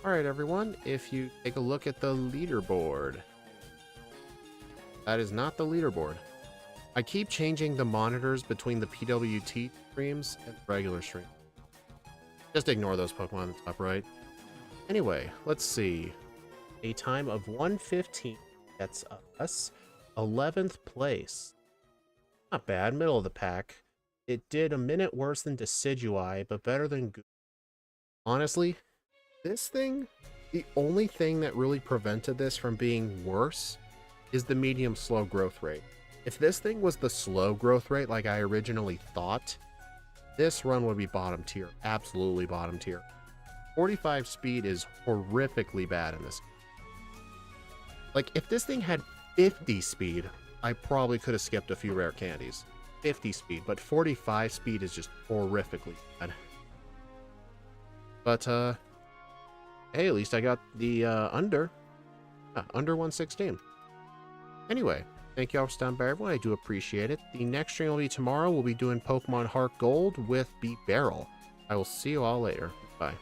[SPEAKER 1] Alright everyone, if you take a look at the leaderboard, that is not the leaderboard. I keep changing the monitors between the PWT streams and regular streams. Just ignore those Pokemon on the top right. Anyway, let's see. A time of 1:15 gets us 11th place. Not bad, middle of the pack. It did a minute worse than Decidueye, but better than Goo. Honestly, this thing, the only thing that really prevented this from being worse is the medium slow growth rate. If this thing was the slow growth rate like I originally thought, this run would be bottom tier. Absolutely bottom tier. 45 speed is horrifically bad in this. Like, if this thing had 50 speed, I probably could have skipped a few rare candies. 50 speed, but 45 speed is just horrifically bad. But, hey, at least I got the under 116. Anyway, thank you all for stopping by, everyone. I do appreciate it. The next stream will be tomorrow. We'll be doing Pokemon Heart Gold with Beat Barrel. I will see you all later. Bye.